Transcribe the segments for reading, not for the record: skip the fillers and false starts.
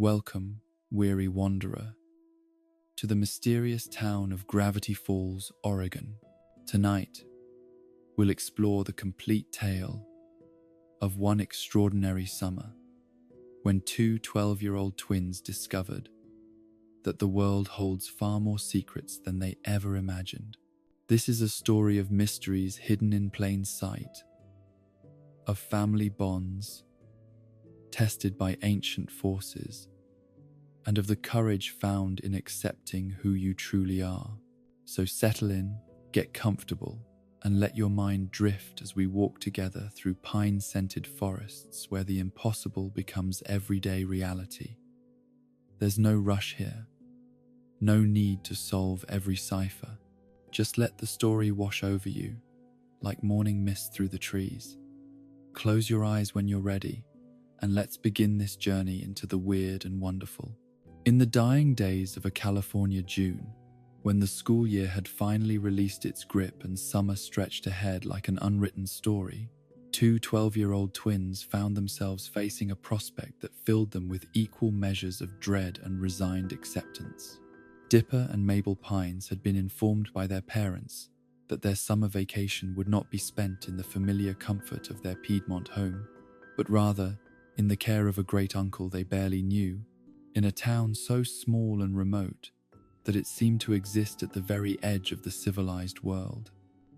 Welcome, weary wanderer, to the mysterious town of Gravity Falls, Oregon. Tonight, we'll explore the complete tale of one extraordinary summer when two 12-year-old twins discovered that the world holds far more secrets than they ever imagined. This is a story of mysteries hidden in plain sight, of family bonds tested by ancient forces, and of the courage found in accepting who you truly are. So settle in, get comfortable, and let your mind drift as we walk together through pine-scented forests where the impossible becomes everyday reality. There's no rush here, no need to solve every cipher. Just let the story wash over you, like morning mist through the trees. Close your eyes when you're ready, and let's begin this journey into the weird and wonderful. In the dying days of a California June, when the school year had finally released its grip and summer stretched ahead like an unwritten story, two 12-year-old twins found themselves facing a prospect that filled them with equal measures of dread and resigned acceptance. Dipper and Mabel Pines had been informed by their parents that their summer vacation would not be spent in the familiar comfort of their Piedmont home, but rather in the care of a great uncle they barely knew, in a town so small and remote that it seemed to exist at the very edge of the civilized world.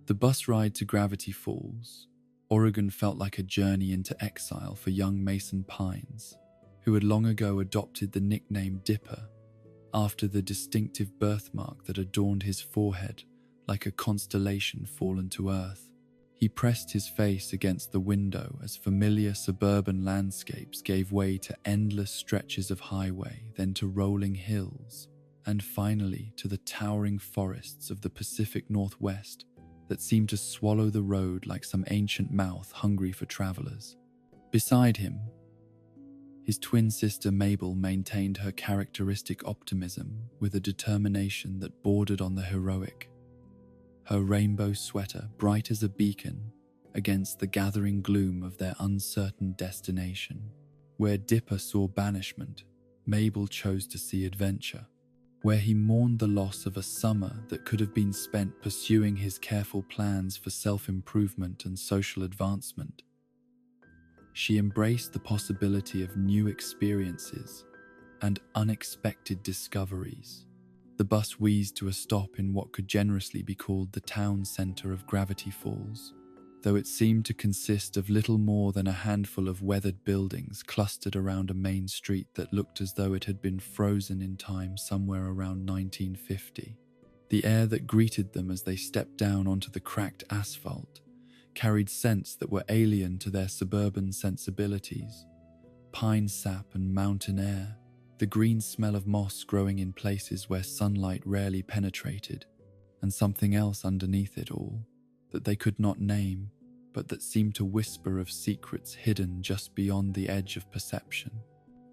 The bus ride to Gravity Falls, Oregon, felt like a journey into exile for young Mason Pines, who had long ago adopted the nickname Dipper after the distinctive birthmark that adorned his forehead like a constellation fallen to earth. He pressed his face against the window as familiar suburban landscapes gave way to endless stretches of highway, then to rolling hills, and finally to the towering forests of the Pacific Northwest that seemed to swallow the road like some ancient mouth hungry for travelers. Beside him, his twin sister Mabel maintained her characteristic optimism with a determination that bordered on the heroic. Her rainbow sweater bright as a beacon against the gathering gloom of their uncertain destination. Where Dipper saw banishment, Mabel chose to see adventure. Where he mourned the loss of a summer that could have been spent pursuing his careful plans for self-improvement and social advancement, she embraced the possibility of new experiences and unexpected discoveries. The bus wheezed to a stop in what could generously be called the town center of Gravity Falls, though it seemed to consist of little more than a handful of weathered buildings clustered around a main street that looked as though it had been frozen in time somewhere around 1950. The air that greeted them as they stepped down onto the cracked asphalt carried scents that were alien to their suburban sensibilities: pine sap and mountain air, the green smell of moss growing in places where sunlight rarely penetrated, and something else underneath it all that they could not name, but that seemed to whisper of secrets hidden just beyond the edge of perception.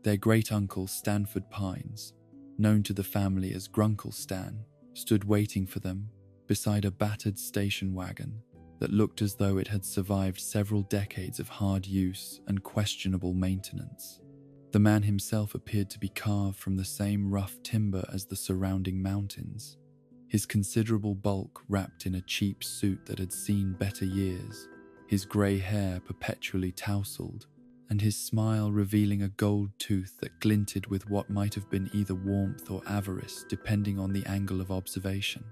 Their great-uncle Stanford Pines, known to the family as Grunkle Stan, stood waiting for them beside a battered station wagon that looked as though it had survived several decades of hard use and questionable maintenance. The man himself appeared to be carved from the same rough timber as the surrounding mountains, his considerable bulk wrapped in a cheap suit that had seen better years, his grey hair perpetually tousled, and his smile revealing a gold tooth that glinted with what might have been either warmth or avarice depending on the angle of observation.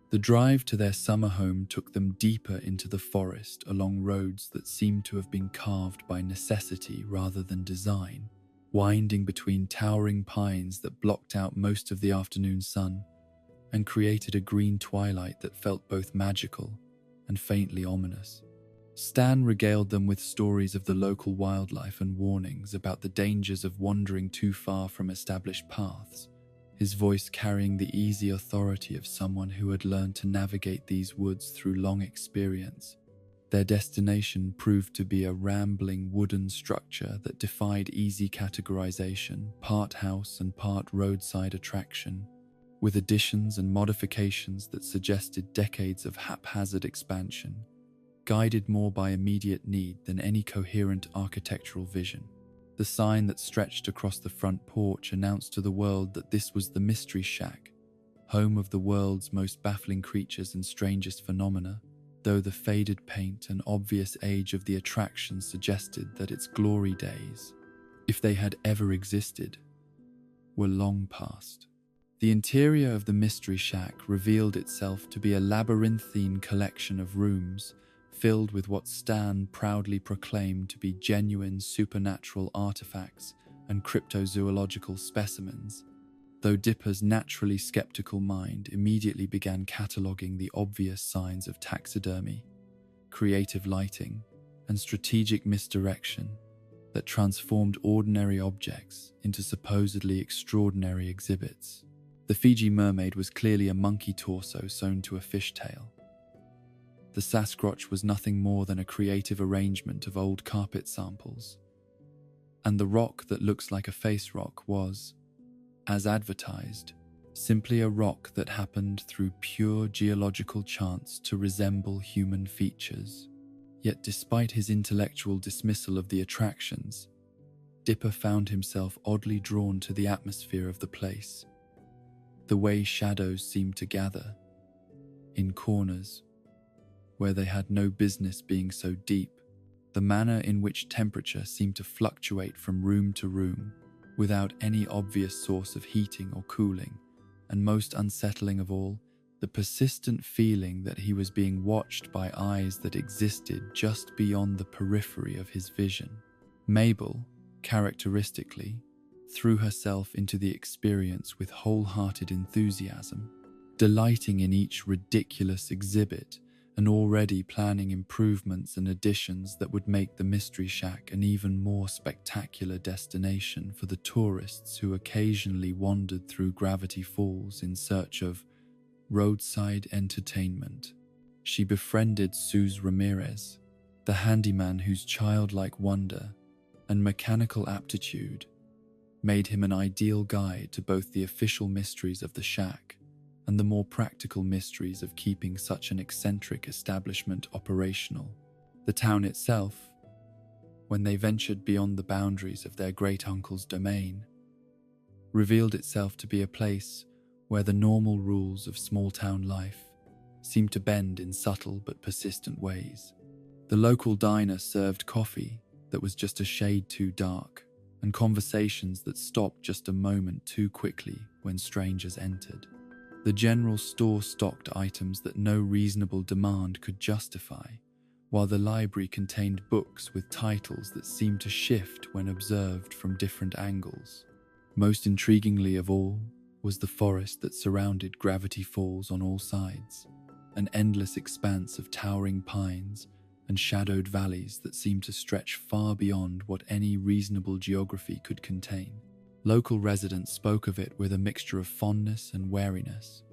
The drive to their summer home took them deeper into the forest along roads that seemed to have been carved by necessity rather than design, winding between towering pines that blocked out most of the afternoon sun and created a green twilight that felt both magical and faintly ominous. Stan regaled them with stories of the local wildlife and warnings about the dangers of wandering too far from established paths, his voice carrying the easy authority of someone who had learned to navigate these woods through long experience. Their destination proved to be a rambling wooden structure that defied easy categorization, part house and part roadside attraction, with additions and modifications that suggested decades of haphazard expansion, guided more by immediate need than any coherent architectural vision. The sign that stretched across the front porch announced to the world that this was the Mystery Shack, home of the world's most baffling creatures and strangest phenomena, though the faded paint and obvious age of the attraction suggested that its glory days, if they had ever existed, were long past. The interior of the Mystery Shack revealed itself to be a labyrinthine collection of rooms filled with what Stan proudly proclaimed to be genuine supernatural artifacts and cryptozoological specimens, though Dipper's naturally skeptical mind immediately began cataloguing the obvious signs of taxidermy, creative lighting, and strategic misdirection that transformed ordinary objects into supposedly extraordinary exhibits. The Fiji mermaid was clearly a monkey torso sewn to a fishtail. The Sasquatch was nothing more than a creative arrangement of old carpet samples. And the rock that looks like a face rock was, as advertised, simply a rock that happened through pure geological chance to resemble human features. Yet despite his intellectual dismissal of the attractions, Dipper found himself oddly drawn to the atmosphere of the place. The way shadows seemed to gather, in corners, where they had no business being so deep, the manner in which temperature seemed to fluctuate from room to room, without any obvious source of heating or cooling, and most unsettling of all, the persistent feeling that he was being watched by eyes that existed just beyond the periphery of his vision. Mabel, characteristically, threw herself into the experience with wholehearted enthusiasm, delighting in each ridiculous exhibit and already planning improvements and additions that would make the Mystery Shack an even more spectacular destination for the tourists who occasionally wandered through Gravity Falls in search of roadside entertainment. She befriended Suze Ramirez, the handyman whose childlike wonder and mechanical aptitude made him an ideal guide to both the official mysteries of the shack and the more practical mysteries of keeping such an eccentric establishment operational. The town itself, when they ventured beyond the boundaries of their great-uncle's domain, revealed itself to be a place where the normal rules of small-town life seemed to bend in subtle but persistent ways. The local diner served coffee that was just a shade too dark, and conversations that stopped just a moment too quickly when strangers entered. The general store stocked items that no reasonable demand could justify, while the library contained books with titles that seemed to shift when observed from different angles. Most intriguingly of all was the forest that surrounded Gravity Falls on all sides, an endless expanse of towering pines and shadowed valleys that seemed to stretch far beyond what any reasonable geography could contain. Local residents spoke of it with a mixture of fondness and wariness,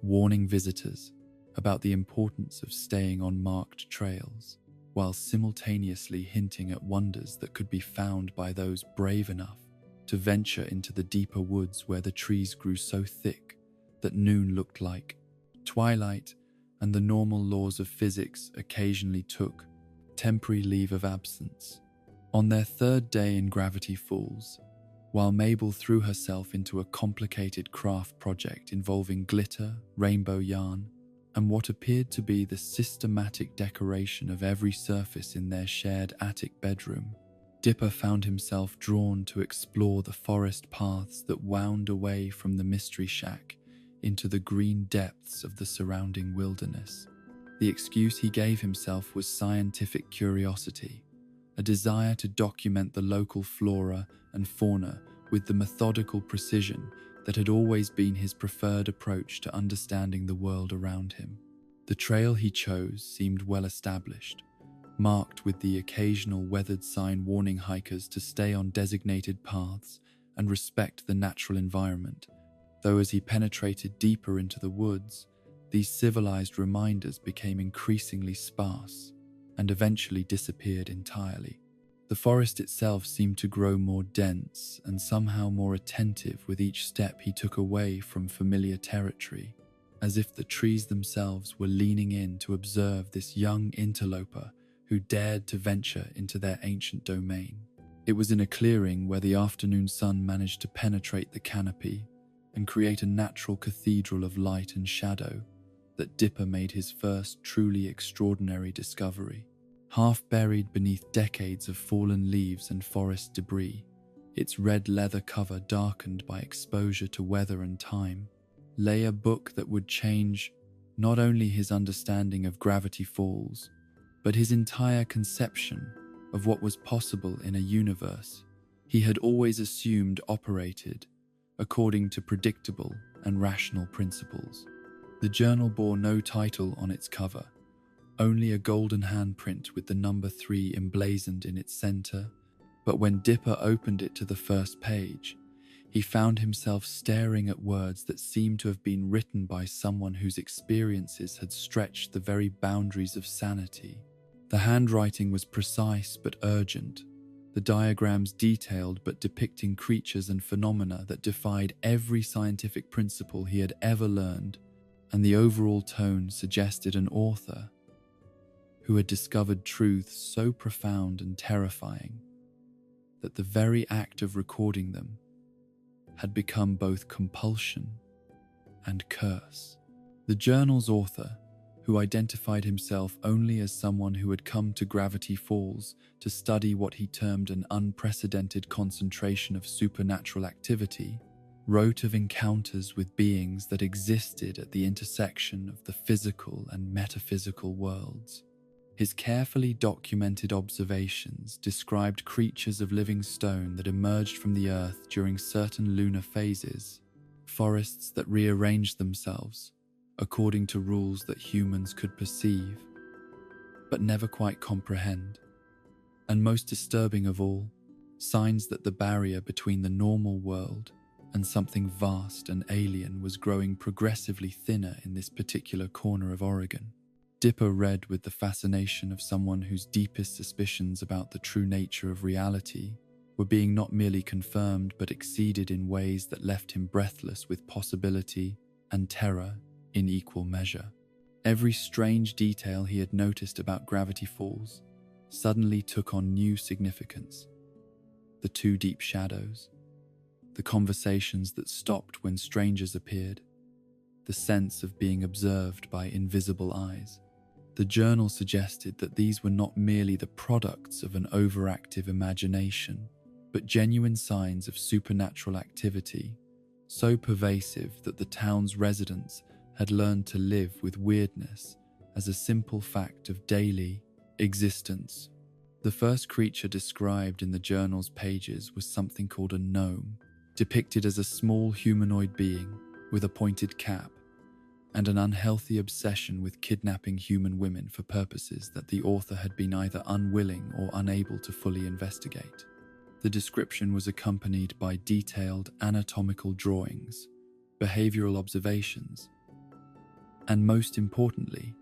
warning visitors about the importance of staying on marked trails, while simultaneously hinting at wonders that could be found by those brave enough to venture into the deeper woods where the trees grew so thick that noon looked like twilight, and the normal laws of physics occasionally took temporary leave of absence. On their third day in Gravity Falls, while Mabel threw herself into a complicated craft project involving glitter, rainbow yarn, and what appeared to be the systematic decoration of every surface in their shared attic bedroom, Dipper found himself drawn to explore the forest paths that wound away from the Mystery Shack into the green depths of the surrounding wilderness. The excuse he gave himself was scientific curiosity, a desire to document the local flora and fauna with the methodical precision that had always been his preferred approach to understanding the world around him. The trail he chose seemed well established, marked with the occasional weathered sign warning hikers to stay on designated paths and respect the natural environment, though as he penetrated deeper into the woods, these civilized reminders became increasingly sparse and eventually disappeared entirely. The forest itself seemed to grow more dense and somehow more attentive with each step he took away from familiar territory, as if the trees themselves were leaning in to observe this young interloper who dared to venture into their ancient domain. It was in a clearing where the afternoon sun managed to penetrate the canopy and create a natural cathedral of light and shadow that Dipper made his first truly extraordinary discovery. Half buried beneath decades of fallen leaves and forest debris, its red leather cover darkened by exposure to weather and time, lay a book that would change not only his understanding of gravity falls, but his entire conception of what was possible in a universe he had always assumed operated according to predictable and rational principles. The journal bore no title on its cover, only a golden handprint with the number 3 emblazoned in its center, but when Dipper opened it to the first page, he found himself staring at words that seemed to have been written by someone whose experiences had stretched the very boundaries of sanity. The handwriting was precise but urgent, the diagrams detailed but depicting creatures and phenomena that defied every scientific principle he had ever learned, and the overall tone suggested an author who had discovered truths so profound and terrifying that the very act of recording them had become both compulsion and curse. The journal's author, who identified himself only as someone who had come to Gravity Falls to study what he termed an unprecedented concentration of supernatural activity, wrote of encounters with beings that existed at the intersection of the physical and metaphysical worlds. His carefully documented observations described creatures of living stone that emerged from the earth during certain lunar phases, forests that rearranged themselves according to rules that humans could perceive, but never quite comprehend, and most disturbing of all, signs that the barrier between the normal world and something vast and alien was growing progressively thinner in this particular corner of Oregon. Dipper read with the fascination of someone whose deepest suspicions about the true nature of reality were being not merely confirmed but exceeded in ways that left him breathless with possibility and terror in equal measure. Every strange detail he had noticed about Gravity Falls suddenly took on new significance. The 2 deep shadows, the conversations that stopped when strangers appeared, the sense of being observed by invisible eyes. The journal suggested that these were not merely the products of an overactive imagination, but genuine signs of supernatural activity, so pervasive that the town's residents had learned to live with weirdness as a simple fact of daily existence. The first creature described in the journal's pages was something called a gnome, depicted as a small humanoid being with a pointed cap and an unhealthy obsession with kidnapping human women for purposes that the author had been either unwilling or unable to fully investigate. The description was accompanied by detailed anatomical drawings, behavioral observations, and most importantly,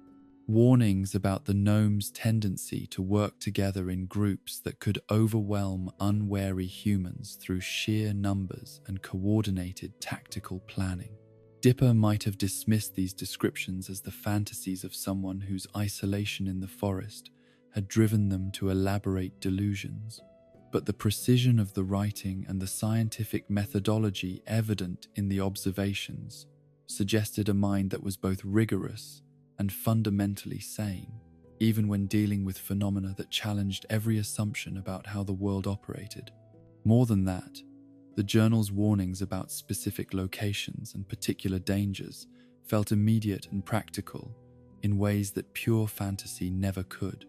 warnings about the gnome's tendency to work together in groups that could overwhelm unwary humans through sheer numbers and coordinated tactical planning. Dipper might have dismissed these descriptions as the fantasies of someone whose isolation in the forest had driven them to elaborate delusions, but the precision of the writing and the scientific methodology evident in the observations suggested a mind that was both rigorous and fundamentally sane, even when dealing with phenomena that challenged every assumption about how the world operated. More than that, the journal's warnings about specific locations and particular dangers felt immediate and practical in ways that pure fantasy never could.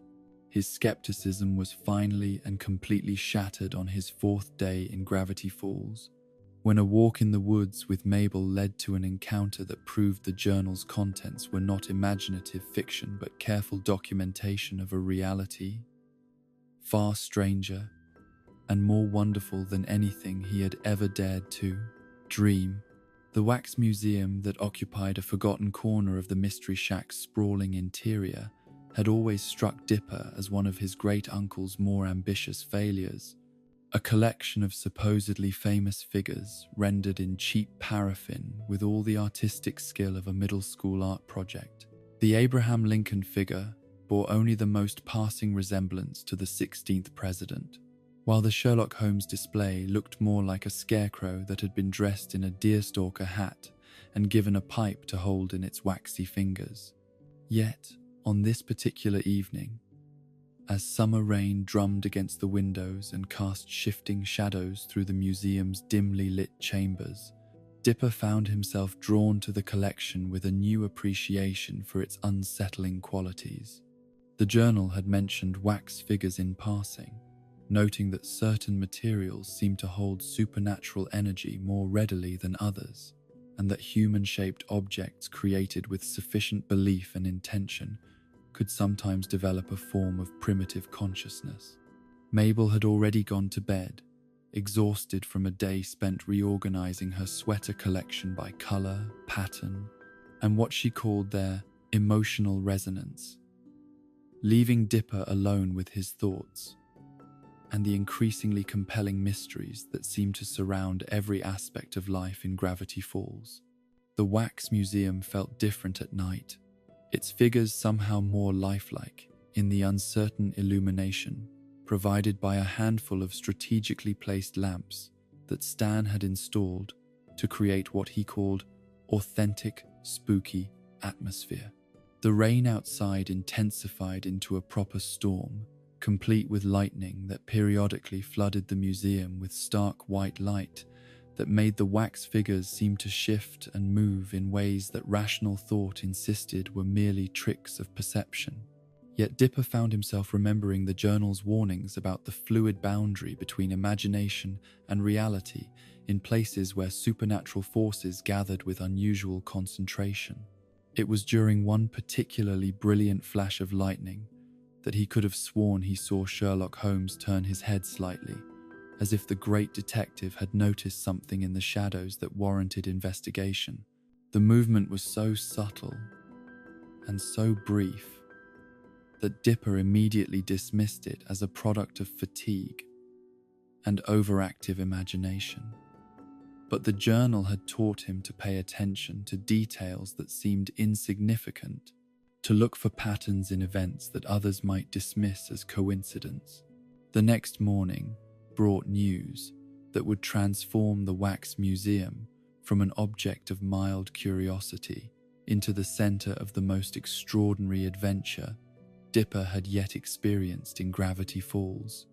His skepticism was finally and completely shattered on his 4th day in Gravity Falls, when a walk in the woods with Mabel led to an encounter that proved the journal's contents were not imaginative fiction but careful documentation of a reality far stranger and more wonderful than anything he had ever dared to dream. The wax museum that occupied a forgotten corner of the Mystery Shack's sprawling interior had always struck Dipper as one of his great-uncle's more ambitious failures. A collection of supposedly famous figures rendered in cheap paraffin with all the artistic skill of a middle school art project. The Abraham Lincoln figure bore only the most passing resemblance to the 16th president, while the Sherlock Holmes display looked more like a scarecrow that had been dressed in a deerstalker hat and given a pipe to hold in its waxy fingers. Yet, on this particular evening, as summer rain drummed against the windows and cast shifting shadows through the museum's dimly lit chambers, Dipper found himself drawn to the collection with a new appreciation for its unsettling qualities. The journal had mentioned wax figures in passing, noting that certain materials seemed to hold supernatural energy more readily than others, and that human-shaped objects created with sufficient belief and intention could sometimes develop a form of primitive consciousness. Mabel had already gone to bed, exhausted from a day spent reorganizing her sweater collection by color, pattern, and what she called their emotional resonance, leaving Dipper alone with his thoughts and the increasingly compelling mysteries that seemed to surround every aspect of life in Gravity Falls. The Wax Museum felt different at night, its figures somehow more lifelike in the uncertain illumination provided by a handful of strategically placed lamps that Stan had installed to create what he called authentic, spooky atmosphere. The rain outside intensified into a proper storm, complete with lightning that periodically flooded the museum with stark white light that made the wax figures seem to shift and move in ways that rational thought insisted were merely tricks of perception. Yet Dipper found himself remembering the journal's warnings about the fluid boundary between imagination and reality in places where supernatural forces gathered with unusual concentration. It was during one particularly brilliant flash of lightning that he could have sworn he saw Sherlock Holmes turn his head slightly, as if the great detective had noticed something in the shadows that warranted investigation. The movement was so subtle and so brief that Dipper immediately dismissed it as a product of fatigue and overactive imagination. But the journal had taught him to pay attention to details that seemed insignificant, to look for patterns in events that others might dismiss as coincidence. The next morning brought news that would transform the Wax Museum from an object of mild curiosity into the center of the most extraordinary adventure Dipper had yet experienced in Gravity Falls.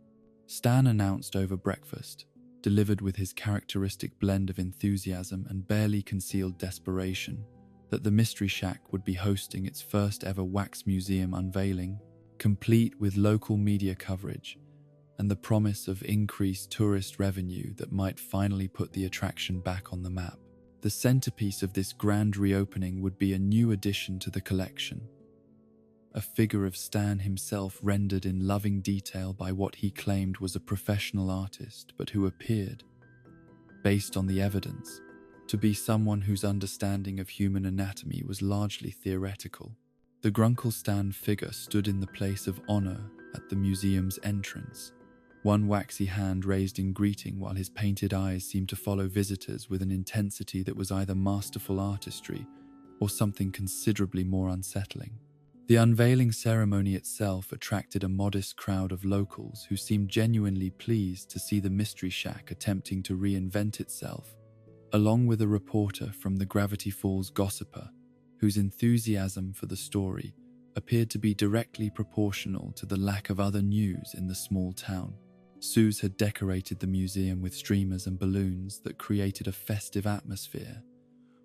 Stan announced over breakfast, delivered with his characteristic blend of enthusiasm and barely concealed desperation, that the Mystery Shack would be hosting its first ever Wax Museum unveiling, complete with local media coverage and the promise of increased tourist revenue that might finally put the attraction back on the map. The centerpiece of this grand reopening would be a new addition to the collection, a figure of Stan himself rendered in loving detail by what he claimed was a professional artist, but who appeared, based on the evidence, to be someone whose understanding of human anatomy was largely theoretical. The Grunkle Stan figure stood in the place of honor at the museum's entrance, one waxy hand raised in greeting while his painted eyes seemed to follow visitors with an intensity that was either masterful artistry or something considerably more unsettling. The unveiling ceremony itself attracted a modest crowd of locals who seemed genuinely pleased to see the Mystery Shack attempting to reinvent itself, along with a reporter from the Gravity Falls Gossiper, whose enthusiasm for the story appeared to be directly proportional to the lack of other news in the small town. Suze had decorated the museum with streamers and balloons that created a festive atmosphere,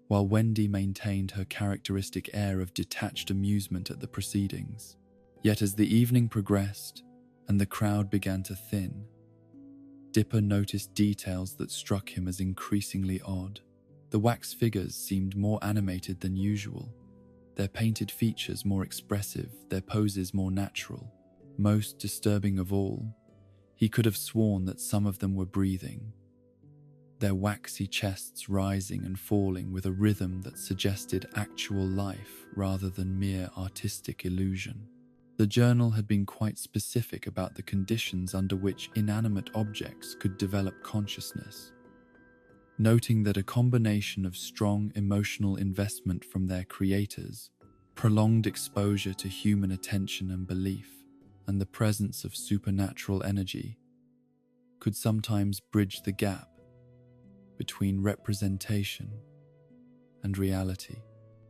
while Wendy maintained her characteristic air of detached amusement at the proceedings. Yet as the evening progressed and the crowd began to thin, Dipper noticed details that struck him as increasingly odd. The wax figures seemed more animated than usual, their painted features more expressive, their poses more natural. Most disturbing of all, he could have sworn that some of them were breathing, their waxy chests rising and falling with a rhythm that suggested actual life rather than mere artistic illusion. The journal had been quite specific about the conditions under which inanimate objects could develop consciousness, noting that a combination of strong emotional investment from their creators, prolonged exposure to human attention and belief, and the presence of supernatural energy could sometimes bridge the gap between representation and reality.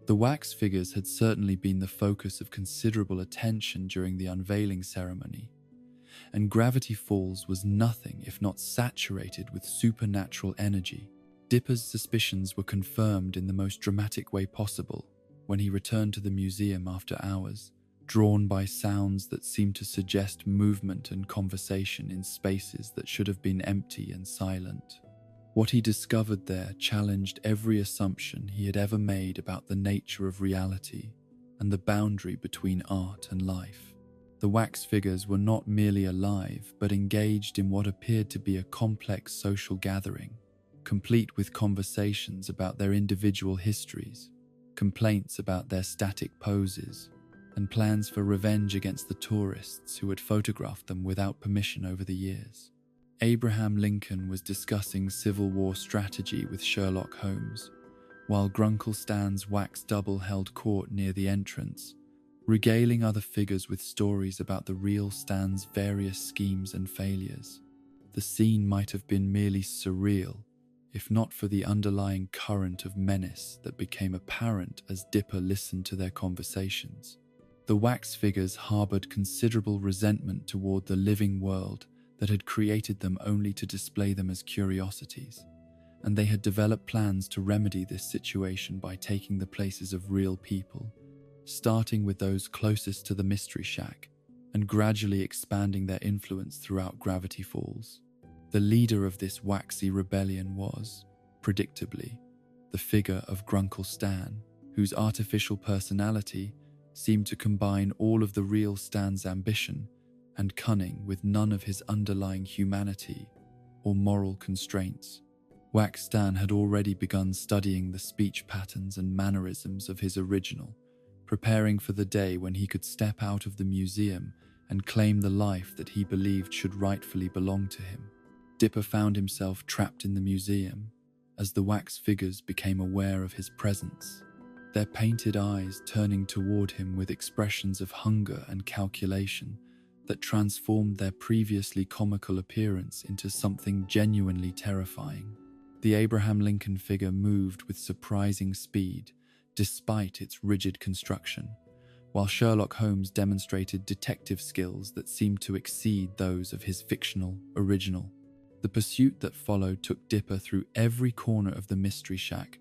The wax figures had certainly been the focus of considerable attention during the unveiling ceremony, and Gravity Falls was nothing if not saturated with supernatural energy. Dipper's suspicions were confirmed in the most dramatic way possible when he returned to the museum after hours, drawn by sounds that seemed to suggest movement and conversation in spaces that should have been empty and silent. What he discovered there challenged every assumption he had ever made about the nature of reality and the boundary between art and life. The wax figures were not merely alive, but engaged in what appeared to be a complex social gathering, complete with conversations about their individual histories, complaints about their static poses, and plans for revenge against the tourists who had photographed them without permission over the years. Abraham Lincoln was discussing Civil War strategy with Sherlock Holmes, while Grunkle Stan's wax double held court near the entrance, regaling other figures with stories about the real Stan's various schemes and failures. The scene might have been merely surreal, if not for the underlying current of menace that became apparent as Dipper listened to their conversations. The wax figures harbored considerable resentment toward the living world that had created them only to display them as curiosities, and they had developed plans to remedy this situation by taking the places of real people, starting with those closest to the Mystery Shack and gradually expanding their influence throughout Gravity Falls. The leader of this waxy rebellion was, predictably, the figure of Grunkle Stan, whose artificial personality seemed to combine all of the real Stan's ambition and cunning with none of his underlying humanity or moral constraints. Wax Stan had already begun studying the speech patterns and mannerisms of his original, preparing for the day when he could step out of the museum and claim the life that he believed should rightfully belong to him. Dipper found himself trapped in the museum as the wax figures became aware of his presence, their painted eyes turning toward him with expressions of hunger and calculation that transformed their previously comical appearance into something genuinely terrifying. The Abraham Lincoln figure moved with surprising speed, despite its rigid construction, while Sherlock Holmes demonstrated detective skills that seemed to exceed those of his fictional original. The pursuit that followed took Dipper through every corner of the Mystery Shack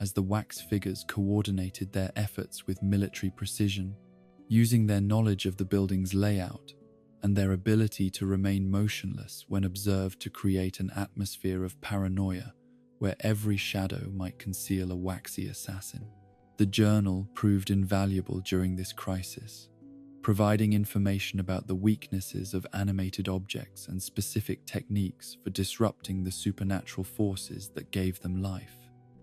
as the wax figures coordinated their efforts with military precision, using their knowledge of the building's layout and their ability to remain motionless when observed to create an atmosphere of paranoia where every shadow might conceal a waxy assassin. The journal proved invaluable during this crisis, providing information about the weaknesses of animated objects and specific techniques for disrupting the supernatural forces that gave them life.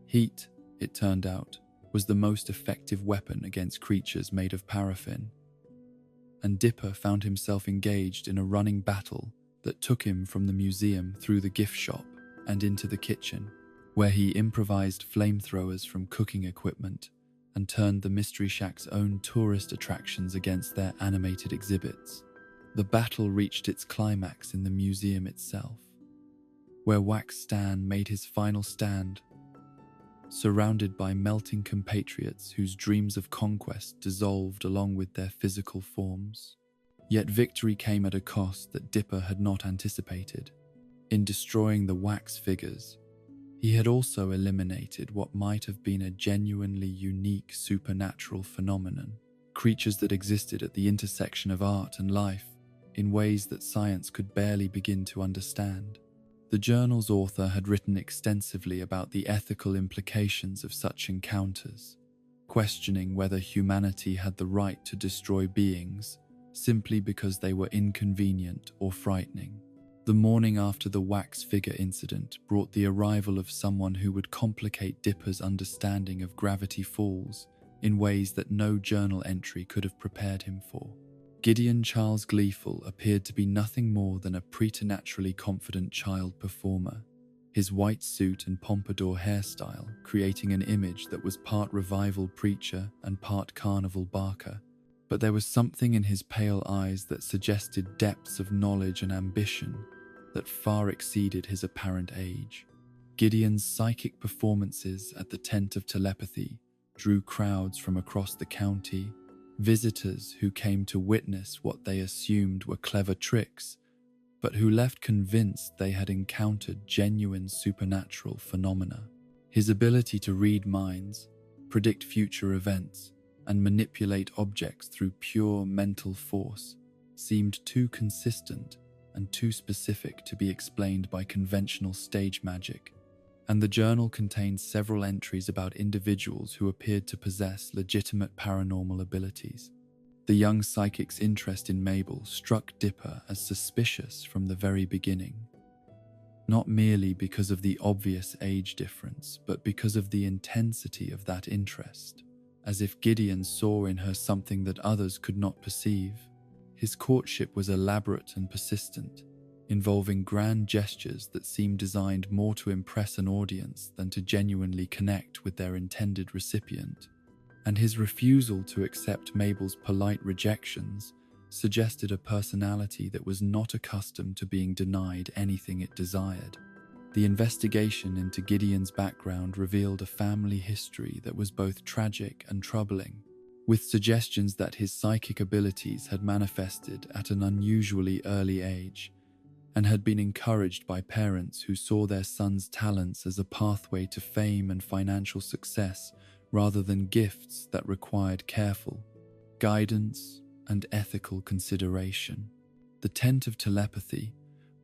Heat, it turned out, was the most effective weapon against creatures made of paraffin, and Dipper found himself engaged in a running battle that took him from the museum through the gift shop and into the kitchen, where he improvised flamethrowers from cooking equipment and turned the Mystery Shack's own tourist attractions against their animated exhibits. The battle reached its climax in the museum itself, where Wax Stan made his final stand, surrounded by melting compatriots whose dreams of conquest dissolved along with their physical forms. Yet victory came at a cost that Dipper had not anticipated. In destroying the wax figures, he had also eliminated what might have been a genuinely unique supernatural phenomenon, creatures that existed at the intersection of art and life in ways that science could barely begin to understand. The journal's author had written extensively about the ethical implications of such encounters, questioning whether humanity had the right to destroy beings simply because they were inconvenient or frightening. The morning after the wax figure incident brought the arrival of someone who would complicate Dipper's understanding of Gravity Falls in ways that no journal entry could have prepared him for. Gideon Charles Gleeful appeared to be nothing more than a preternaturally confident child performer, his white suit and pompadour hairstyle creating an image that was part revival preacher and part carnival barker. But there was something in his pale eyes that suggested depths of knowledge and ambition that far exceeded his apparent age. Gideon's psychic performances at the Tent of Telepathy drew crowds from across the county, visitors who came to witness what they assumed were clever tricks, but who left convinced they had encountered genuine supernatural phenomena. His ability to read minds, predict future events, and manipulate objects through pure mental force seemed too consistent and too specific to be explained by conventional stage magic, and the journal contained several entries about individuals who appeared to possess legitimate paranormal abilities. The young psychic's interest in Mabel struck Dipper as suspicious from the very beginning, not merely because of the obvious age difference, but because of the intensity of that interest, as if Gideon saw in her something that others could not perceive. His courtship was elaborate and persistent, involving grand gestures that seemed designed more to impress an audience than to genuinely connect with their intended recipient, and his refusal to accept Mabel's polite rejections suggested a personality that was not accustomed to being denied anything it desired. The investigation into Gideon's background revealed a family history that was both tragic and troubling, with suggestions that his psychic abilities had manifested at an unusually early age and had been encouraged by parents who saw their son's talents as a pathway to fame and financial success rather than gifts that required careful guidance and ethical consideration. The Tent of Telepathy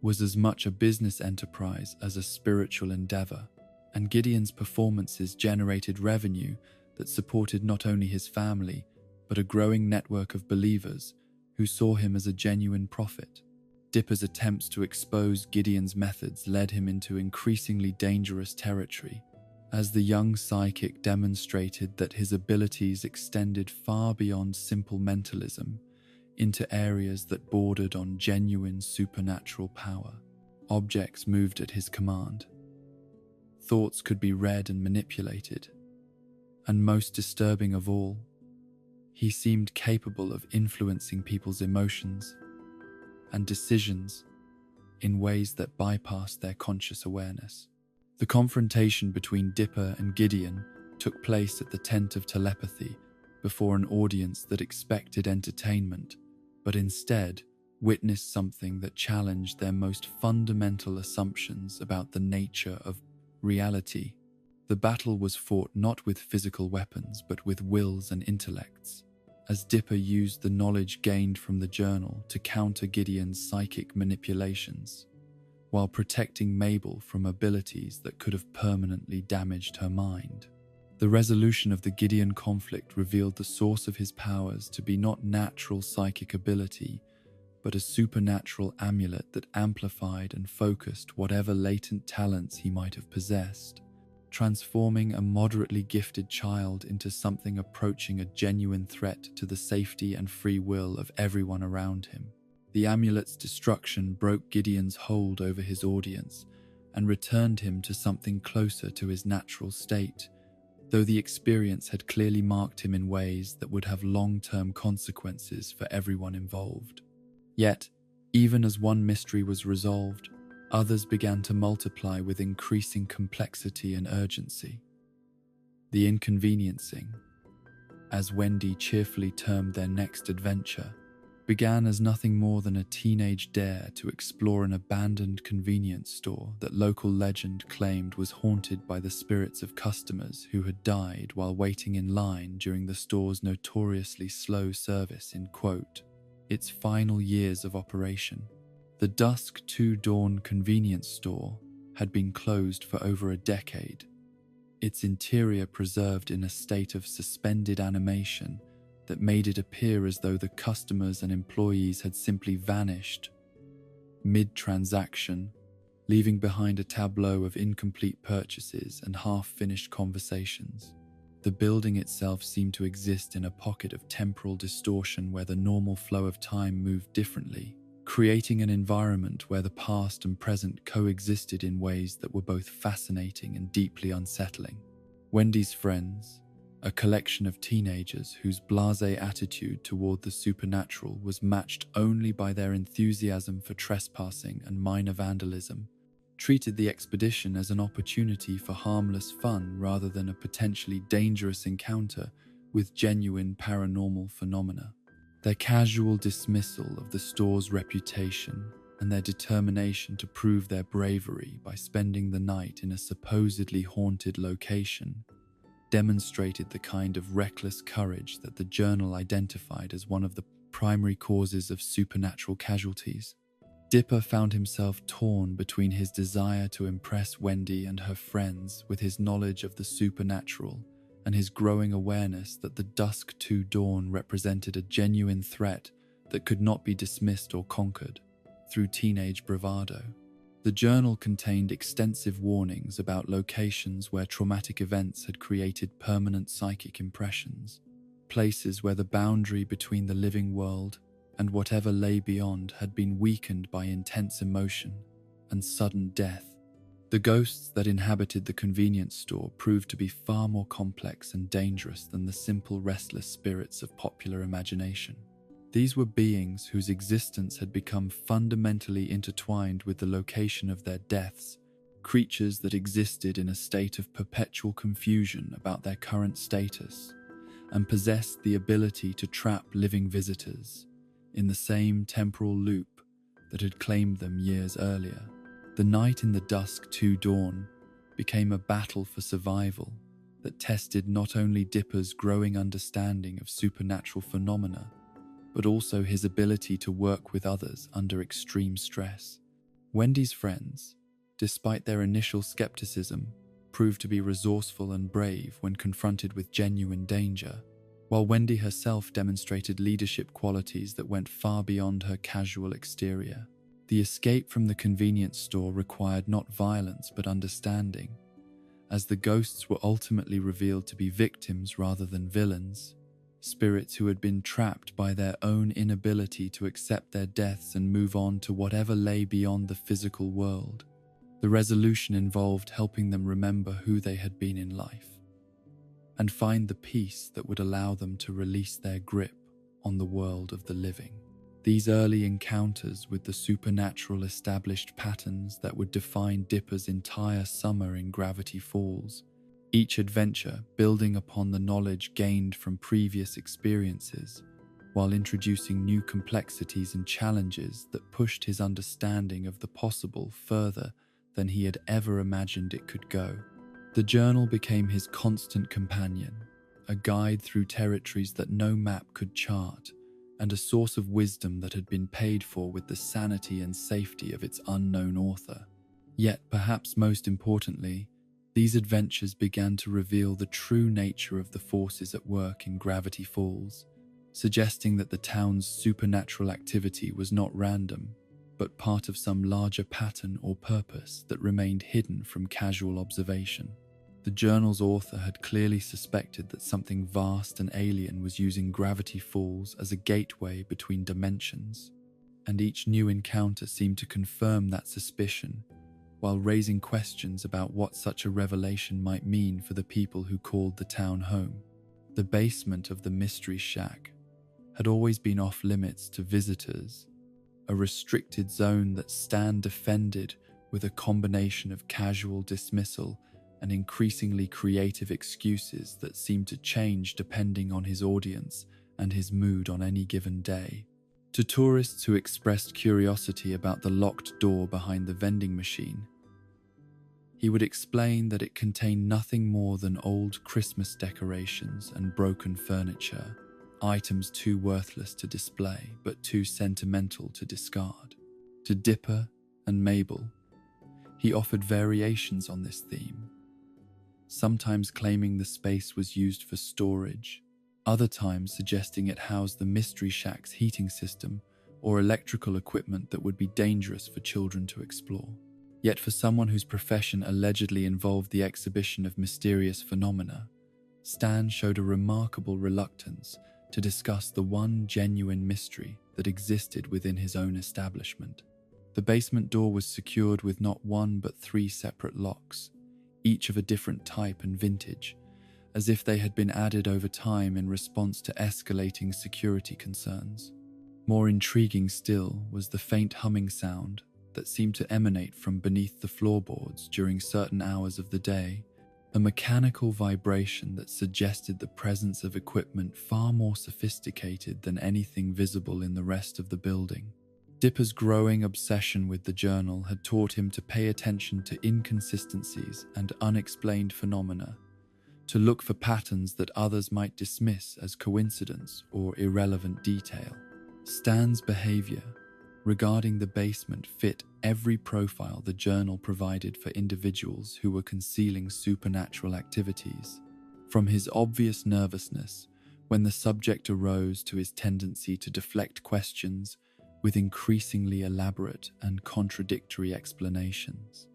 was as much a business enterprise as a spiritual endeavor, and Gideon's performances generated revenue that supported not only his family, but a growing network of believers who saw him as a genuine prophet. Dipper's attempts to expose Gideon's methods led him into increasingly dangerous territory, as the young psychic demonstrated that his abilities extended far beyond simple mentalism into areas that bordered on genuine supernatural power. Objects moved at his command. Thoughts could be read and manipulated. And most disturbing of all, he seemed capable of influencing people's emotions and decisions in ways that bypassed their conscious awareness. The confrontation between Dipper and Gideon took place at the Tent of Telepathy before an audience that expected entertainment, but instead witnessed something that challenged their most fundamental assumptions about the nature of reality. The battle was fought not with physical weapons, but with wills and intellects, as Dipper used the knowledge gained from the journal to counter Gideon's psychic manipulations, while protecting Mabel from abilities that could have permanently damaged her mind. The resolution of the Gideon conflict revealed the source of his powers to be not natural psychic ability, but a supernatural amulet that amplified and focused whatever latent talents he might have possessed, transforming a moderately gifted child into something approaching a genuine threat to the safety and free will of everyone around him. The amulet's destruction broke Gideon's hold over his audience and returned him to something closer to his natural state, though the experience had clearly marked him in ways that would have long-term consequences for everyone involved. Yet, even as one mystery was resolved, others began to multiply with increasing complexity and urgency. The inconveniencing, as Wendy cheerfully termed their next adventure, began as nothing more than a teenage dare to explore an abandoned convenience store that local legend claimed was haunted by the spirits of customers who had died while waiting in line during the store's notoriously slow service in, quote, its final years of operation. The dusk to dawn convenience store had been closed for over a decade, its interior preserved in a state of suspended animation that made it appear as though the customers and employees had simply vanished mid-transaction, leaving behind a tableau of incomplete purchases and half-finished conversations. The building itself seemed to exist in a pocket of temporal distortion where the normal flow of time moved differently, creating an environment where the past and present coexisted in ways that were both fascinating and deeply unsettling. Wendy's friends, a collection of teenagers whose blasé attitude toward the supernatural was matched only by their enthusiasm for trespassing and minor vandalism, treated the expedition as an opportunity for harmless fun rather than a potentially dangerous encounter with genuine paranormal phenomena. Their casual dismissal of the store's reputation and their determination to prove their bravery by spending the night in a supposedly haunted location demonstrated the kind of reckless courage that the journal identified as one of the primary causes of supernatural casualties. Dipper found himself torn between his desire to impress Wendy and her friends with his knowledge of the supernatural and his growing awareness that the dusk to dawn represented a genuine threat that could not be dismissed or conquered through teenage bravado. The journal contained extensive warnings about locations where traumatic events had created permanent psychic impressions, places where the boundary between the living world and whatever lay beyond had been weakened by intense emotion and sudden death. The ghosts that inhabited the convenience store proved to be far more complex and dangerous than the simple restless spirits of popular imagination. These were beings whose existence had become fundamentally intertwined with the location of their deaths, creatures that existed in a state of perpetual confusion about their current status, and possessed the ability to trap living visitors in the same temporal loop that had claimed them years earlier. The night in the dusk to dawn became a battle for survival that tested not only Dipper's growing understanding of supernatural phenomena, but also his ability to work with others under extreme stress. Wendy's friends, despite their initial skepticism, proved to be resourceful and brave when confronted with genuine danger, while Wendy herself demonstrated leadership qualities that went far beyond her casual exterior. The escape from the convenience store required not violence but understanding, as the ghosts were ultimately revealed to be victims rather than villains, spirits who had been trapped by their own inability to accept their deaths and move on to whatever lay beyond the physical world. The resolution involved helping them remember who they had been in life and find the peace that would allow them to release their grip on the world of the living. These early encounters with the supernatural established patterns that would define Dipper's entire summer in Gravity Falls, each adventure building upon the knowledge gained from previous experiences, while introducing new complexities and challenges that pushed his understanding of the possible further than he had ever imagined it could go. The journal became his constant companion, a guide through territories that no map could chart, and a source of wisdom that had been paid for with the sanity and safety of its unknown author. Yet, perhaps most importantly, these adventures began to reveal the true nature of the forces at work in Gravity Falls, suggesting that the town's supernatural activity was not random, but part of some larger pattern or purpose that remained hidden from casual observation. The journal's author had clearly suspected that something vast and alien was using Gravity Falls as a gateway between dimensions, and each new encounter seemed to confirm that suspicion, while raising questions about what such a revelation might mean for the people who called the town home. The basement of the Mystery Shack had always been off limits to visitors, a restricted zone that Stan defended with a combination of casual dismissal and increasingly creative excuses that seemed to change depending on his audience and his mood on any given day. To tourists who expressed curiosity about the locked door behind the vending machine, he would explain that it contained nothing more than old Christmas decorations and broken furniture, items too worthless to display but too sentimental to discard. To Dipper and Mabel, he offered variations on this theme, sometimes claiming the space was used for storage, other times suggesting it housed the Mystery Shack's heating system or electrical equipment that would be dangerous for children to explore. Yet for someone whose profession allegedly involved the exhibition of mysterious phenomena, Stan showed a remarkable reluctance to discuss the one genuine mystery that existed within his own establishment. The basement door was secured with not one but 3 separate locks, each of a different type and vintage, as if they had been added over time in response to escalating security concerns. More intriguing still was the faint humming sound that seemed to emanate from beneath the floorboards during certain hours of the day, a mechanical vibration that suggested the presence of equipment far more sophisticated than anything visible in the rest of the building. Dipper's growing obsession with the journal had taught him to pay attention to inconsistencies and unexplained phenomena, to look for patterns that others might dismiss as coincidence or irrelevant detail. Stan's behavior regarding the basement fit every profile the journal provided for individuals who were concealing supernatural activities, from his obvious nervousness when the subject arose to his tendency to deflect questions with increasingly elaborate and contradictory explanations.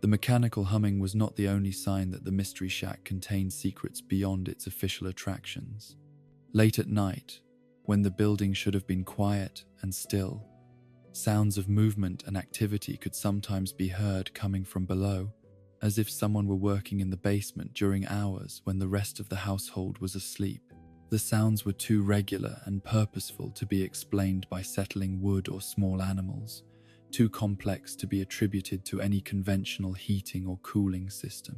The mechanical humming was not the only sign that the Mystery Shack contained secrets beyond its official attractions. Late at night, when the building should have been quiet and still, sounds of movement and activity could sometimes be heard coming from below, as if someone were working in the basement during hours when the rest of the household was asleep. The sounds were too regular and purposeful to be explained by settling wood or small animals, too complex to be attributed to any conventional heating or cooling system.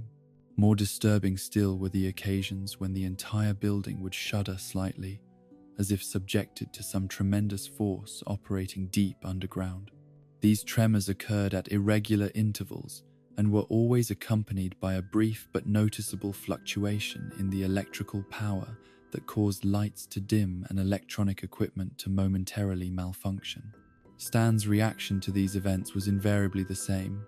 More disturbing still were the occasions when the entire building would shudder slightly, as if subjected to some tremendous force operating deep underground. These tremors occurred at irregular intervals and were always accompanied by a brief but noticeable fluctuation in the electrical power that caused lights to dim and electronic equipment to momentarily malfunction. Stan's reaction to these events was invariably the same: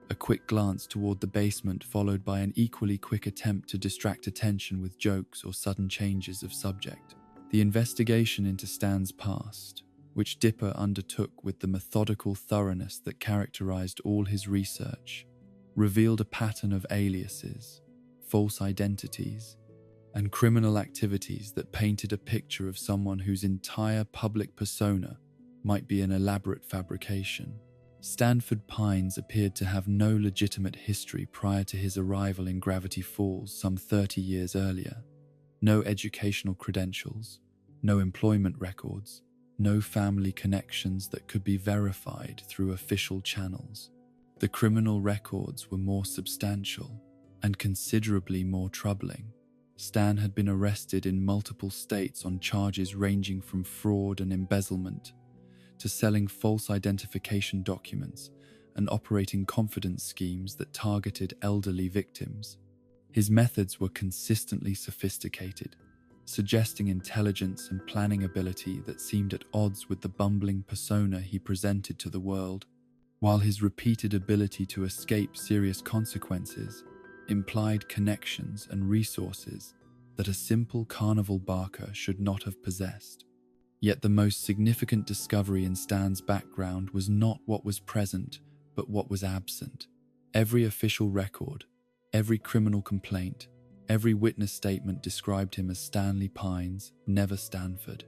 a quick glance toward the basement followed by an equally quick attempt to distract attention with jokes or sudden changes of subject. The investigation into Stan's past, which Dipper undertook with the methodical thoroughness that characterized all his research, revealed a pattern of aliases, false identities, and criminal activities that painted a picture of someone whose entire public persona might be an elaborate fabrication. Stanford Pines appeared to have no legitimate history prior to his arrival in Gravity Falls some 30 years earlier. No educational credentials, no employment records, no family connections that could be verified through official channels. The criminal records were more substantial and considerably more troubling. Stan had been arrested in multiple states on charges ranging from fraud and embezzlement to selling false identification documents and operating confidence schemes that targeted elderly victims. His methods were consistently sophisticated, suggesting intelligence and planning ability that seemed at odds with the bumbling persona he presented to the world, while his repeated ability to escape serious consequences implied connections and resources that a simple carnival barker should not have possessed. Yet the most significant discovery in Stan's background was not what was present, but what was absent. Every official record, every criminal complaint, every witness statement described him as Stanley Pines, never Stanford.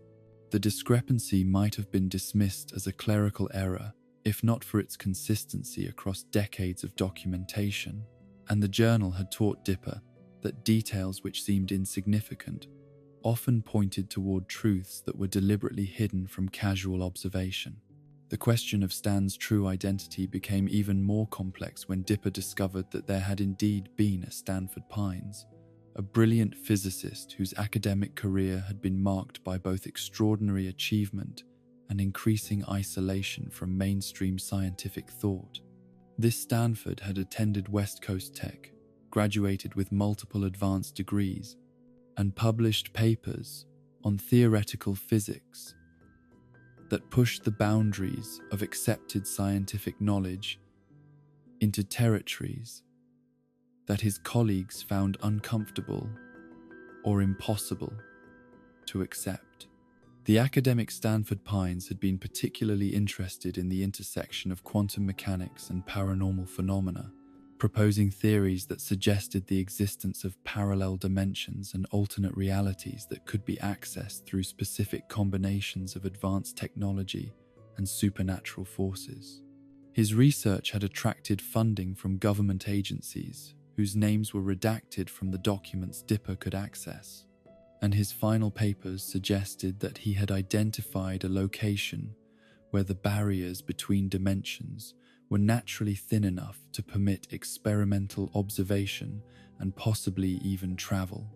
The discrepancy might have been dismissed as a clerical error, if not for its consistency across decades of documentation, and the journal had taught Dipper that details which seemed insignificant often pointed toward truths that were deliberately hidden from casual observation. The question of Stan's true identity became even more complex when Dipper discovered that there had indeed been a Stanford Pines, a brilliant physicist whose academic career had been marked by both extraordinary achievement and increasing isolation from mainstream scientific thought. This Stanford had attended West Coast Tech, graduated with multiple advanced degrees, and published papers on theoretical physics that pushed the boundaries of accepted scientific knowledge into territories that his colleagues found uncomfortable or impossible to accept. The academic Stanford Pines had been particularly interested in the intersection of quantum mechanics and paranormal phenomena, proposing theories that suggested the existence of parallel dimensions and alternate realities that could be accessed through specific combinations of advanced technology and supernatural forces. His research had attracted funding from government agencies, whose names were redacted from the documents Dipper could access, and his final papers suggested that he had identified a location where the barriers between dimensions were naturally thin enough to permit experimental observation and possibly even travel.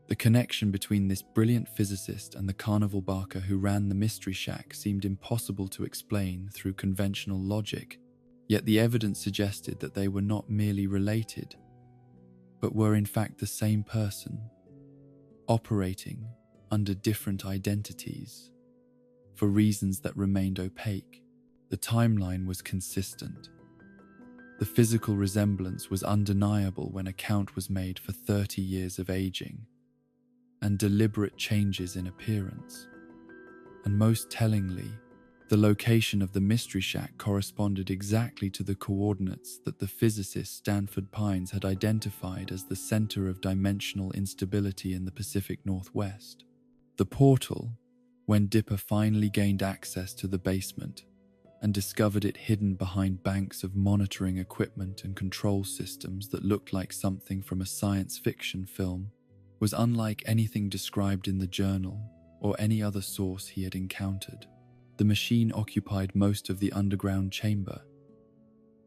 The connection between this brilliant physicist and the carnival barker who ran the Mystery Shack seemed impossible to explain through conventional logic, yet the evidence suggested that they were not merely related, but were in fact the same person, operating under different identities. For reasons that remained opaque, the timeline was consistent. The physical resemblance was undeniable when account was made for 30 years of aging and deliberate changes in appearance. And most tellingly, the location of the Mystery Shack corresponded exactly to the coordinates that the physicist Stanford Pines had identified as the center of dimensional instability in the Pacific Northwest. The portal, when Dipper finally gained access to the basement and discovered it hidden behind banks of monitoring equipment and control systems that looked like something from a science fiction film, was unlike anything described in the journal or any other source he had encountered. The machine occupied most of the underground chamber,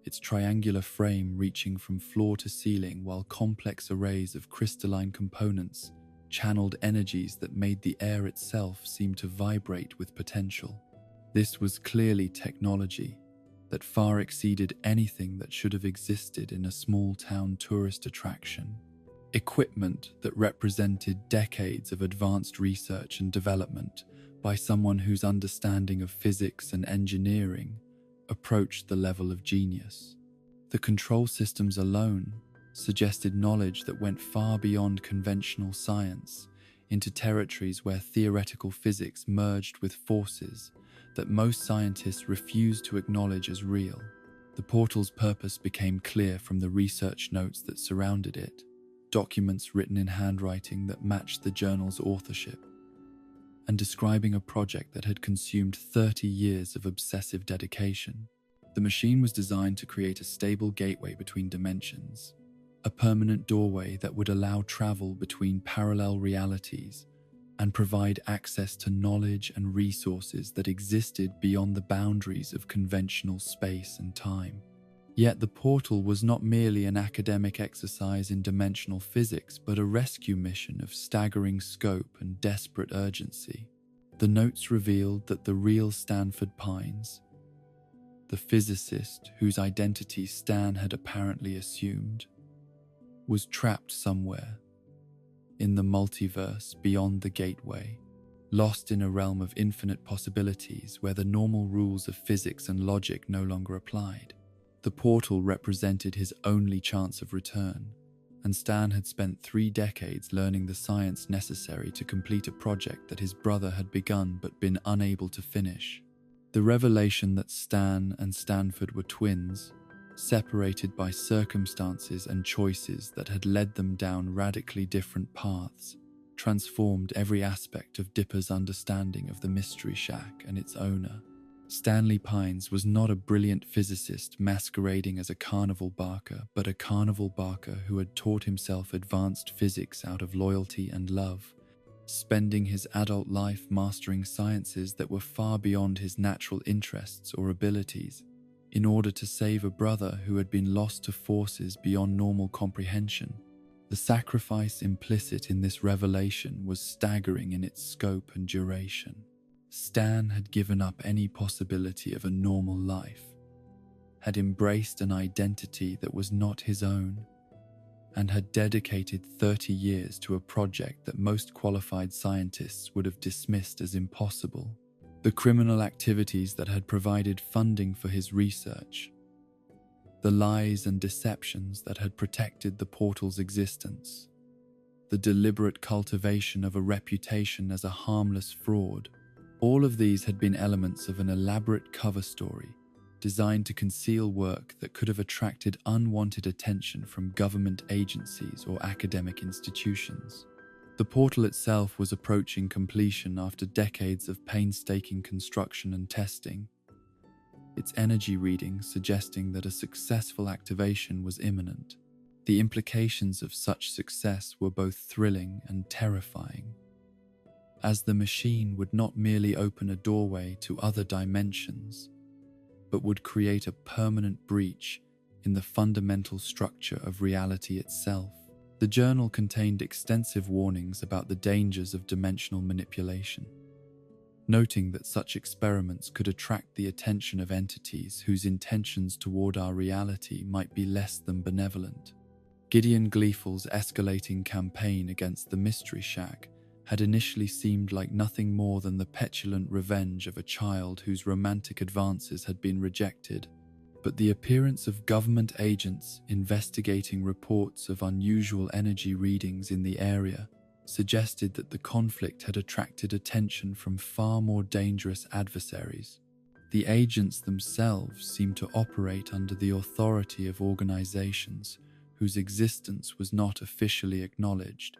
its triangular frame reaching from floor to ceiling, while complex arrays of crystalline components channeled energies that made the air itself seem to vibrate with potential. This was clearly technology that far exceeded anything that should have existed in a small-town tourist attraction. Equipment that represented decades of advanced research and development by someone whose understanding of physics and engineering approached the level of genius. The control systems alone suggested knowledge that went far beyond conventional science into territories where theoretical physics merged with forces that most scientists refused to acknowledge as real. The portal's purpose became clear from the research notes that surrounded it, documents written in handwriting that matched the journal's authorship, and describing a project that had consumed 30 years of obsessive dedication. The machine was designed to create a stable gateway between dimensions, a permanent doorway that would allow travel between parallel realities and provide access to knowledge and resources that existed beyond the boundaries of conventional space and time. Yet the portal was not merely an academic exercise in dimensional physics, but a rescue mission of staggering scope and desperate urgency. The notes revealed that the real Stanford Pines, the physicist whose identity Stan had apparently assumed, was trapped somewhere in the multiverse beyond the gateway, lost in a realm of infinite possibilities where the normal rules of physics and logic no longer applied. The portal represented his only chance of return, and Stan had spent 3 decades learning the science necessary to complete a project that his brother had begun but been unable to finish. The revelation that Stan and Stanford were twins, separated by circumstances and choices that had led them down radically different paths, transformed every aspect of Dipper's understanding of the Mystery Shack and its owner. Stanley Pines was not a brilliant physicist masquerading as a carnival barker, but a carnival barker who had taught himself advanced physics out of loyalty and love, spending his adult life mastering sciences that were far beyond his natural interests or abilities, in order to save a brother who had been lost to forces beyond normal comprehension. The sacrifice implicit in this revelation was staggering in its scope and duration. Stan had given up any possibility of a normal life, had embraced an identity that was not his own, and had dedicated 30 years to a project that most qualified scientists would have dismissed as impossible. The criminal activities that had provided funding for his research, the lies and deceptions that had protected the portal's existence, the deliberate cultivation of a reputation as a harmless fraud, all of these had been elements of an elaborate cover story designed to conceal work that could have attracted unwanted attention from government agencies or academic institutions. The portal itself was approaching completion after decades of painstaking construction and testing, its energy readings suggesting that a successful activation was imminent. The implications of such success were both thrilling and terrifying, as the machine would not merely open a doorway to other dimensions, but would create a permanent breach in the fundamental structure of reality itself. The journal contained extensive warnings about the dangers of dimensional manipulation, noting that such experiments could attract the attention of entities whose intentions toward our reality might be less than benevolent. Gideon Gleeful's escalating campaign against the Mystery Shack had initially seemed like nothing more than the petulant revenge of a child whose romantic advances had been rejected. But the appearance of government agents investigating reports of unusual energy readings in the area suggested that the conflict had attracted attention from far more dangerous adversaries. The agents themselves seemed to operate under the authority of organizations whose existence was not officially acknowledged,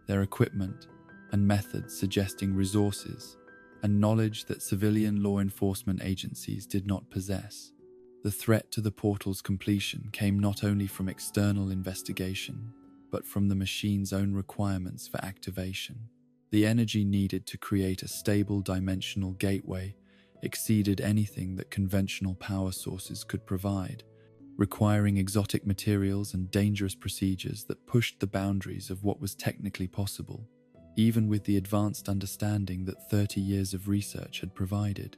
their equipment and methods suggesting resources and knowledge that civilian law enforcement agencies did not possess. The threat to the portal's completion came not only from external investigation, but from the machine's own requirements for activation. The energy needed to create a stable dimensional gateway exceeded anything that conventional power sources could provide, requiring exotic materials and dangerous procedures that pushed the boundaries of what was technically possible, even with the advanced understanding that 30 years of research had provided.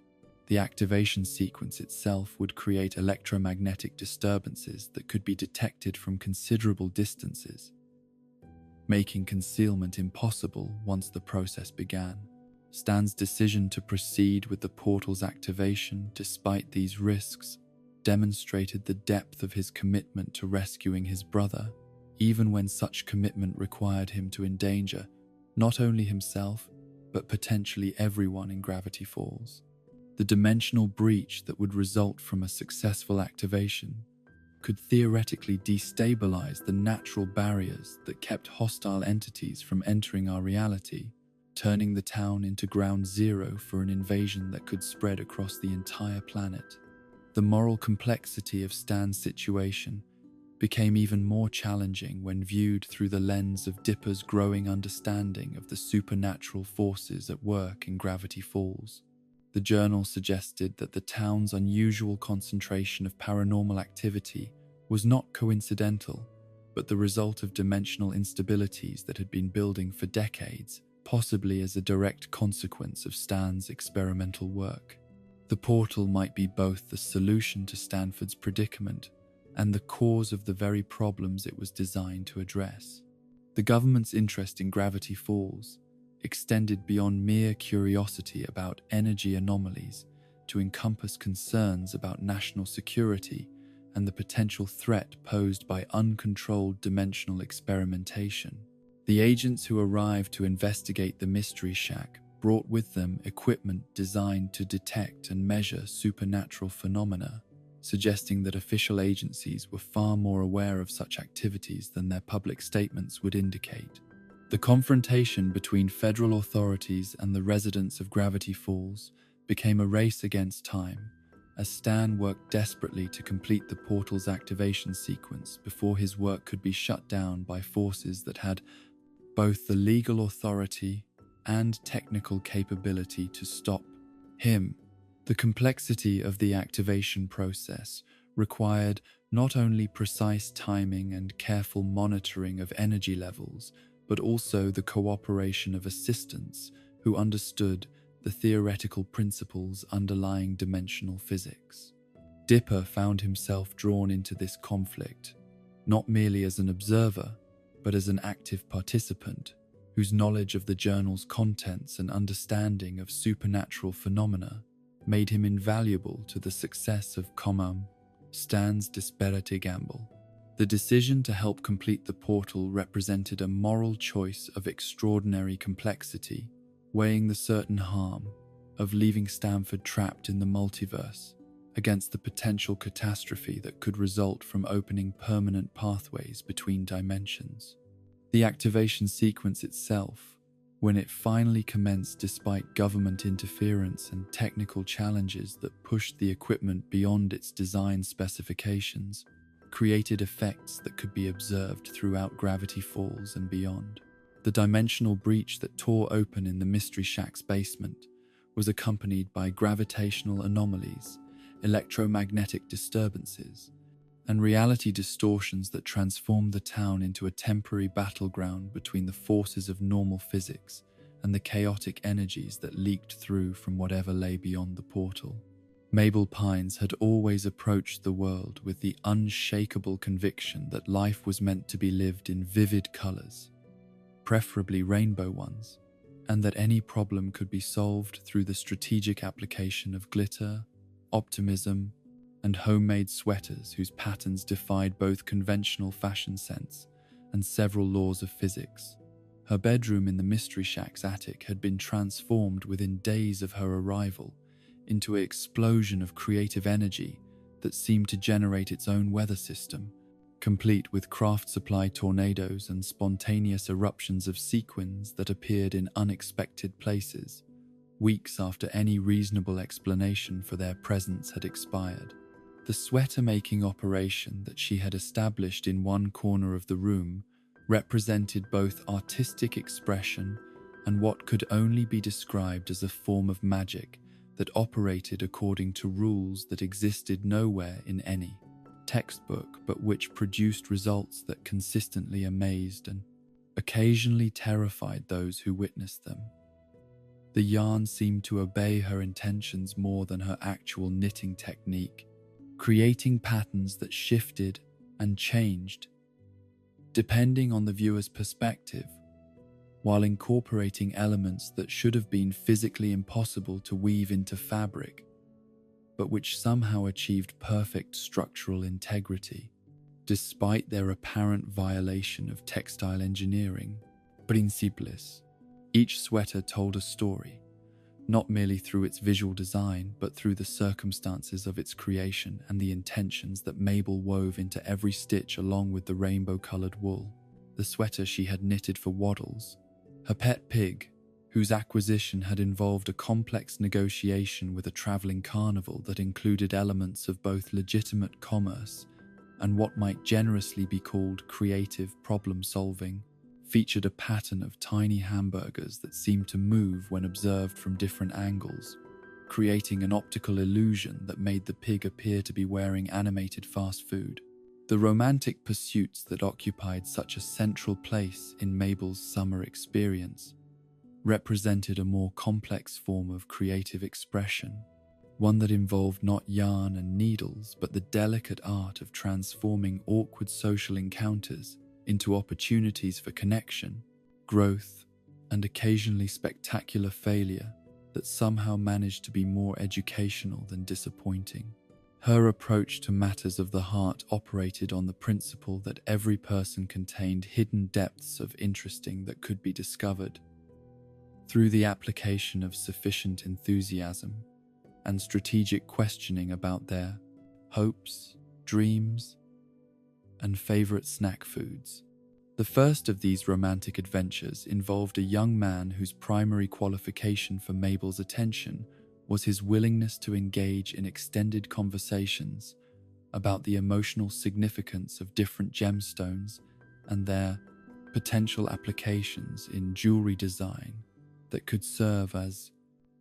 The activation sequence itself would create electromagnetic disturbances that could be detected from considerable distances, making concealment impossible once the process began. Stan's decision to proceed with the portal's activation despite these risks demonstrated the depth of his commitment to rescuing his brother, even when such commitment required him to endanger not only himself, but potentially everyone in Gravity Falls. The dimensional breach that would result from a successful activation could theoretically destabilize the natural barriers that kept hostile entities from entering our reality, turning the town into ground zero for an invasion that could spread across the entire planet. The moral complexity of Stan's situation became even more challenging when viewed through the lens of Dipper's growing understanding of the supernatural forces at work in Gravity Falls. The journal suggested that the town's unusual concentration of paranormal activity was not coincidental, but the result of dimensional instabilities that had been building for decades, possibly as a direct consequence of Stan's experimental work. The portal might be both the solution to Stanford's predicament and the cause of the very problems it was designed to address. The government's interest in Gravity Falls extended beyond mere curiosity about energy anomalies to encompass concerns about national security and the potential threat posed by uncontrolled dimensional experimentation. The agents who arrived to investigate the Mystery Shack brought with them equipment designed to detect and measure supernatural phenomena, suggesting that official agencies were far more aware of such activities than their public statements would indicate. The confrontation between federal authorities and the residents of Gravity Falls became a race against time, as Stan worked desperately to complete the portal's activation sequence before his work could be shut down by forces that had both the legal authority and technical capability to stop him. The complexity of the activation process required not only precise timing and careful monitoring of energy levels, but also the cooperation of assistants who understood the theoretical principles underlying dimensional physics. Dipper found himself drawn into this conflict, not merely as an observer, but as an active participant whose knowledge of the journal's contents and understanding of supernatural phenomena made him invaluable to the success of Stan's disparity gamble. The decision to help complete the portal represented a moral choice of extraordinary complexity, weighing the certain harm of leaving Stanford trapped in the multiverse against the potential catastrophe that could result from opening permanent pathways between dimensions. The activation sequence itself, when it finally commenced despite government interference and technical challenges that pushed the equipment beyond its design specifications, created effects that could be observed throughout Gravity Falls and beyond. The dimensional breach that tore open in the Mystery Shack's basement was accompanied by gravitational anomalies, electromagnetic disturbances, and reality distortions that transformed the town into a temporary battleground between the forces of normal physics and the chaotic energies that leaked through from whatever lay beyond the portal. Mabel Pines had always approached the world with the unshakable conviction that life was meant to be lived in vivid colors, preferably rainbow ones, and that any problem could be solved through the strategic application of glitter, optimism, and homemade sweaters whose patterns defied both conventional fashion sense and several laws of physics. Her bedroom in the Mystery Shack's attic had been transformed within days of her arrival into an explosion of creative energy that seemed to generate its own weather system, complete with craft supply tornadoes and spontaneous eruptions of sequins that appeared in unexpected places, weeks after any reasonable explanation for their presence had expired. The sweater-making operation that she had established in one corner of the room represented both artistic expression and what could only be described as a form of magic that operated according to rules that existed nowhere in any textbook, but which produced results that consistently amazed and occasionally terrified those who witnessed them. The yarn seemed to obey her intentions more than her actual knitting technique, creating patterns that shifted and changed depending on the viewer's perspective, while incorporating elements that should have been physically impossible to weave into fabric, but which somehow achieved perfect structural integrity, despite their apparent violation of textile engineering principles. Each sweater told a story, not merely through its visual design, but through the circumstances of its creation and the intentions that Mabel wove into every stitch along with the rainbow-colored wool. The sweater she had knitted for Waddles, her pet pig, whose acquisition had involved a complex negotiation with a traveling carnival that included elements of both legitimate commerce and what might generously be called creative problem-solving, featured a pattern of tiny hamburgers that seemed to move when observed from different angles, creating an optical illusion that made the pig appear to be wearing animated fast food. The romantic pursuits that occupied such a central place in Mabel's summer experience represented a more complex form of creative expression, one that involved not yarn and needles, but the delicate art of transforming awkward social encounters into opportunities for connection, growth, and occasionally spectacular failure that somehow managed to be more educational than disappointing. Her approach to matters of the heart operated on the principle that every person contained hidden depths of interesting that could be discovered through the application of sufficient enthusiasm and strategic questioning about their hopes, dreams, and favorite snack foods. The first of these romantic adventures involved a young man whose primary qualification for Mabel's attention was his willingness to engage in extended conversations about the emotional significance of different gemstones and their potential applications in jewelry design that could serve as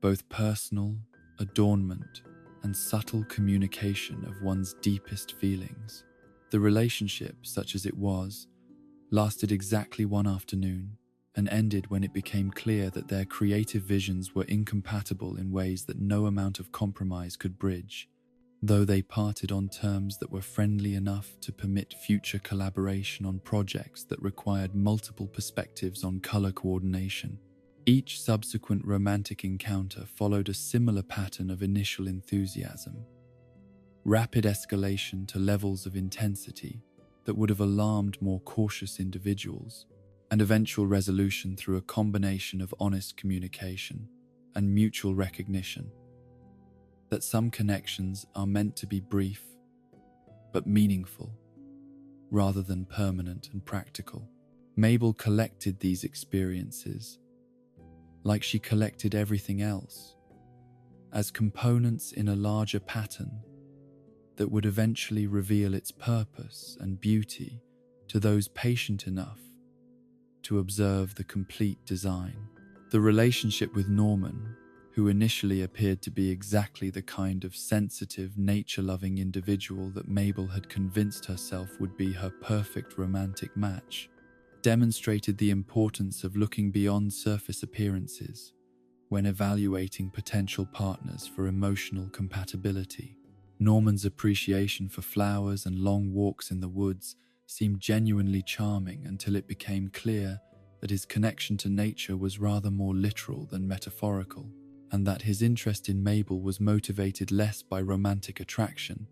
both personal adornment and subtle communication of one's deepest feelings. The relationship, such as it was, lasted exactly one afternoon and ended when it became clear that their creative visions were incompatible in ways that no amount of compromise could bridge, though they parted on terms that were friendly enough to permit future collaboration on projects that required multiple perspectives on color coordination. Each subsequent romantic encounter followed a similar pattern of initial enthusiasm, rapid escalation to levels of intensity that would have alarmed more cautious individuals, and eventual resolution through a combination of honest communication and mutual recognition that some connections are meant to be brief but meaningful rather than permanent and practical. Mabel collected these experiences like she collected everything else, as components in a larger pattern that would eventually reveal its purpose and beauty to those patient enough to observe the complete design. The relationship with Norman, who initially appeared to be exactly the kind of sensitive, nature-loving individual that Mabel had convinced herself would be her perfect romantic match, demonstrated the importance of looking beyond surface appearances when evaluating potential partners for emotional compatibility. Norman's appreciation for flowers and long walks in the woods seemed genuinely charming until it became clear that his connection to nature was rather more literal than metaphorical, and that his interest in Mabel was motivated less by romantic attraction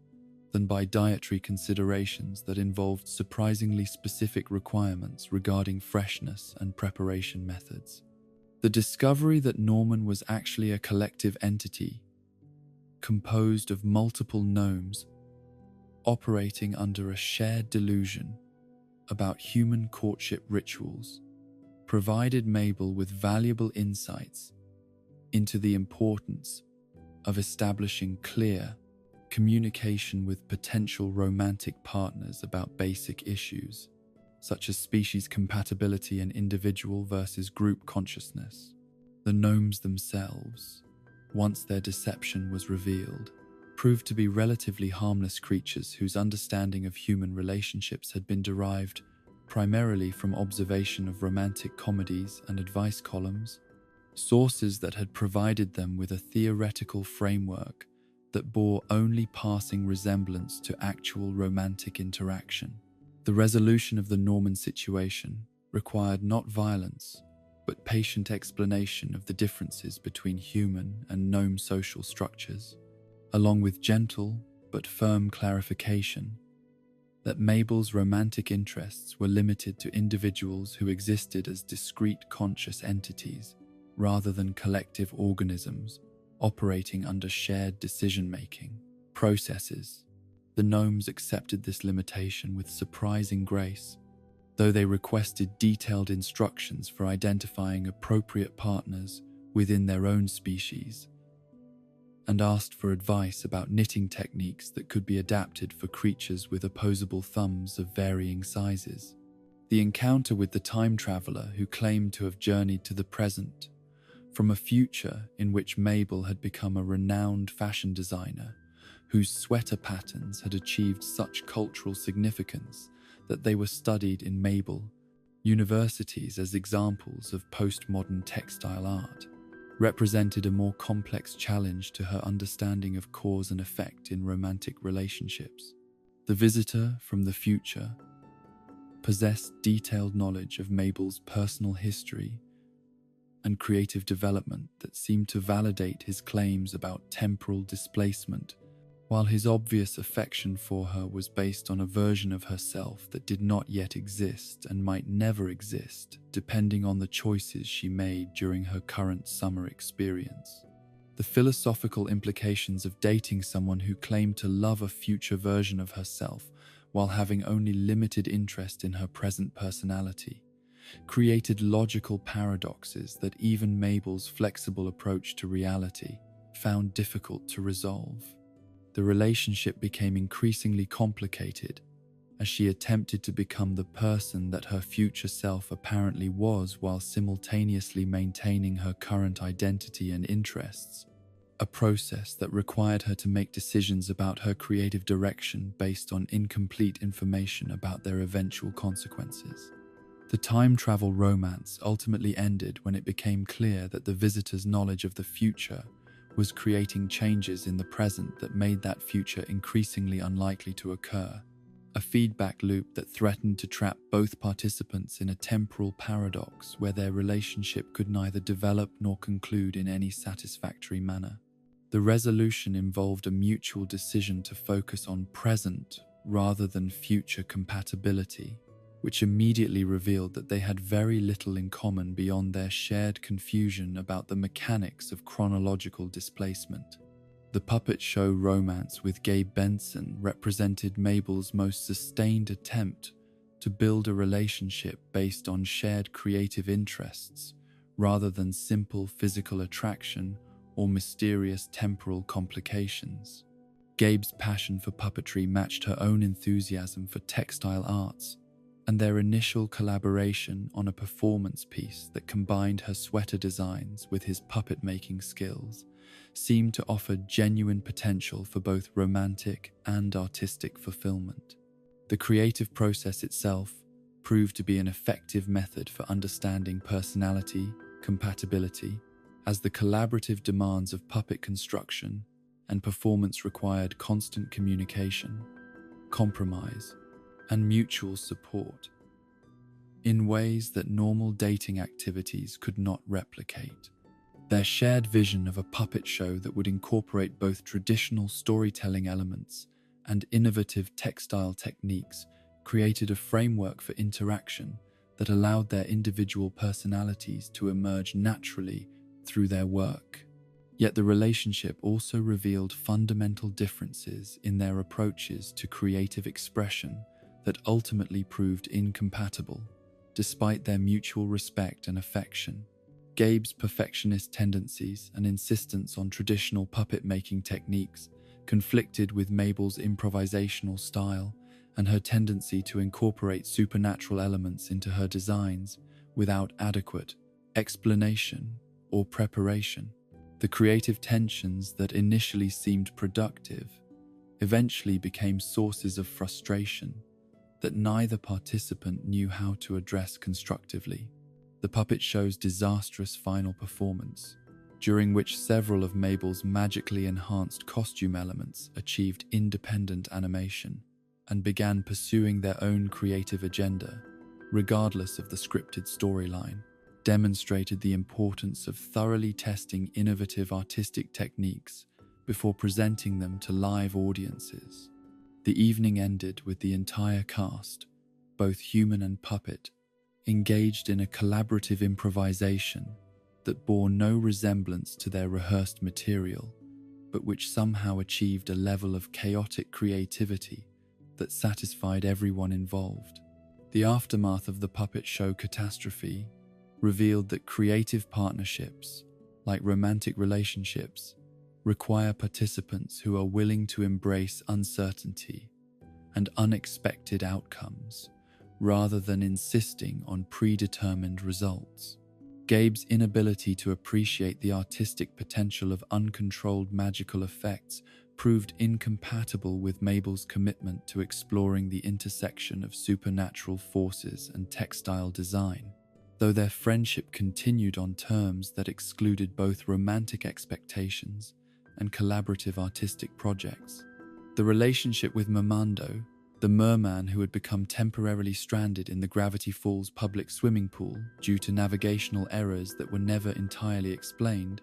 than by dietary considerations that involved surprisingly specific requirements regarding freshness and preparation methods. The discovery that Norman was actually a collective entity composed of multiple gnomes operating under a shared delusion about human courtship rituals provided Mabel with valuable insights into the importance of establishing clear communication with potential romantic partners about basic issues, such as species compatibility and individual versus group consciousness. The gnomes themselves, once their deception was revealed, proved to be relatively harmless creatures whose understanding of human relationships had been derived primarily from observation of romantic comedies and advice columns, sources that had provided them with a theoretical framework that bore only passing resemblance to actual romantic interaction. The resolution of the Norman situation required not violence, but patient explanation of the differences between human and gnome social structures, along with gentle but firm clarification that Mabel's romantic interests were limited to individuals who existed as discrete conscious entities rather than collective organisms operating under shared decision-making processes. The gnomes accepted this limitation with surprising grace, though they requested detailed instructions for identifying appropriate partners within their own species, and asked for advice about knitting techniques that could be adapted for creatures with opposable thumbs of varying sizes. The encounter with the time traveler who claimed to have journeyed to the present from a future in which Mabel had become a renowned fashion designer whose sweater patterns had achieved such cultural significance that they were studied in Mabel universities as examples of postmodern textile art, represented a more complex challenge to her understanding of cause and effect in romantic relationships. The visitor from the future possessed detailed knowledge of Mabel's personal history and creative development that seemed to validate his claims about temporal displacement, while his obvious affection for her was based on a version of herself that did not yet exist and might never exist, depending on the choices she made during her current summer experience. The philosophical implications of dating someone who claimed to love a future version of herself while having only limited interest in her present personality created logical paradoxes that even Mabel's flexible approach to reality found difficult to resolve. The relationship became increasingly complicated as she attempted to become the person that her future self apparently was while simultaneously maintaining her current identity and interests, a process that required her to make decisions about her creative direction based on incomplete information about their eventual consequences. The time travel romance ultimately ended when it became clear that the visitor's knowledge of the future was creating changes in the present that made that future increasingly unlikely to occur, a feedback loop that threatened to trap both participants in a temporal paradox where their relationship could neither develop nor conclude in any satisfactory manner. The resolution involved a mutual decision to focus on present rather than future compatibility, which immediately revealed that they had very little in common beyond their shared confusion about the mechanics of chronological displacement. The puppet show romance with Gabe Benson represented Mabel's most sustained attempt to build a relationship based on shared creative interests rather than simple physical attraction or mysterious temporal complications. Gabe's passion for puppetry matched her own enthusiasm for textile arts, and their initial collaboration on a performance piece that combined her sweater designs with his puppet-making skills seemed to offer genuine potential for both romantic and artistic fulfillment. The creative process itself proved to be an effective method for understanding personality, compatibility, as the collaborative demands of puppet construction and performance required constant communication, compromise, and mutual support in ways that normal dating activities could not replicate. Their shared vision of a puppet show that would incorporate both traditional storytelling elements and innovative textile techniques created a framework for interaction that allowed their individual personalities to emerge naturally through their work. Yet the relationship also revealed fundamental differences in their approaches to creative expression that ultimately proved incompatible, despite their mutual respect and affection. Gabe's perfectionist tendencies and insistence on traditional puppet-making techniques conflicted with Mabel's improvisational style and her tendency to incorporate supernatural elements into her designs without adequate explanation or preparation. The creative tensions that initially seemed productive eventually became sources of frustration that neither participant knew how to address constructively. The puppet show's disastrous final performance, during which several of Mabel's magically enhanced costume elements achieved independent animation and began pursuing their own creative agenda, regardless of the scripted storyline, demonstrated the importance of thoroughly testing innovative artistic techniques before presenting them to live audiences. The evening ended with the entire cast, both human and puppet, engaged in a collaborative improvisation that bore no resemblance to their rehearsed material, but which somehow achieved a level of chaotic creativity that satisfied everyone involved. The aftermath of the puppet show catastrophe revealed that creative partnerships, like romantic relationships, require participants who are willing to embrace uncertainty and unexpected outcomes, rather than insisting on predetermined results. Gabe's inability to appreciate the artistic potential of uncontrolled magical effects proved incompatible with Mabel's commitment to exploring the intersection of supernatural forces and textile design, though their friendship continued on terms that excluded both romantic expectations and collaborative artistic projects. The relationship with Mamando, the merman who had become temporarily stranded in the Gravity Falls public swimming pool due to navigational errors that were never entirely explained,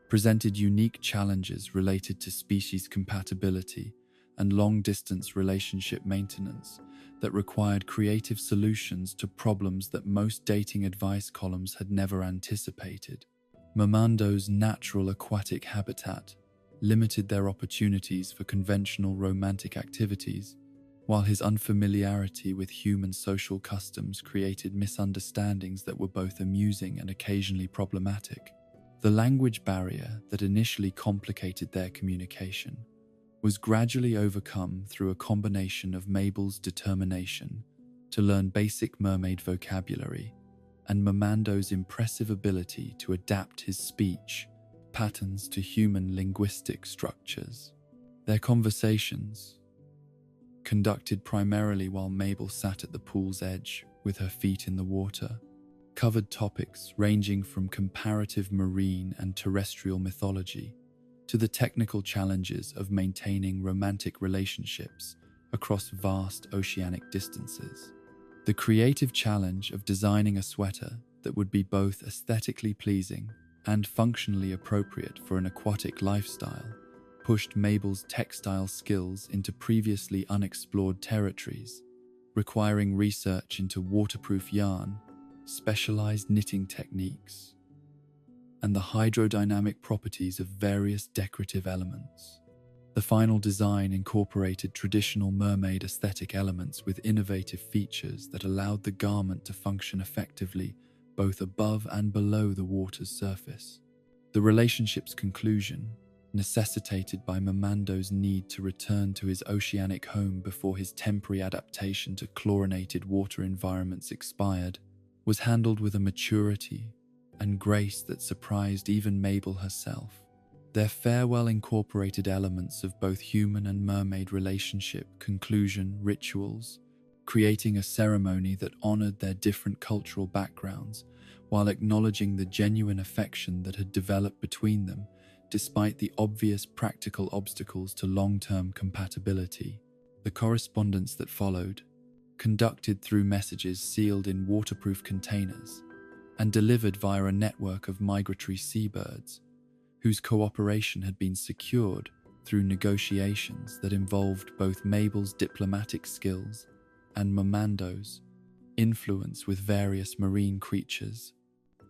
presented unique challenges related to species compatibility and long-distance relationship maintenance that required creative solutions to problems that most dating advice columns had never anticipated. Mamando's natural aquatic habitat limited their opportunities for conventional romantic activities, while his unfamiliarity with human social customs created misunderstandings that were both amusing and occasionally problematic. The language barrier that initially complicated their communication was gradually overcome through a combination of Mabel's determination to learn basic mermaid vocabulary and Mamando's impressive ability to adapt his speech patterns to human linguistic structures. Their conversations, conducted primarily while Mabel sat at the pool's edge with her feet in the water, covered topics ranging from comparative marine and terrestrial mythology to the technical challenges of maintaining romantic relationships across vast oceanic distances. The creative challenge of designing a sweater that would be both aesthetically pleasing and functionally appropriate for an aquatic lifestyle pushed Mabel's textile skills into previously unexplored territories, requiring research into waterproof yarn, specialized knitting techniques, and the hydrodynamic properties of various decorative elements. The final design incorporated traditional mermaid aesthetic elements with innovative features that allowed the garment to function effectively both above and below the water's surface. The relationship's conclusion, necessitated by Mamando's need to return to his oceanic home before his temporary adaptation to chlorinated water environments expired, was handled with a maturity and grace that surprised even Mabel herself. Their farewell incorporated elements of both human and mermaid relationship, conclusion, rituals, creating a ceremony that honored their different cultural backgrounds while acknowledging the genuine affection that had developed between them despite the obvious practical obstacles to long-term compatibility. The correspondence that followed, conducted through messages sealed in waterproof containers and delivered via a network of migratory seabirds, whose cooperation had been secured through negotiations that involved both Mabel's diplomatic skills and Mamando's influence with various marine creatures,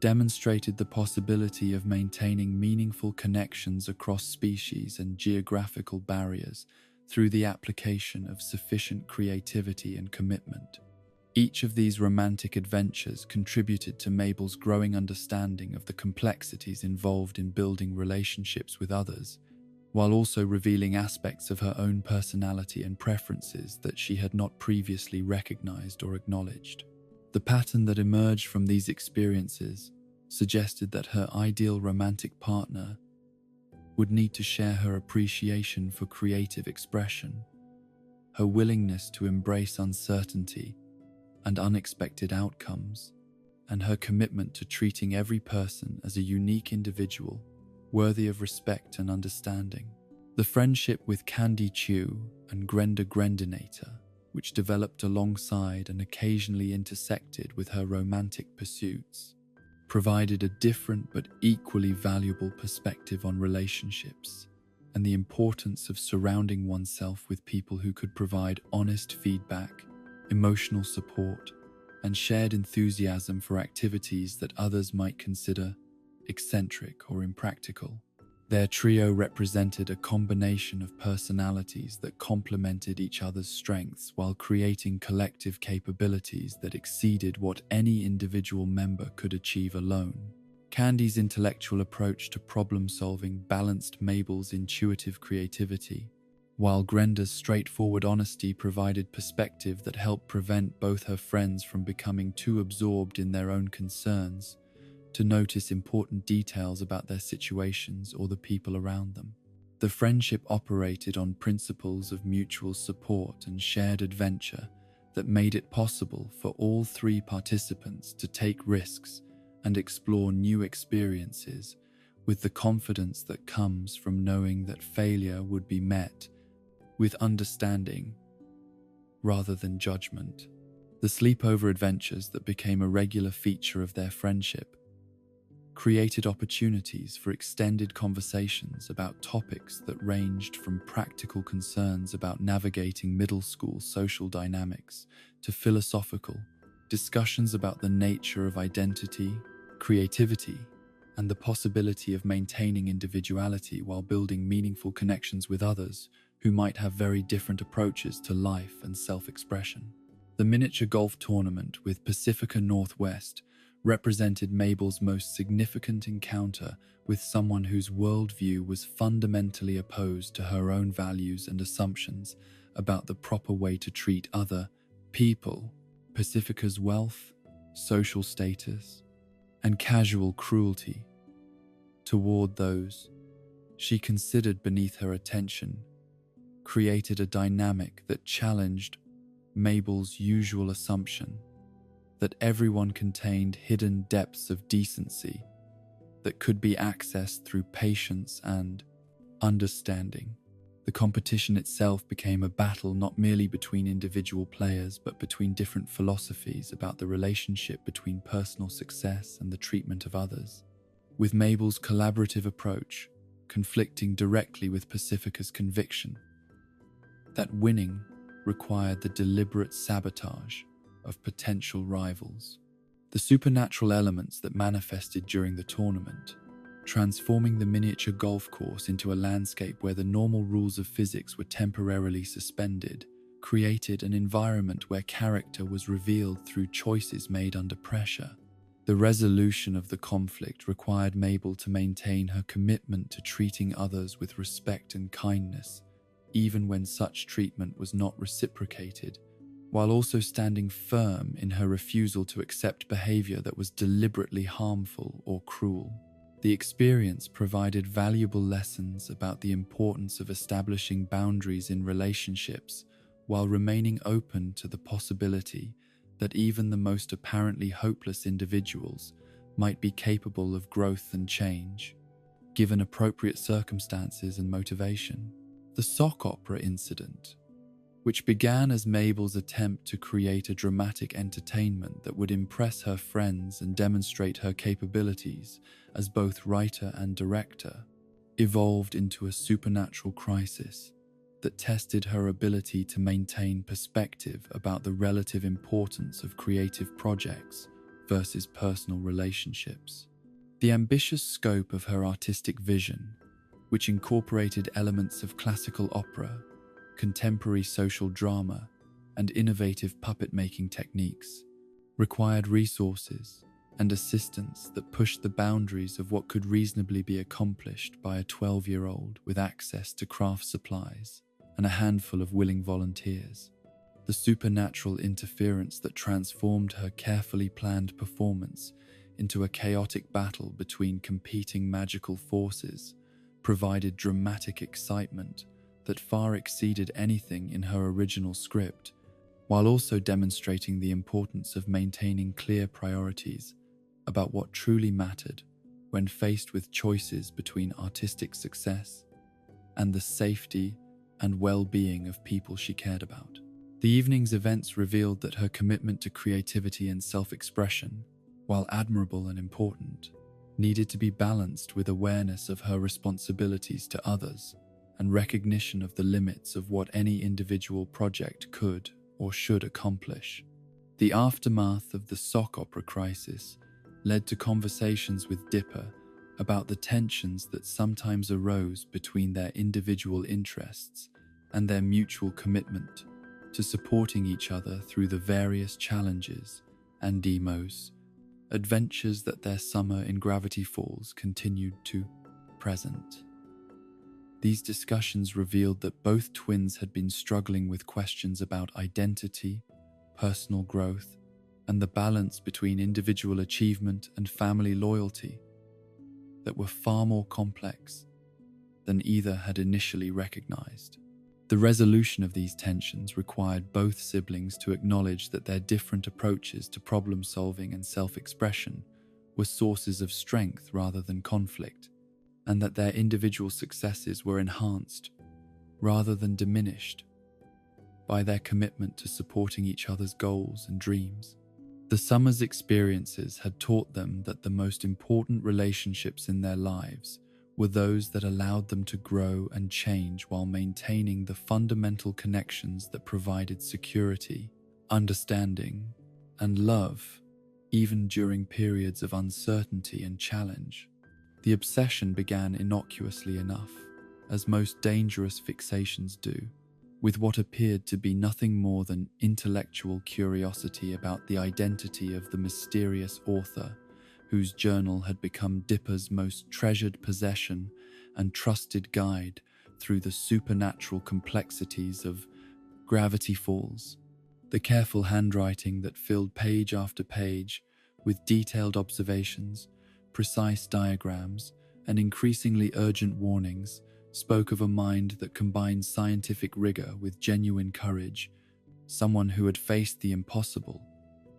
demonstrated the possibility of maintaining meaningful connections across species and geographical barriers through the application of sufficient creativity and commitment. Each of these romantic adventures contributed to Mabel's growing understanding of the complexities involved in building relationships with others, while also revealing aspects of her own personality and preferences that she had not previously recognized or acknowledged. The pattern that emerged from these experiences suggested that her ideal romantic partner would need to share her appreciation for creative expression, her willingness to embrace uncertainty and unexpected outcomes, and her commitment to treating every person as a unique individual worthy of respect and understanding. The friendship with Candy Chew and Grenda Grendinator, which developed alongside and occasionally intersected with her romantic pursuits, provided a different but equally valuable perspective on relationships and the importance of surrounding oneself with people who could provide honest feedback, emotional support, and shared enthusiasm for activities that others might consider eccentric or impractical. Their trio represented a combination of personalities that complemented each other's strengths while creating collective capabilities that exceeded what any individual member could achieve alone. Candy's intellectual approach to problem-solving balanced Mabel's intuitive creativity, while Grenda's straightforward honesty provided perspective that helped prevent both her friends from becoming too absorbed in their own concerns to notice important details about their situations or the people around them. The friendship operated on principles of mutual support and shared adventure that made it possible for all three participants to take risks and explore new experiences with the confidence that comes from knowing that failure would be met with understanding rather than judgment. The sleepover adventures that became a regular feature of their friendship created opportunities for extended conversations about topics that ranged from practical concerns about navigating middle school social dynamics to philosophical discussions about the nature of identity, creativity, and the possibility of maintaining individuality while building meaningful connections with others who might have very different approaches to life and self-expression. The miniature golf tournament with Pacifica Northwest represented Mabel's most significant encounter with someone whose worldview was fundamentally opposed to her own values and assumptions about the proper way to treat other people. Pacifica's wealth, social status, and casual cruelty toward those she considered beneath her attention created a dynamic that challenged Mabel's usual assumption that everyone contained hidden depths of decency that could be accessed through patience and understanding. The competition itself became a battle not merely between individual players, but between different philosophies about the relationship between personal success and the treatment of others, with Mabel's collaborative approach conflicting directly with Pacifica's conviction that winning required the deliberate sabotage of potential rivals. The supernatural elements that manifested during the tournament, transforming the miniature golf course into a landscape where the normal rules of physics were temporarily suspended, created an environment where character was revealed through choices made under pressure. The resolution of the conflict required Mabel to maintain her commitment to treating others with respect and kindness, even when such treatment was not reciprocated, while also standing firm in her refusal to accept behavior that was deliberately harmful or cruel. The experience provided valuable lessons about the importance of establishing boundaries in relationships while remaining open to the possibility that even the most apparently hopeless individuals might be capable of growth and change, given appropriate circumstances and motivation. The sock opera incident, which began as Mabel's attempt to create a dramatic entertainment that would impress her friends and demonstrate her capabilities as both writer and director, evolved into a supernatural crisis that tested her ability to maintain perspective about the relative importance of creative projects versus personal relationships. The ambitious scope of her artistic vision, which incorporated elements of classical opera, contemporary social drama, and innovative puppet-making techniques, required resources and assistance that pushed the boundaries of what could reasonably be accomplished by a 12-year-old with access to craft supplies and a handful of willing volunteers. The supernatural interference that transformed her carefully planned performance into a chaotic battle between competing magical forces provided dramatic excitement that far exceeded anything in her original script, while also demonstrating the importance of maintaining clear priorities about what truly mattered when faced with choices between artistic success and the safety and well-being of people she cared about. The evening's events revealed that her commitment to creativity and self-expression, while admirable and important, needed to be balanced with awareness of her responsibilities to others and recognition of the limits of what any individual project could or should accomplish. The aftermath of the sock opera crisis led to conversations with Dipper about the tensions that sometimes arose between their individual interests and their mutual commitment to supporting each other through the various challenges and adventures that their summer in Gravity Falls continued to present. These discussions revealed that both twins had been struggling with questions about identity, personal growth, and the balance between individual achievement and family loyalty that were far more complex than either had initially recognized. The resolution of these tensions required both siblings to acknowledge that their different approaches to problem-solving and self-expression were sources of strength rather than conflict, and that their individual successes were enhanced rather than diminished by their commitment to supporting each other's goals and dreams. The summer's experiences had taught them that the most important relationships in their lives were those that allowed them to grow and change while maintaining the fundamental connections that provided security, understanding, and love, even during periods of uncertainty and challenge. The obsession began innocuously enough, as most dangerous fixations do, with what appeared to be nothing more than intellectual curiosity about the identity of the mysterious author whose journal had become Dipper's most treasured possession and trusted guide through the supernatural complexities of Gravity Falls. The careful handwriting that filled page after page with detailed observations, precise diagrams, and increasingly urgent warnings spoke of a mind that combined scientific rigor with genuine courage, someone who had faced the impossible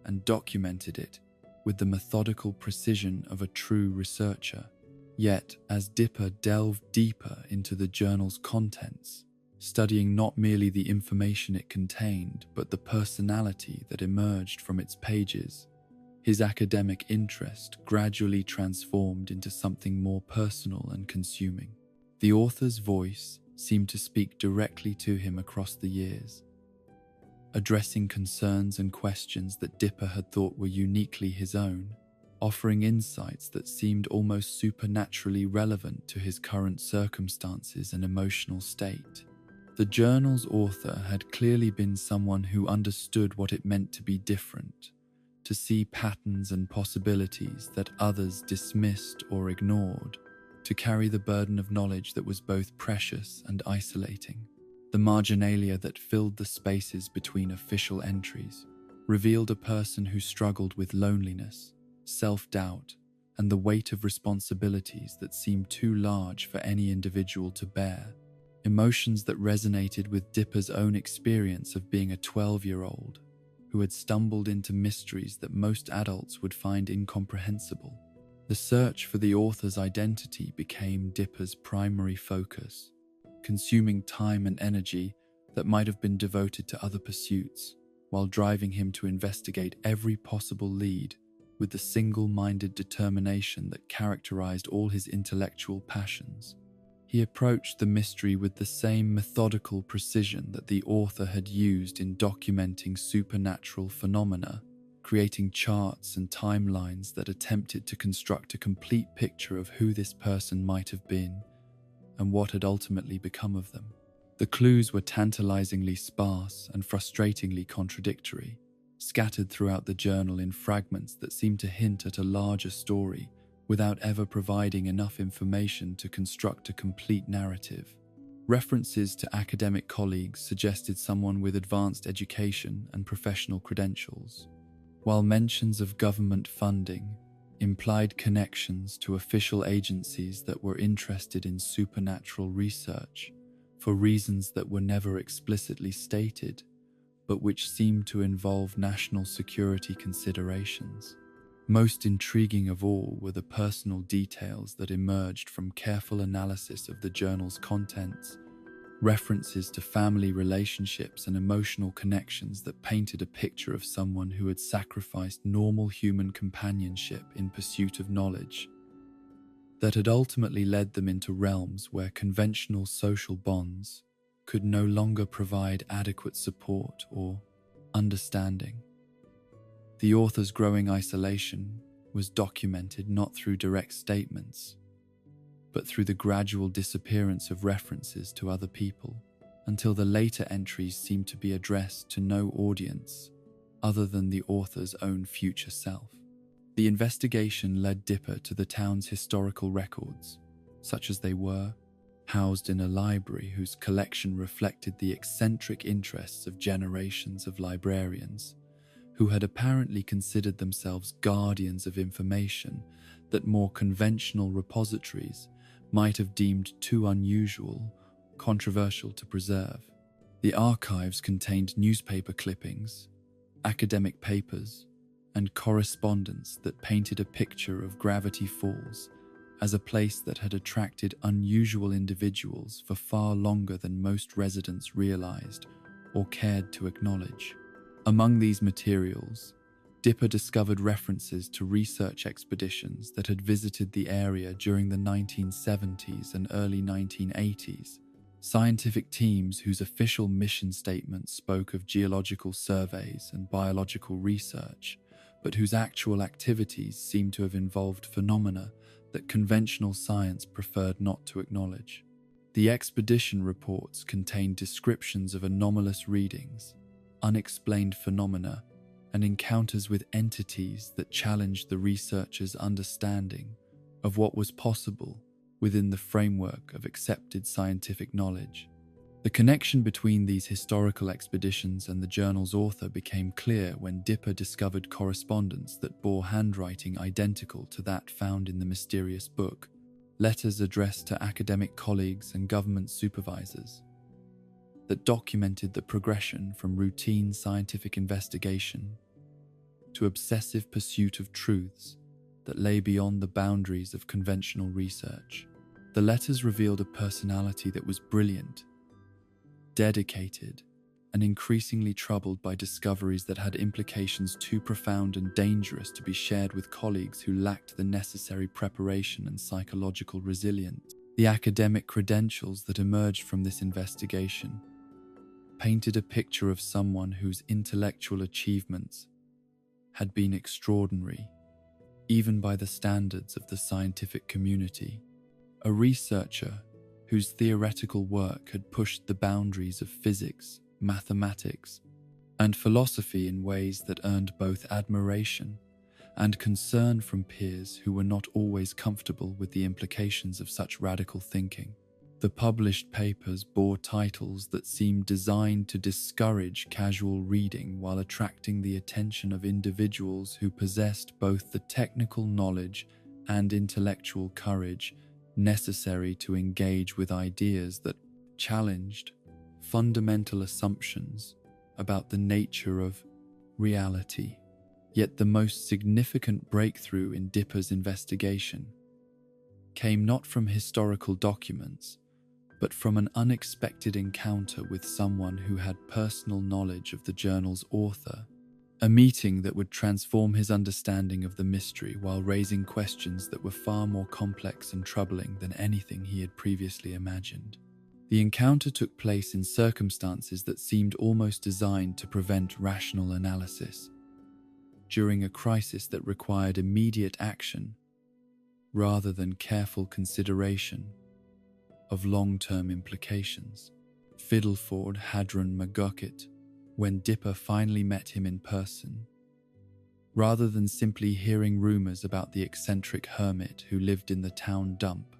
and documented it with the methodical precision of a true researcher. Yet, as Dipper delved deeper into the journal's contents, studying not merely the information it contained, but the personality that emerged from its pages, his academic interest gradually transformed into something more personal and consuming. The author's voice seemed to speak directly to him across the years, addressing concerns and questions that Dipper had thought were uniquely his own, offering insights that seemed almost supernaturally relevant to his current circumstances and emotional state. The journal's author had clearly been someone who understood what it meant to be different, to see patterns and possibilities that others dismissed or ignored, to carry the burden of knowledge that was both precious and isolating. The marginalia that filled the spaces between official entries revealed a person who struggled with loneliness, self-doubt, and the weight of responsibilities that seemed too large for any individual to bear. Emotions that resonated with Dipper's own experience of being a 12-year-old who had stumbled into mysteries that most adults would find incomprehensible. The search for the author's identity became Dipper's primary focus, consuming time and energy that might have been devoted to other pursuits, while driving him to investigate every possible lead with the single-minded determination that characterized all his intellectual passions. He approached the mystery with the same methodical precision that the author had used in documenting supernatural phenomena, creating charts and timelines that attempted to construct a complete picture of who this person might have been and what had ultimately become of them. The clues were tantalizingly sparse and frustratingly contradictory, scattered throughout the journal in fragments that seemed to hint at a larger story without ever providing enough information to construct a complete narrative. References to academic colleagues suggested someone with advanced education and professional credentials, while mentions of government funding implied connections to official agencies that were interested in supernatural research for reasons that were never explicitly stated, but which seemed to involve national security considerations. Most intriguing of all were the personal details that emerged from careful analysis of the journal's contents, references to family relationships and emotional connections that painted a picture of someone who had sacrificed normal human companionship in pursuit of knowledge, that had ultimately led them into realms where conventional social bonds could no longer provide adequate support or understanding. The author's growing isolation was documented not through direct statements, but through the gradual disappearance of references to other people, until the later entries seemed to be addressed to no audience other than the author's own future self. The investigation led Dipper to the town's historical records, such as they were, housed in a library whose collection reflected the eccentric interests of generations of librarians who had apparently considered themselves guardians of information that more conventional repositories might have deemed too unusual, controversial to preserve. The archives contained newspaper clippings, academic papers, and correspondence that painted a picture of Gravity Falls as a place that had attracted unusual individuals for far longer than most residents realized or cared to acknowledge. Among these materials, Dipper discovered references to research expeditions that had visited the area during the 1970s and early 1980s, scientific teams whose official mission statements spoke of geological surveys and biological research, but whose actual activities seemed to have involved phenomena that conventional science preferred not to acknowledge. The expedition reports contained descriptions of anomalous readings, unexplained phenomena, and encounters with entities that challenged the researchers' understanding of what was possible within the framework of accepted scientific knowledge. The connection between these historical expeditions and the journal's author became clear when Dipper discovered correspondence that bore handwriting identical to that found in the mysterious book, letters addressed to academic colleagues and government supervisors, that documented the progression from routine scientific investigation to obsessive pursuit of truths that lay beyond the boundaries of conventional research. The letters revealed a personality that was brilliant, dedicated, and increasingly troubled by discoveries that had implications too profound and dangerous to be shared with colleagues who lacked the necessary preparation and psychological resilience. The academic credentials that emerged from this investigation painted a picture of someone whose intellectual achievements had been extraordinary, even by the standards of the scientific community. A researcher whose theoretical work had pushed the boundaries of physics, mathematics, and philosophy in ways that earned both admiration and concern from peers who were not always comfortable with the implications of such radical thinking. The published papers bore titles that seemed designed to discourage casual reading while attracting the attention of individuals who possessed both the technical knowledge and intellectual courage necessary to engage with ideas that challenged fundamental assumptions about the nature of reality. Yet the most significant breakthrough in Dipper's investigation came not from historical documents, but from an unexpected encounter with someone who had personal knowledge of the journal's author, a meeting that would transform his understanding of the mystery while raising questions that were far more complex and troubling than anything he had previously imagined. The encounter took place in circumstances that seemed almost designed to prevent rational analysis, during a crisis that required immediate action rather than careful consideration of long-term implications. Fiddleford Hadron McGucket, when Dipper finally met him in person, rather than simply hearing rumors about the eccentric hermit who lived in the town dump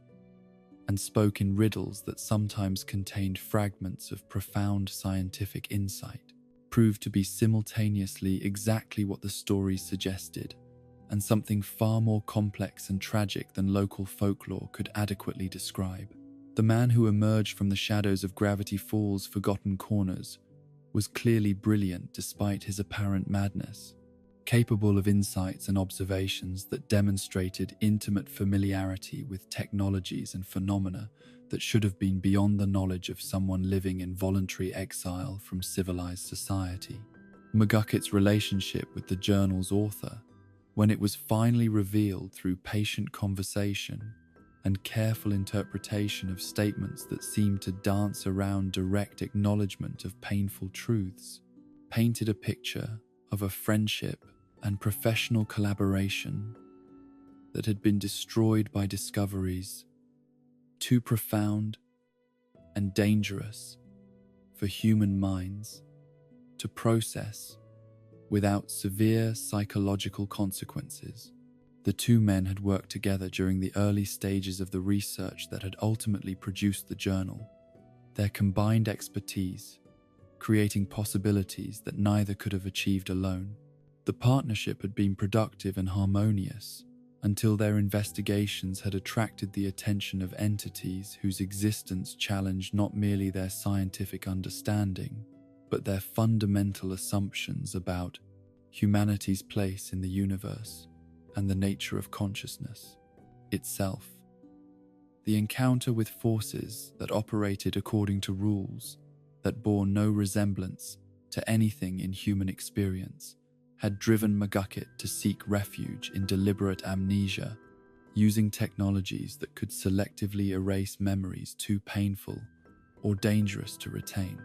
and spoke in riddles that sometimes contained fragments of profound scientific insight, proved to be simultaneously exactly what the stories suggested and something far more complex and tragic than local folklore could adequately describe. The man who emerged from the shadows of Gravity Falls' forgotten corners was clearly brilliant despite his apparent madness, capable of insights and observations that demonstrated intimate familiarity with technologies and phenomena that should have been beyond the knowledge of someone living in voluntary exile from civilized society. McGucket's relationship with the journal's author, when it was finally revealed through patient conversation and careful interpretation of statements that seemed to dance around direct acknowledgement of painful truths, painted a picture of a friendship and professional collaboration that had been destroyed by discoveries too profound and dangerous for human minds to process without severe psychological consequences. The two men had worked together during the early stages of the research that had ultimately produced the journal, their combined expertise creating possibilities that neither could have achieved alone. The partnership had been productive and harmonious until their investigations had attracted the attention of entities whose existence challenged not merely their scientific understanding, but their fundamental assumptions about humanity's place in the universe and the nature of consciousness itself. The encounter with forces that operated according to rules that bore no resemblance to anything in human experience had driven McGucket to seek refuge in deliberate amnesia, using technologies that could selectively erase memories too painful or dangerous to retain.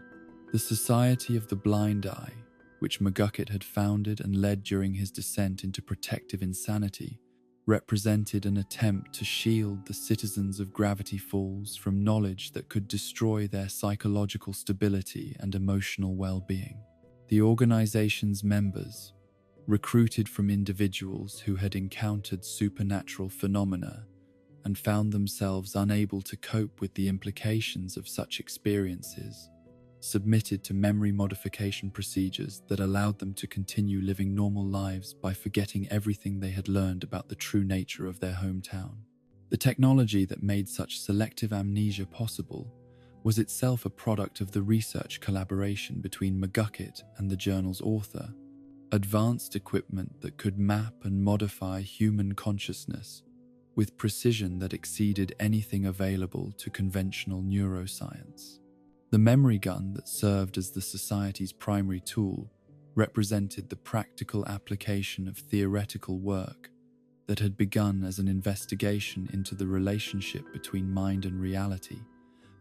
The Society of the Blind Eye, which McGucket had founded and led during his descent into protective insanity, represented an attempt to shield the citizens of Gravity Falls from knowledge that could destroy their psychological stability and emotional well-being. The organization's members, recruited from individuals who had encountered supernatural phenomena and found themselves unable to cope with the implications of such experiences, submitted to memory modification procedures that allowed them to continue living normal lives by forgetting everything they had learned about the true nature of their hometown. The technology that made such selective amnesia possible was itself a product of the research collaboration between McGucket and the journal's author, advanced equipment that could map and modify human consciousness with precision that exceeded anything available to conventional neuroscience. The memory gun that served as the Society's primary tool represented the practical application of theoretical work that had begun as an investigation into the relationship between mind and reality,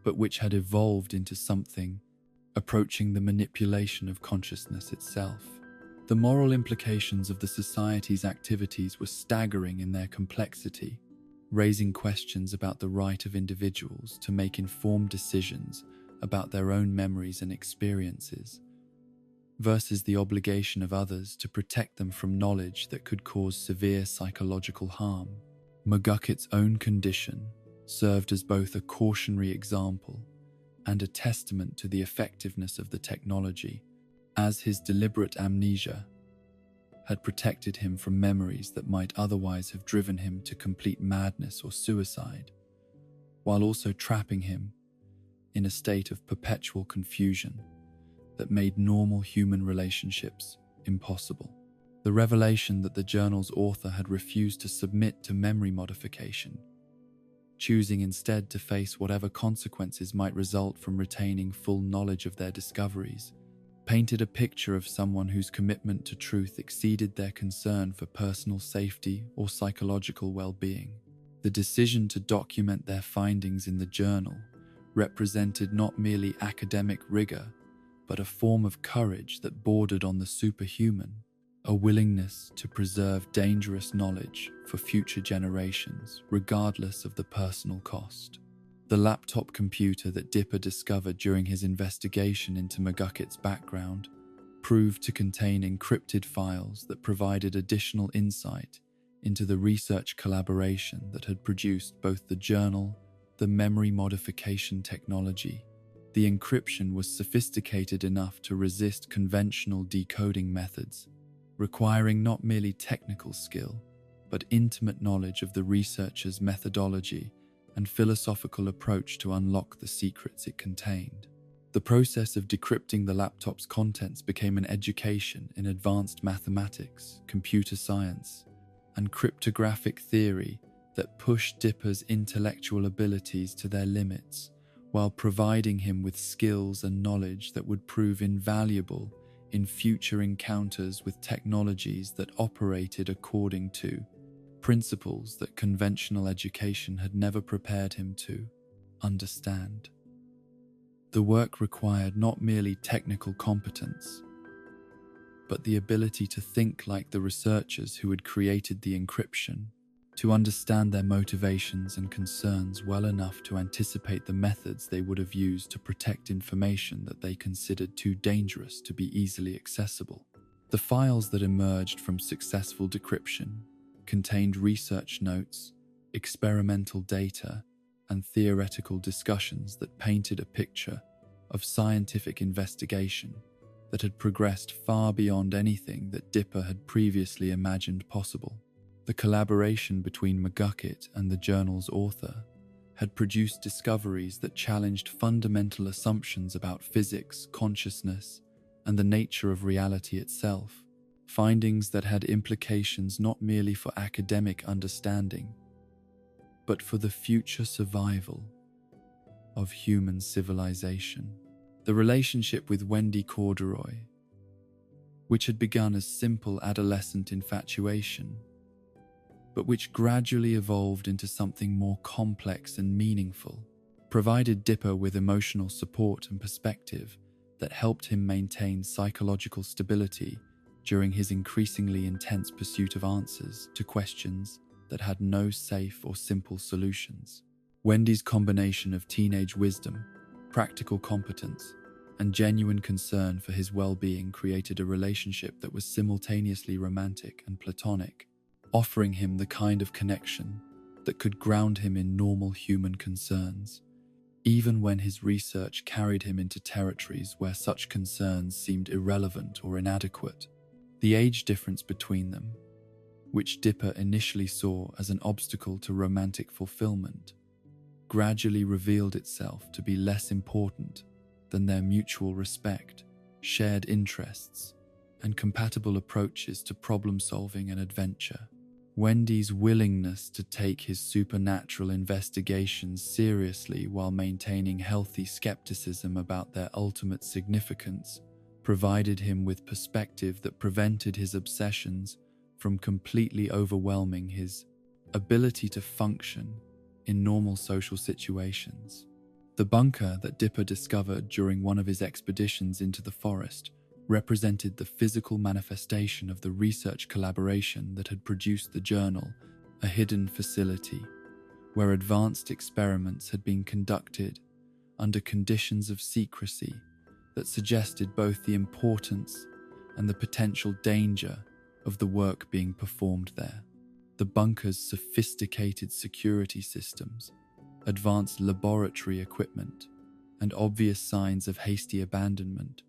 but which had evolved into something approaching the manipulation of consciousness itself. The moral implications of the Society's activities were staggering in their complexity, raising questions about the right of individuals to make informed decisions about their own memories and experiences, versus the obligation of others to protect them from knowledge that could cause severe psychological harm. McGuckett's own condition served as both a cautionary example and a testament to the effectiveness of the technology, as his deliberate amnesia had protected him from memories that might otherwise have driven him to complete madness or suicide, while also trapping him in a state of perpetual confusion that made normal human relationships impossible. The revelation that the journal's author had refused to submit to memory modification, choosing instead to face whatever consequences might result from retaining full knowledge of their discoveries, painted a picture of someone whose commitment to truth exceeded their concern for personal safety or psychological well-being. The decision to document their findings in the journal represented not merely academic rigor, but a form of courage that bordered on the superhuman, a willingness to preserve dangerous knowledge for future generations, regardless of the personal cost. The laptop computer that Dipper discovered during his investigation into McGuckett's background proved to contain encrypted files that provided additional insight into the research collaboration that had produced both the journal, the memory modification technology. The encryption was sophisticated enough to resist conventional decoding methods, requiring not merely technical skill, but intimate knowledge of the researcher's methodology and philosophical approach to unlock the secrets it contained. The process of decrypting the laptop's contents became an education in advanced mathematics, computer science, and cryptographic theory that pushed Dipper's intellectual abilities to their limits, while providing him with skills and knowledge that would prove invaluable in future encounters with technologies that operated according to principles that conventional education had never prepared him to understand. The work required not merely technical competence, but the ability to think like the researchers who had created the encryption, to understand their motivations and concerns well enough to anticipate the methods they would have used to protect information that they considered too dangerous to be easily accessible. The files that emerged from successful decryption contained research notes, experimental data, and theoretical discussions that painted a picture of scientific investigation that had progressed far beyond anything that Dipper had previously imagined possible. The collaboration between McGuckett and the journal's author had produced discoveries that challenged fundamental assumptions about physics, consciousness, and the nature of reality itself, findings that had implications not merely for academic understanding, but for the future survival of human civilization. The relationship with Wendy Corduroy, which had begun as simple adolescent infatuation, but which gradually evolved into something more complex and meaningful, provided Dipper with emotional support and perspective that helped him maintain psychological stability during his increasingly intense pursuit of answers to questions that had no safe or simple solutions. Wendy's combination of teenage wisdom, practical competence, and genuine concern for his well-being created a relationship that was simultaneously romantic and platonic, offering him the kind of connection that could ground him in normal human concerns, even when his research carried him into territories where such concerns seemed irrelevant or inadequate. The age difference between them, which Dipper initially saw as an obstacle to romantic fulfillment, gradually revealed itself to be less important than their mutual respect, shared interests, and compatible approaches to problem-solving and adventure. Wendy's willingness to take his supernatural investigations seriously while maintaining healthy skepticism about their ultimate significance provided him with perspective that prevented his obsessions from completely overwhelming his ability to function in normal social situations. The bunker that Dipper discovered during one of his expeditions into the forest represented the physical manifestation of the research collaboration that had produced the journal, a hidden facility where advanced experiments had been conducted under conditions of secrecy that suggested both the importance and the potential danger of the work being performed there. The bunker's sophisticated security systems, advanced laboratory equipment, and obvious signs of hasty abandonment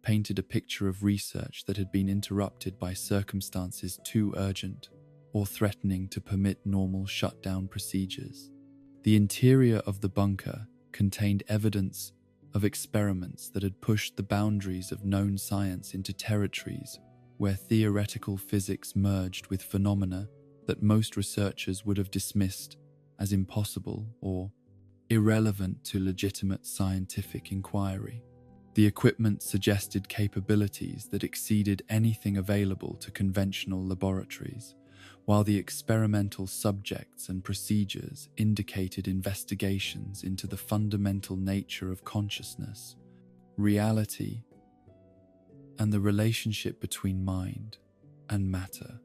painted a picture of research that had been interrupted by circumstances too urgent or threatening to permit normal shutdown procedures. The interior of the bunker contained evidence of experiments that had pushed the boundaries of known science into territories where theoretical physics merged with phenomena that most researchers would have dismissed as impossible or irrelevant to legitimate scientific inquiry. The equipment suggested capabilities that exceeded anything available to conventional laboratories, while the experimental subjects and procedures indicated investigations into the fundamental nature of consciousness, reality, and the relationship between mind and matter.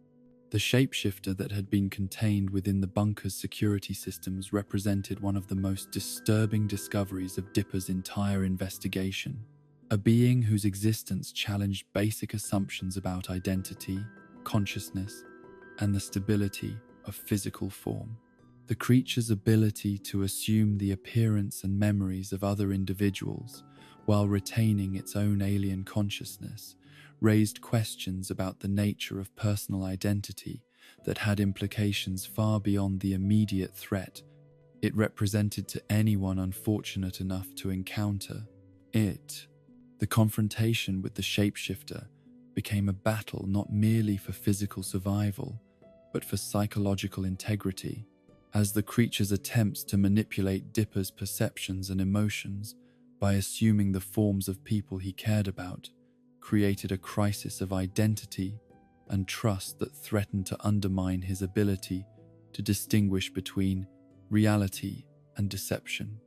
The shapeshifter that had been contained within the bunker's security systems represented one of the most disturbing discoveries of Dipper's entire investigation, a being whose existence challenged basic assumptions about identity, consciousness, and the stability of physical form. The creature's ability to assume the appearance and memories of other individuals while retaining its own alien consciousness raised questions about the nature of personal identity that had implications far beyond the immediate threat it represented to anyone unfortunate enough to encounter it. The confrontation with the shapeshifter became a battle not merely for physical survival, but for psychological integrity, as the creature's attempts to manipulate Dipper's perceptions and emotions by assuming the forms of people he cared about created a crisis of identity and trust that threatened to undermine his ability to distinguish between reality and deception.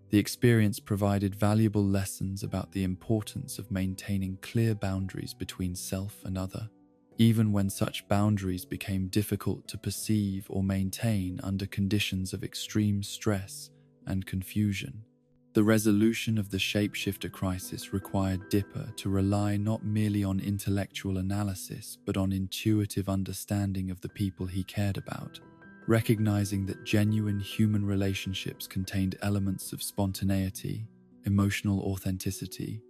The experience provided valuable lessons about the importance of maintaining clear boundaries between self and other, even when such boundaries became difficult to perceive or maintain under conditions of extreme stress and confusion. The resolution of the shapeshifter crisis required Dipper to rely not merely on intellectual analysis but on intuitive understanding of the people he cared about, recognizing that genuine human relationships contained elements of spontaneity, emotional authenticity,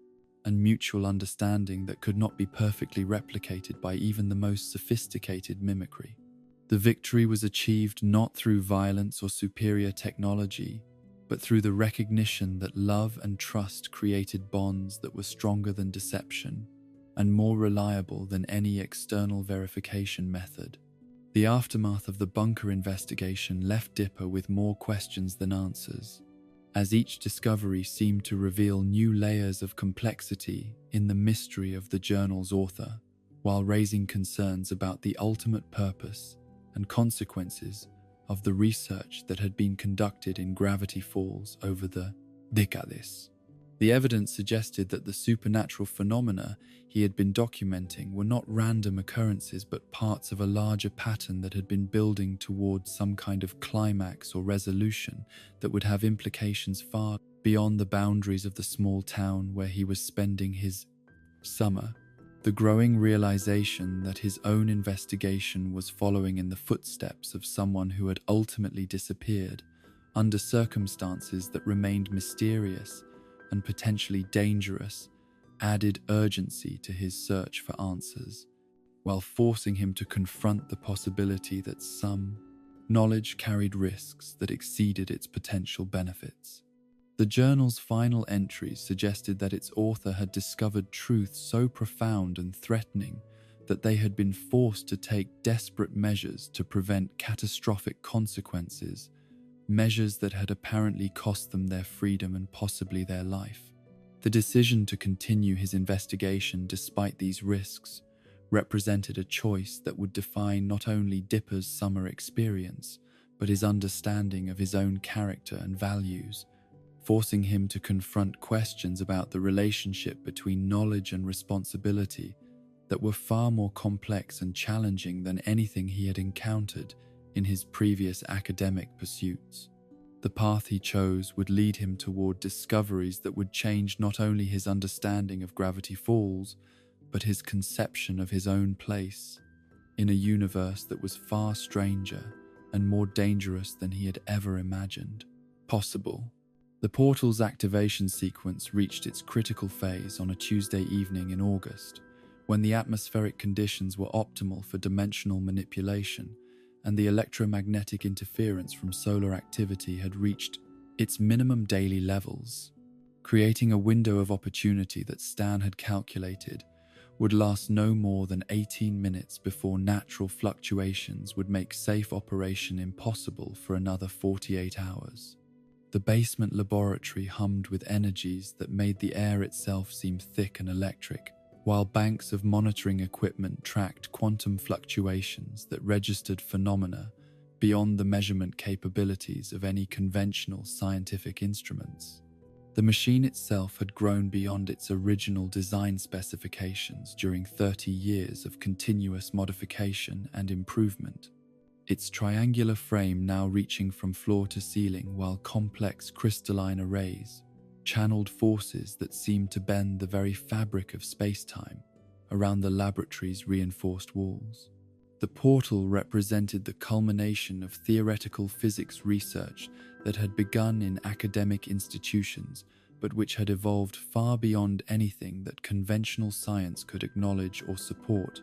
and mutual understanding that could not be perfectly replicated by even the most sophisticated mimicry. The victory was achieved not through violence or superior technology, but through the recognition that love and trust created bonds that were stronger than deception and more reliable than any external verification method. The aftermath of the bunker investigation left Dipper with more questions than answers, as each discovery seemed to reveal new layers of complexity in the mystery of the journal's author, while raising concerns about the ultimate purpose and consequences of the research that had been conducted in Gravity Falls over the decades. The evidence suggested that the supernatural phenomena he had been documenting were not random occurrences but parts of a larger pattern that had been building towards some kind of climax or resolution that would have implications far beyond the boundaries of the small town where he was spending his summer. The growing realization that his own investigation was following in the footsteps of someone who had ultimately disappeared under circumstances that remained mysterious and potentially dangerous added urgency to his search for answers, while forcing him to confront the possibility that some knowledge carried risks that exceeded its potential benefits. The journal's final entries suggested that its author had discovered truths so profound and threatening that they had been forced to take desperate measures to prevent catastrophic consequences, measures that had apparently cost them their freedom and possibly their life. The decision to continue his investigation despite these risks represented a choice that would define not only Dipper's summer experience, but his understanding of his own character and values, forcing him to confront questions about the relationship between knowledge and responsibility that were far more complex and challenging than anything he had encountered in his previous academic pursuits. The path he chose would lead him toward discoveries that would change not only his understanding of gravity falls, but his conception of his own place in a universe that was far stranger and more dangerous than he had ever imagined possible. The portal's activation sequence reached its critical phase on a Tuesday evening in August, when the atmospheric conditions were optimal for dimensional manipulation and the electromagnetic interference from solar activity had reached its minimum daily levels, creating a window of opportunity that Stan had calculated would last no more than 18 minutes before natural fluctuations would make safe operation impossible for another 48 hours. The basement laboratory hummed with energies that made the air itself seem thick and electric, while banks of monitoring equipment tracked quantum fluctuations that registered phenomena beyond the measurement capabilities of any conventional scientific instruments. The machine itself had grown beyond its original design specifications during 30 years of continuous modification and improvement, its triangular frame now reaching from floor to ceiling, while complex crystalline arrays channeled forces that seemed to bend the very fabric of space-time around the laboratory's reinforced walls. The portal represented the culmination of theoretical physics research that had begun in academic institutions, but which had evolved far beyond anything that conventional science could acknowledge or support,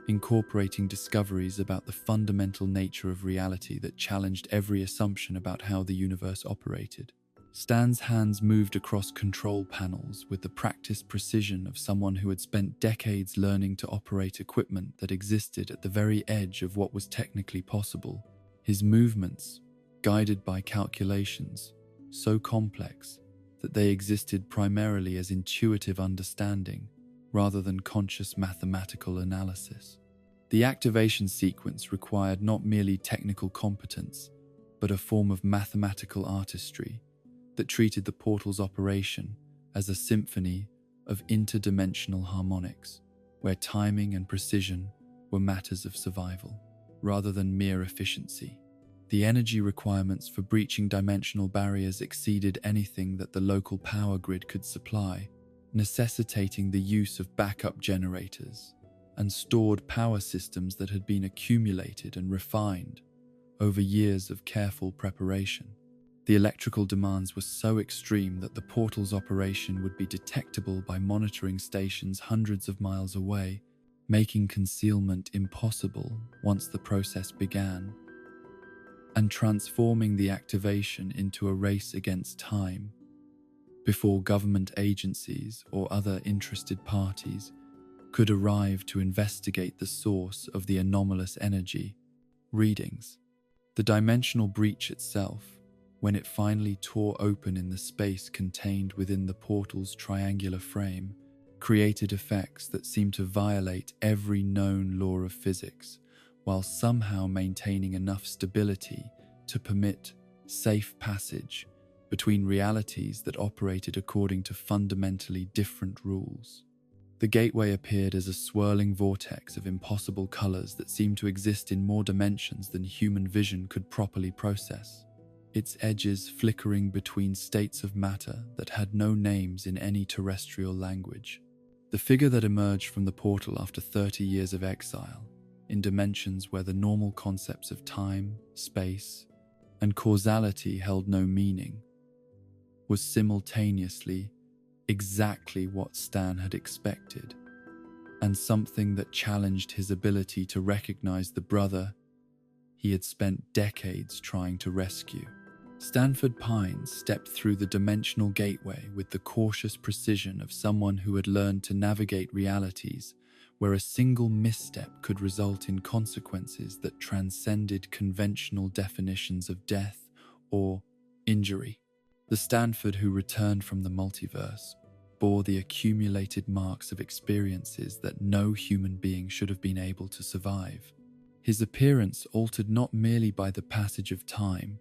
incorporating discoveries about the fundamental nature of reality that challenged every assumption about how the universe operated. Stan's hands moved across control panels with the practiced precision of someone who had spent decades learning to operate equipment that existed at the very edge of what was technically possible. His movements, guided by calculations so complex that they existed primarily as intuitive understanding rather than conscious mathematical analysis. The activation sequence required not merely technical competence, but a form of mathematical artistry that treated the portal's operation as a symphony of interdimensional harmonics, where timing and precision were matters of survival, rather than mere efficiency. The energy requirements for breaching dimensional barriers exceeded anything that the local power grid could supply, necessitating the use of backup generators and stored power systems that had been accumulated and refined over years of careful preparation. The electrical demands were so extreme that the portal's operation would be detectable by monitoring stations hundreds of miles away, making concealment impossible once the process began, and transforming the activation into a race against time, before government agencies or other interested parties could arrive to investigate the source of the anomalous energy readings. The dimensional breach itself, when it finally tore open in the space contained within the portal's triangular frame, created effects that seemed to violate every known law of physics, while somehow maintaining enough stability to permit safe passage between realities that operated according to fundamentally different rules. The gateway appeared as a swirling vortex of impossible colors that seemed to exist in more dimensions than human vision could properly process, its edges flickering between states of matter that had no names in any terrestrial language. The figure that emerged from the portal after 30 years of exile, in dimensions where the normal concepts of time, space, and causality held no meaning, was simultaneously exactly what Stan had expected, and something that challenged his ability to recognize the brother he had spent decades trying to rescue. Stanford Pines stepped through the dimensional gateway with the cautious precision of someone who had learned to navigate realities where a single misstep could result in consequences that transcended conventional definitions of death or injury. The Stanford who returned from the multiverse bore the accumulated marks of experiences that no human being should have been able to survive. His appearance altered not merely by the passage of time,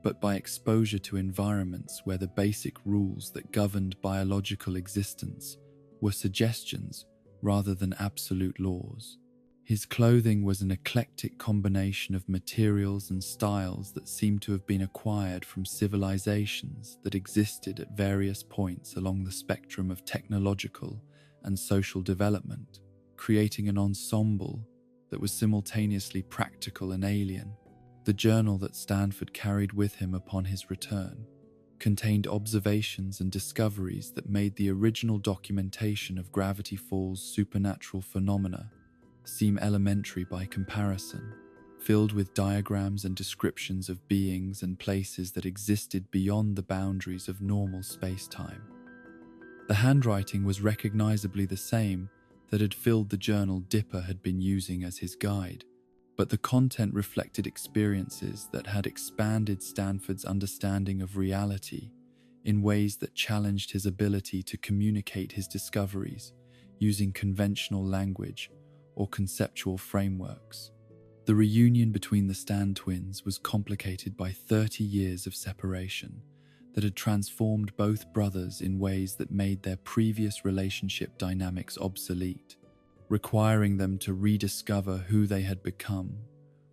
but by exposure to environments where the basic rules that governed biological existence were suggestions rather than absolute laws. His clothing was an eclectic combination of materials and styles that seemed to have been acquired from civilizations that existed at various points along the spectrum of technological and social development, creating an ensemble that was simultaneously practical and alien. The journal that Stanford carried with him upon his return contained observations and discoveries that made the original documentation of Gravity Falls' supernatural phenomena seem elementary by comparison, filled with diagrams and descriptions of beings and places that existed beyond the boundaries of normal space-time. The handwriting was recognizably the same that had filled the journal Dipper had been using as his guide, but the content reflected experiences that had expanded Stanford's understanding of reality in ways that challenged his ability to communicate his discoveries using conventional language or conceptual frameworks. The reunion between the Stan twins was complicated by 30 years of separation that had transformed both brothers in ways that made their previous relationship dynamics obsolete, requiring them to rediscover who they had become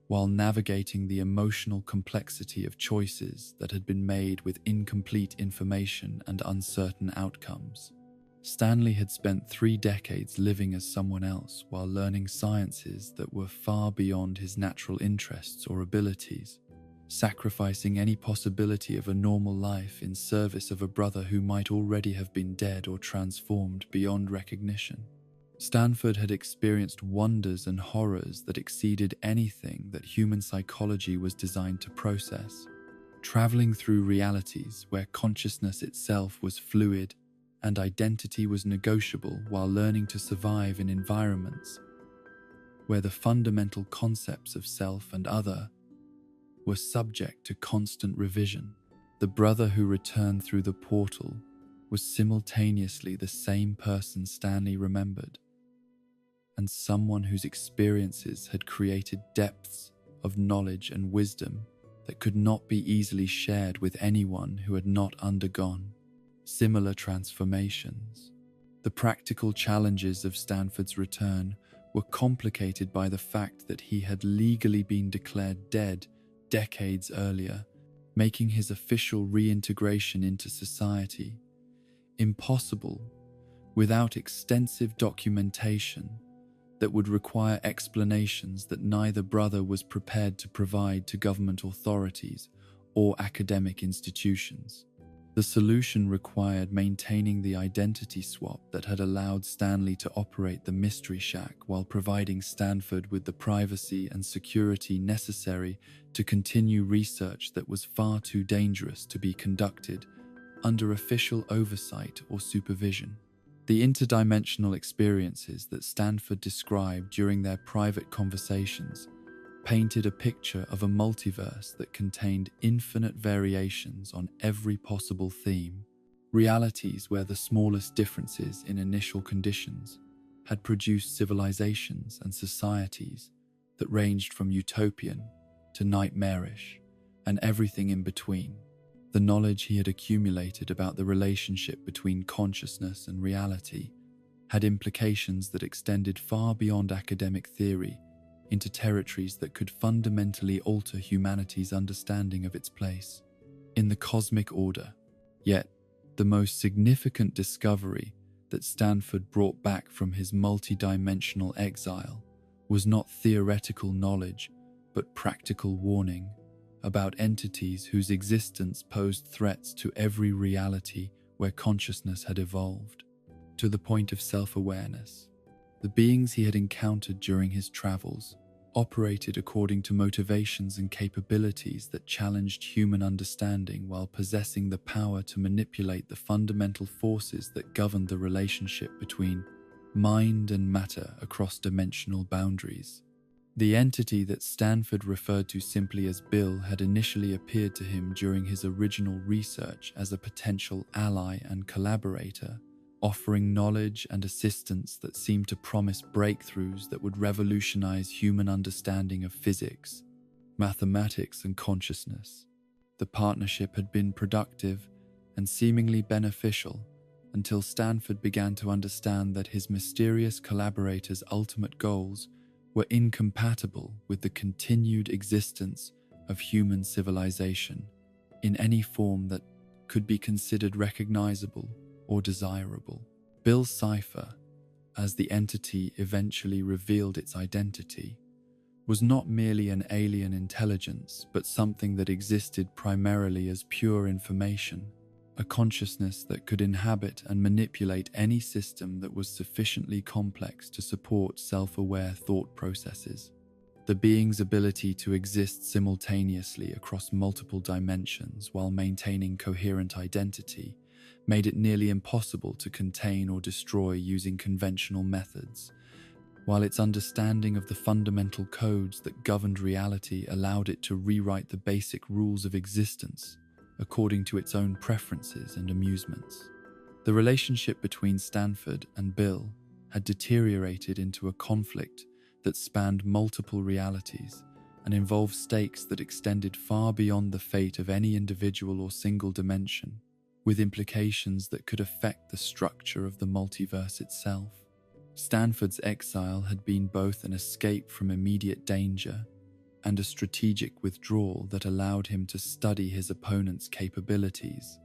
while navigating the emotional complexity of choices that had been made with incomplete information and uncertain outcomes. Stanley had spent 3 decades living as someone else while learning sciences that were far beyond his natural interests or abilities, sacrificing any possibility of a normal life in service of a brother who might already have been dead or transformed beyond recognition. Stanford had experienced wonders and horrors that exceeded anything that human psychology was designed to process, traveling through realities where consciousness itself was fluid and identity was negotiable, while learning to survive in environments where the fundamental concepts of self and other were subject to constant revision. The brother who returned through the portal was simultaneously the same person Stanley remembered, and someone whose experiences had created depths of knowledge and wisdom that could not be easily shared with anyone who had not undergone similar transformations. The practical challenges of Stanford's return were complicated by the fact that he had legally been declared dead decades earlier, making his official reintegration into society impossible without extensive documentation that would require explanations that neither brother was prepared to provide to government authorities or academic institutions. The solution required maintaining the identity swap that had allowed Stanley to operate the Mystery Shack while providing Stanford with the privacy and security necessary to continue research that was far too dangerous to be conducted under official oversight or supervision. The interdimensional experiences that Stanford described during their private conversations painted a picture of a multiverse that contained infinite variations on every possible theme, realities where the smallest differences in initial conditions had produced civilizations and societies that ranged from utopian to nightmarish, and everything in between. The knowledge he had accumulated about the relationship between consciousness and reality had implications that extended far beyond academic theory into territories that could fundamentally alter humanity's understanding of its place in the cosmic order. Yet, the most significant discovery that Stanford brought back from his multi-dimensional exile was not theoretical knowledge, but practical warning about entities whose existence posed threats to every reality where consciousness had evolved. To the point of self-awareness, the beings he had encountered during his travels operated according to motivations and capabilities that challenged human understanding while possessing the power to manipulate the fundamental forces that governed the relationship between mind and matter across dimensional boundaries. The entity that Stanford referred to simply as Bill had initially appeared to him during his original research as a potential ally and collaborator, offering knowledge and assistance that seemed to promise breakthroughs that would revolutionize human understanding of physics, mathematics, and consciousness. The partnership had been productive and seemingly beneficial until Stanford began to understand that his mysterious collaborator's ultimate goals were incompatible with the continued existence of human civilization in any form that could be considered recognizable or desirable. Bill's cipher, as the entity eventually revealed its identity, was not merely an alien intelligence, but something that existed primarily as pure information, a consciousness that could inhabit and manipulate any system that was sufficiently complex to support self-aware thought processes. The being's ability to exist simultaneously across multiple dimensions while maintaining coherent identity made it nearly impossible to contain or destroy using conventional methods, while its understanding of the fundamental codes that governed reality allowed it to rewrite the basic rules of existence according to its own preferences and amusements. The relationship between Stanford and Bill had deteriorated into a conflict that spanned multiple realities and involved stakes that extended far beyond the fate of any individual or single dimension, with implications that could affect the structure of the multiverse itself. Stanford's exile had been both an escape from immediate danger and a strategic withdrawal that allowed him to study his opponent's capabilities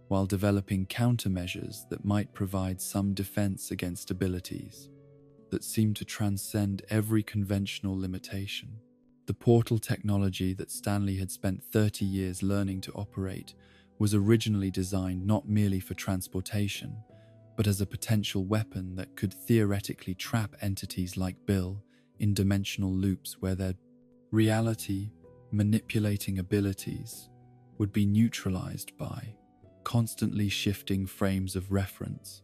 while developing countermeasures that might provide some defense against abilities that seemed to transcend every conventional limitation. The portal technology that Stanley had spent 30 years learning to operate was originally designed not merely for transportation, but as a potential weapon that could theoretically trap entities like Bill in dimensional loops where their reality manipulating abilities would be neutralized by constantly shifting frames of reference.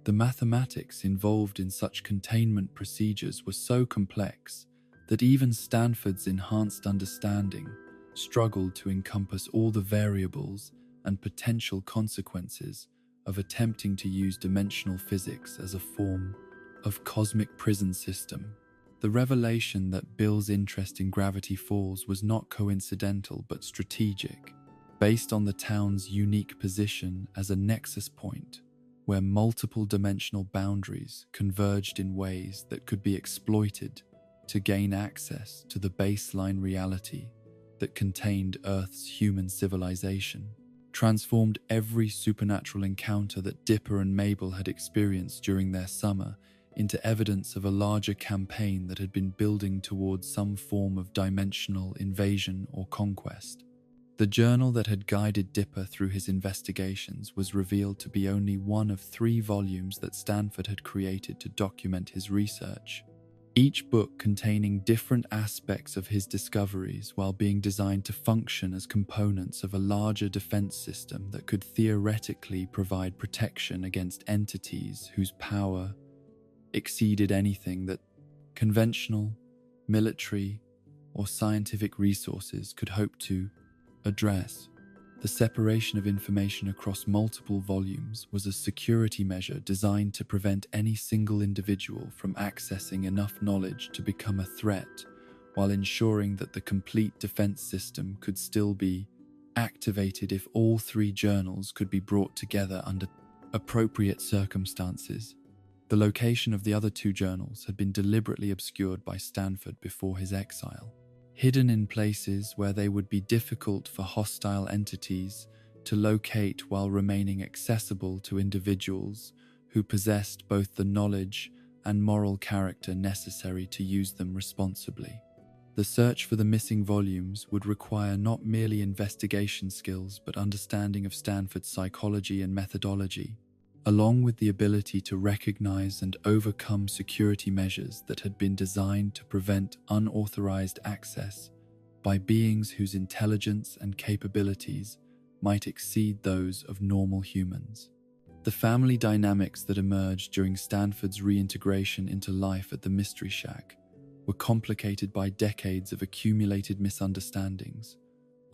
The mathematics involved in such containment procedures were so complex that even Stanford's enhanced understanding struggled to encompass all the variables and potential consequences of attempting to use dimensional physics as a form of cosmic prison system. The revelation that Bill's interest in Gravity Falls was not coincidental but strategic, based on the town's unique position as a nexus point where multiple dimensional boundaries converged in ways that could be exploited to gain access to the baseline reality that contained Earth's human civilization, transformed every supernatural encounter that Dipper and Mabel had experienced during their summer into evidence of a larger campaign that had been building towards some form of dimensional invasion or conquest. The journal that had guided Dipper through his investigations was revealed to be only one of 3 volumes that Stanford had created to document his research, each book containing different aspects of his discoveries while being designed to function as components of a larger defense system that could theoretically provide protection against entities whose power exceeded anything that conventional, military, or scientific resources could hope to address. The separation of information across multiple volumes was a security measure designed to prevent any single individual from accessing enough knowledge to become a threat, while ensuring that the complete defense system could still be activated if all 3 journals could be brought together under appropriate circumstances. The location of the other 2 journals had been deliberately obscured by Stanford before his exile, hidden in places where they would be difficult for hostile entities to locate while remaining accessible to individuals who possessed both the knowledge and moral character necessary to use them responsibly. The search for the missing volumes would require not merely investigation skills but understanding of Stanford's psychology and methodology, along with the ability to recognize and overcome security measures that had been designed to prevent unauthorized access by beings whose intelligence and capabilities might exceed those of normal humans. The family dynamics that emerged during Stanford's reintegration into life at the Mystery Shack were complicated by decades of accumulated misunderstandings,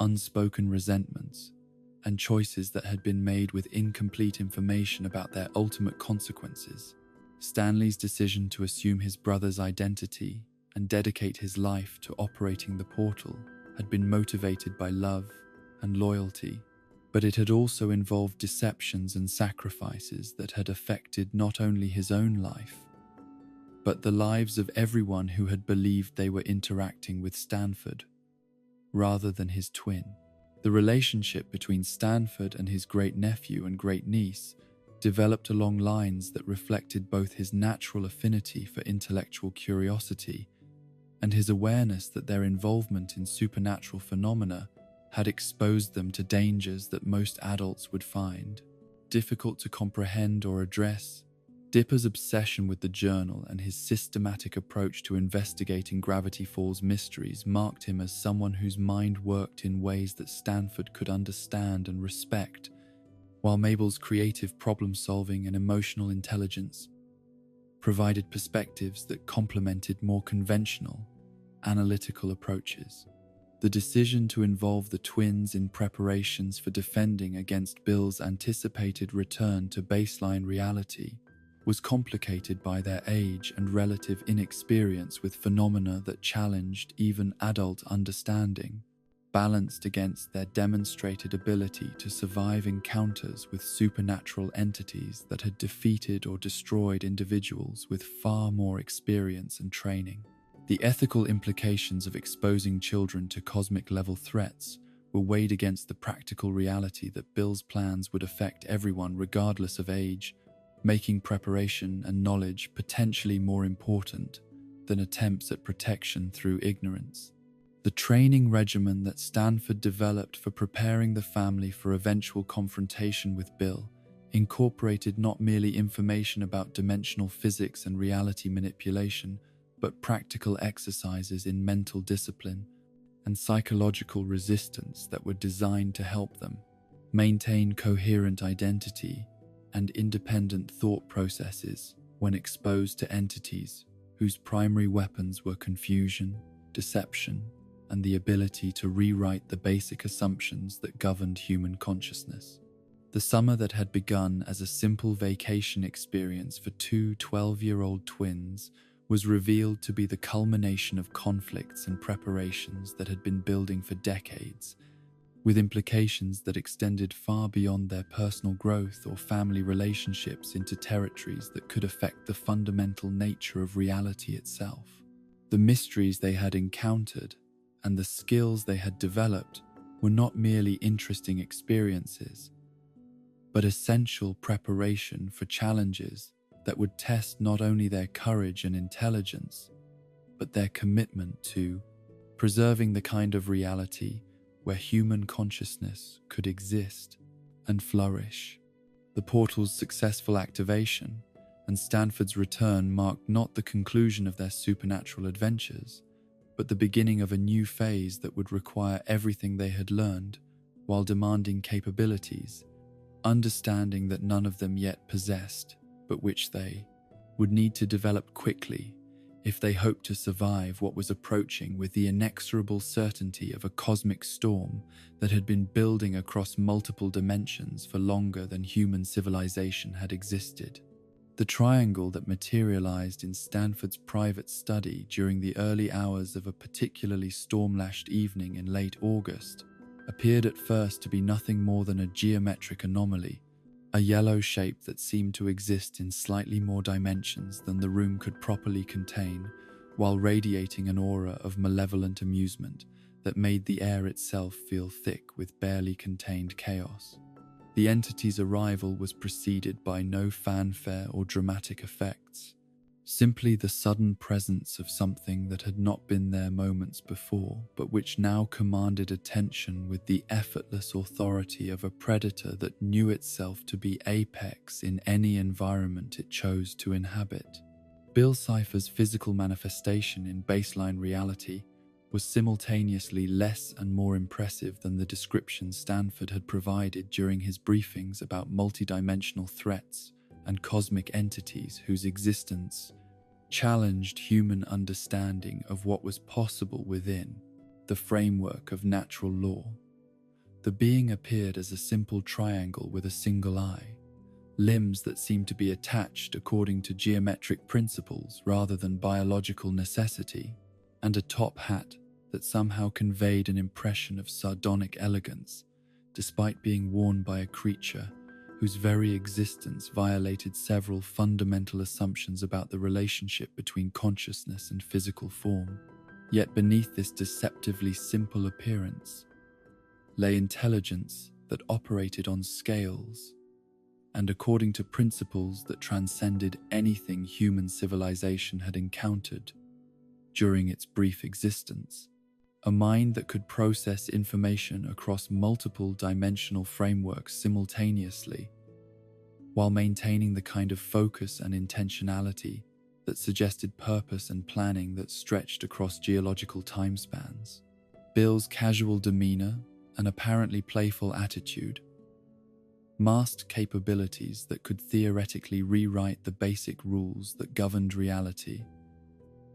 unspoken resentments, and choices that had been made with incomplete information about their ultimate consequences. Stanley's decision to assume his brother's identity and dedicate his life to operating the portal had been motivated by love and loyalty, but it had also involved deceptions and sacrifices that had affected not only his own life, but the lives of everyone who had believed they were interacting with Stanford, rather than his twin. The relationship between Stanford and his great-nephew and great-niece developed along lines that reflected both his natural affinity for intellectual curiosity and his awareness that their involvement in supernatural phenomena had exposed them to dangers that most adults would find difficult to comprehend or address. Dipper's obsession with the journal and his systematic approach to investigating Gravity Falls mysteries marked him as someone whose mind worked in ways that Stanford could understand and respect, while Mabel's creative problem-solving and emotional intelligence provided perspectives that complemented more conventional, analytical approaches. The decision to involve the twins in preparations for defending against Bill's anticipated return to baseline reality was complicated by their age and relative inexperience with phenomena that challenged even adult understanding, balanced against their demonstrated ability to survive encounters with supernatural entities that had defeated or destroyed individuals with far more experience and training. The ethical implications of exposing children to cosmic-level threats were weighed against the practical reality that Bill's plans would affect everyone regardless of age, making preparation and knowledge potentially more important than attempts at protection through ignorance. The training regimen that Stanford developed for preparing the family for eventual confrontation with Bill incorporated not merely information about dimensional physics and reality manipulation, but practical exercises in mental discipline and psychological resistance that were designed to help them maintain coherent identity and independent thought processes when exposed to entities whose primary weapons were confusion, deception, and the ability to rewrite the basic assumptions that governed human consciousness. The summer that had begun as a simple vacation experience for two 12-year-old twins was revealed to be the culmination of conflicts and preparations that had been building for decades, with implications that extended far beyond their personal growth or family relationships into territories that could affect the fundamental nature of reality itself. The mysteries they had encountered and the skills they had developed were not merely interesting experiences, but essential preparation for challenges that would test not only their courage and intelligence, but their commitment to preserving the kind of reality where human consciousness could exist and flourish. The portal's successful activation and Stanford's return marked not the conclusion of their supernatural adventures, but the beginning of a new phase that would require everything they had learned while demanding capabilities, understanding that none of them yet possessed, but which they would need to develop quickly if they hoped to survive what was approaching with the inexorable certainty of a cosmic storm that had been building across multiple dimensions for longer than human civilization had existed. The triangle that materialized in Stanford's private study during the early hours of a particularly storm-lashed evening in late August appeared at first to be nothing more than a geometric anomaly, a yellow shape that seemed to exist in slightly more dimensions than the room could properly contain, while radiating an aura of malevolent amusement that made the air itself feel thick with barely contained chaos. The entity's arrival was preceded by no fanfare or dramatic effects, simply the sudden presence of something that had not been there moments before, but which now commanded attention with the effortless authority of a predator that knew itself to be apex in any environment it chose to inhabit. Bill Cipher's physical manifestation in baseline reality was simultaneously less and more impressive than the description Stanford had provided during his briefings about multidimensional threats and cosmic entities whose existence challenged human understanding of what was possible within the framework of natural law. The being appeared as a simple triangle with a single eye, limbs that seemed to be attached according to geometric principles rather than biological necessity, and a top hat that somehow conveyed an impression of sardonic elegance, despite being worn by a creature whose very existence violated several fundamental assumptions about the relationship between consciousness and physical form. Yet beneath this deceptively simple appearance lay intelligence that operated on scales and according to principles that transcended anything human civilization had encountered during its brief existence. A mind that could process information across multiple dimensional frameworks simultaneously, while maintaining the kind of focus and intentionality that suggested purpose and planning that stretched across geological timespans. Bill's casual demeanor and apparently playful attitude masked capabilities that could theoretically rewrite the basic rules that governed reality,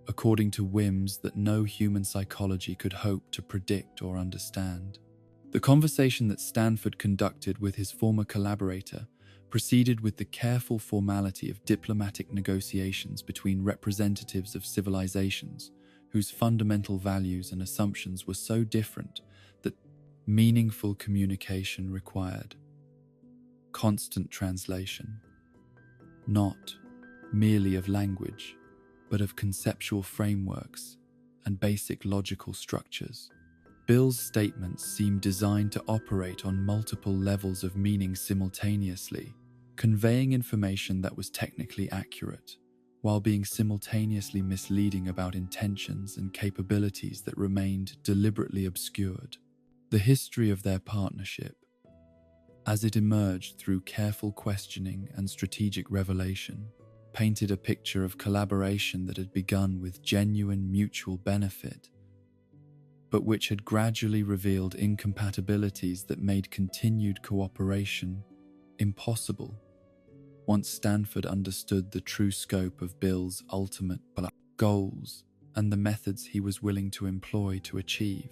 according to whims that no human psychology could hope to predict or understand. The conversation that Stanford conducted with his former collaborator proceeded with the careful formality of diplomatic negotiations between representatives of civilizations whose fundamental values and assumptions were so different that meaningful communication required constant translation, not merely of language, but of conceptual frameworks and basic logical structures. Bill's statements seemed designed to operate on multiple levels of meaning simultaneously, conveying information that was technically accurate, while being simultaneously misleading about intentions and capabilities that remained deliberately obscured. The history of their partnership, as it emerged through careful questioning and strategic revelation, painted a picture of collaboration that had begun with genuine mutual benefit, but which had gradually revealed incompatibilities that made continued cooperation impossible once Stanford understood the true scope of Bill's ultimate goals and the methods he was willing to employ to achieve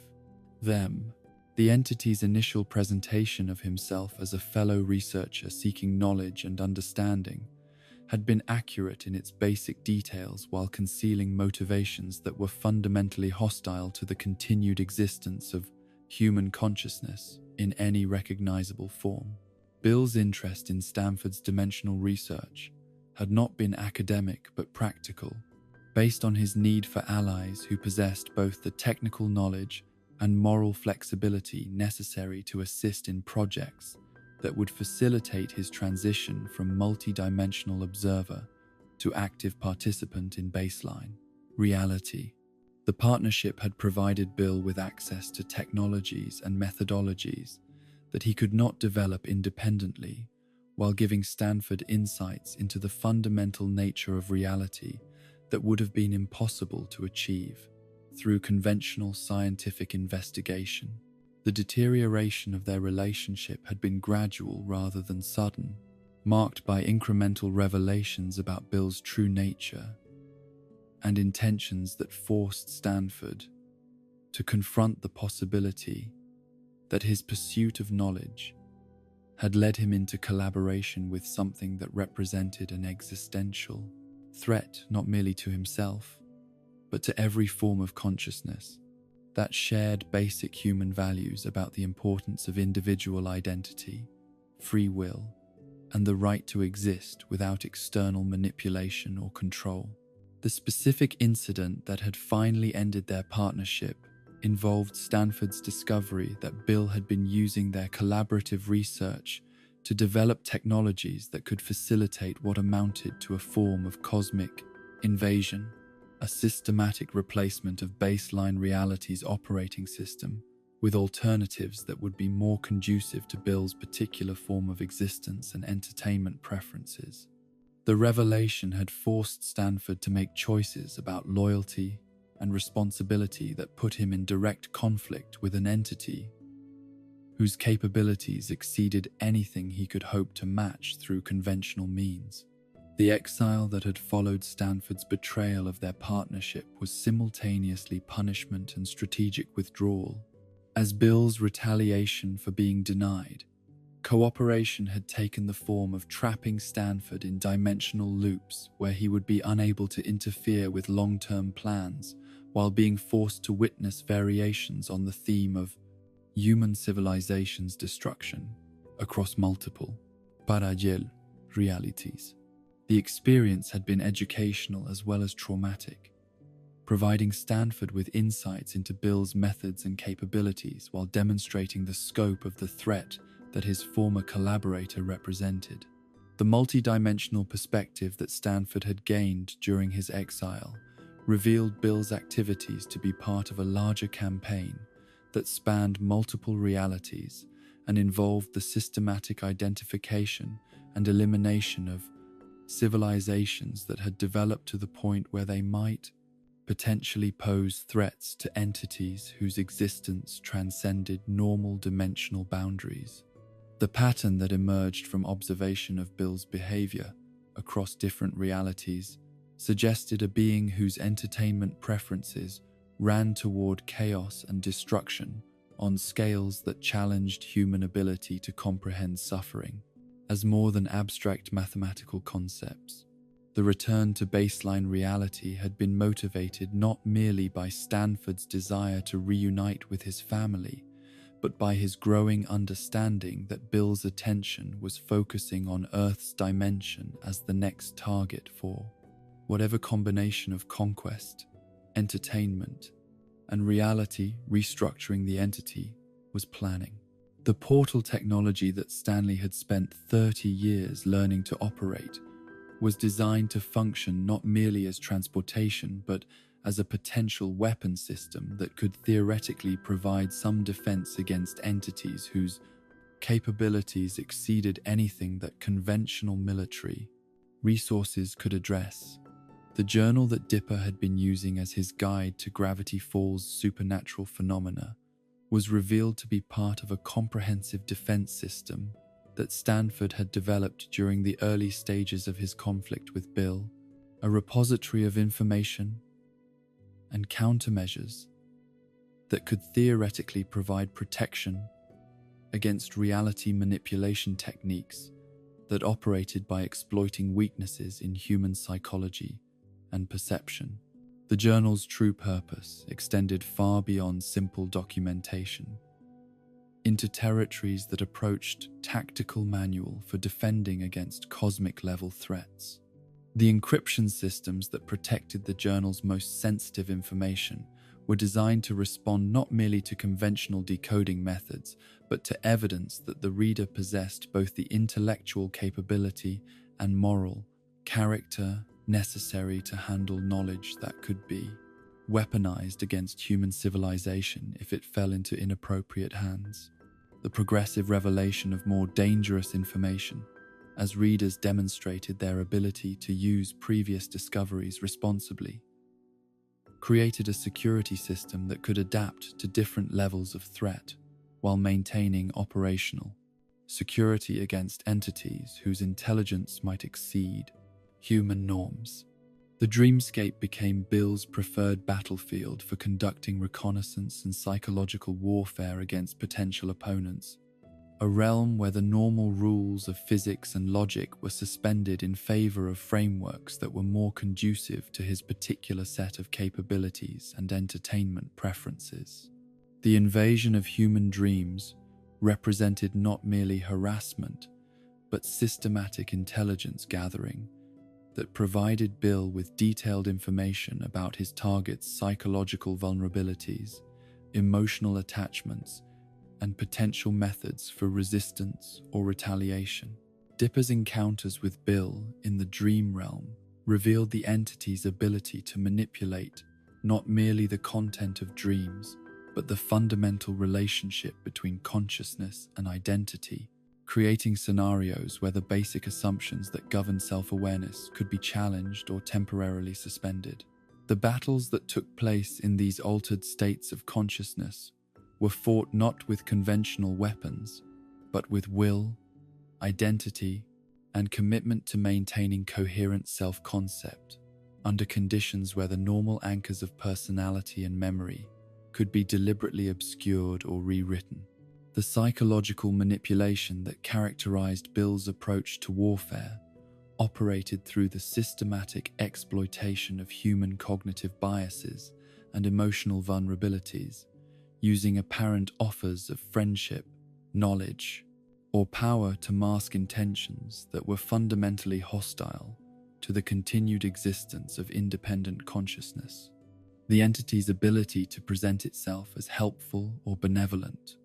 them. The entity's initial presentation of himself as a fellow researcher seeking knowledge and understanding had been accurate in its basic details while concealing motivations that were fundamentally hostile to the continued existence of human consciousness in any recognizable form. Bill's interest in Stanford's dimensional research had not been academic but practical, based on his need for allies who possessed both the technical knowledge and moral flexibility necessary to assist in projects that would facilitate his transition from multi-dimensional observer to active participant in baseline reality. The partnership had provided Bill with access to technologies and methodologies that he could not develop independently, while giving Stanford insights into the fundamental nature of reality that would have been impossible to achieve through conventional scientific investigation. The deterioration of their relationship had been gradual rather than sudden, marked by incremental revelations about Bill's true nature and intentions that forced Stanford to confront the possibility that his pursuit of knowledge had led him into collaboration with something that represented an existential threat not merely to himself, but to every form of consciousness that shared basic human values about the importance of individual identity, free will, and the right to exist without external manipulation or control. The specific incident that had finally ended their partnership involved Stanford's discovery that Bill had been using their collaborative research to develop technologies that could facilitate what amounted to a form of cosmic invasion, a systematic replacement of baseline reality's operating system with alternatives that would be more conducive to Bill's particular form of existence and entertainment preferences. The revelation had forced Stanford to make choices about loyalty and responsibility that put him in direct conflict with an entity whose capabilities exceeded anything he could hope to match through conventional means. The exile that had followed Stanford's betrayal of their partnership was simultaneously punishment and strategic withdrawal. As Bill's retaliation for being denied, cooperation had taken the form of trapping Stanford in dimensional loops where he would be unable to interfere with long-term plans while being forced to witness variations on the theme of human civilization's destruction across multiple parallel realities. The experience had been educational as well as traumatic, providing Stanford with insights into Bill's methods and capabilities while demonstrating the scope of the threat that his former collaborator represented. The multidimensional perspective that Stanford had gained during his exile revealed Bill's activities to be part of a larger campaign that spanned multiple realities and involved the systematic identification and elimination of civilizations that had developed to the point where they might potentially pose threats to entities whose existence transcended normal dimensional boundaries. The pattern that emerged from observation of Bill's behavior across different realities suggested a being whose entertainment preferences ran toward chaos and destruction on scales that challenged human ability to comprehend suffering as more than abstract mathematical concepts. The return to baseline reality had been motivated not merely by Stanford's desire to reunite with his family, but by his growing understanding that Bill's attention was focusing on Earth's dimension as the next target for whatever combination of conquest, entertainment, and reality restructuring the entity was planning. The portal technology that Stanley had spent 30 years learning to operate was designed to function not merely as transportation, but as a potential weapon system that could theoretically provide some defense against entities whose capabilities exceeded anything that conventional military resources could address. The journal that Dipper had been using as his guide to Gravity Falls' supernatural phenomena was revealed to be part of a comprehensive defense system that Stanford had developed during the early stages of his conflict with Bill, a repository of information and countermeasures that could theoretically provide protection against reality manipulation techniques that operated by exploiting weaknesses in human psychology and perception. The journal's true purpose extended far beyond simple documentation into territories that approached tactical manual for defending against cosmic-level threats. The encryption systems that protected the journal's most sensitive information were designed to respond not merely to conventional decoding methods, but to evidence that the reader possessed both the intellectual capability and moral character necessary to handle knowledge that could be weaponized against human civilization if it fell into inappropriate hands. The progressive revelation of more dangerous information, as readers demonstrated their ability to use previous discoveries responsibly, created a security system that could adapt to different levels of threat while maintaining operational security against entities whose intelligence might exceed human norms. The dreamscape became Bill's preferred battlefield for conducting reconnaissance and psychological warfare against potential opponents, a realm where the normal rules of physics and logic were suspended in favor of frameworks that were more conducive to his particular set of capabilities and entertainment preferences. The invasion of human dreams represented not merely harassment, but systematic intelligence gathering that provided Bill with detailed information about his target's psychological vulnerabilities, emotional attachments, and potential methods for resistance or retaliation. Dipper's encounters with Bill in the dream realm revealed the entity's ability to manipulate not merely the content of dreams, but the fundamental relationship between consciousness and identity, creating scenarios where the basic assumptions that govern self-awareness could be challenged or temporarily suspended. The battles that took place in these altered states of consciousness were fought not with conventional weapons, but with will, identity, and commitment to maintaining coherent self-concept, under conditions where the normal anchors of personality and memory could be deliberately obscured or rewritten. The psychological manipulation that characterized Bill's approach to warfare operated through the systematic exploitation of human cognitive biases and emotional vulnerabilities, using apparent offers of friendship, knowledge, or power to mask intentions that were fundamentally hostile to the continued existence of independent consciousness. The entity's ability to present itself as helpful or benevolent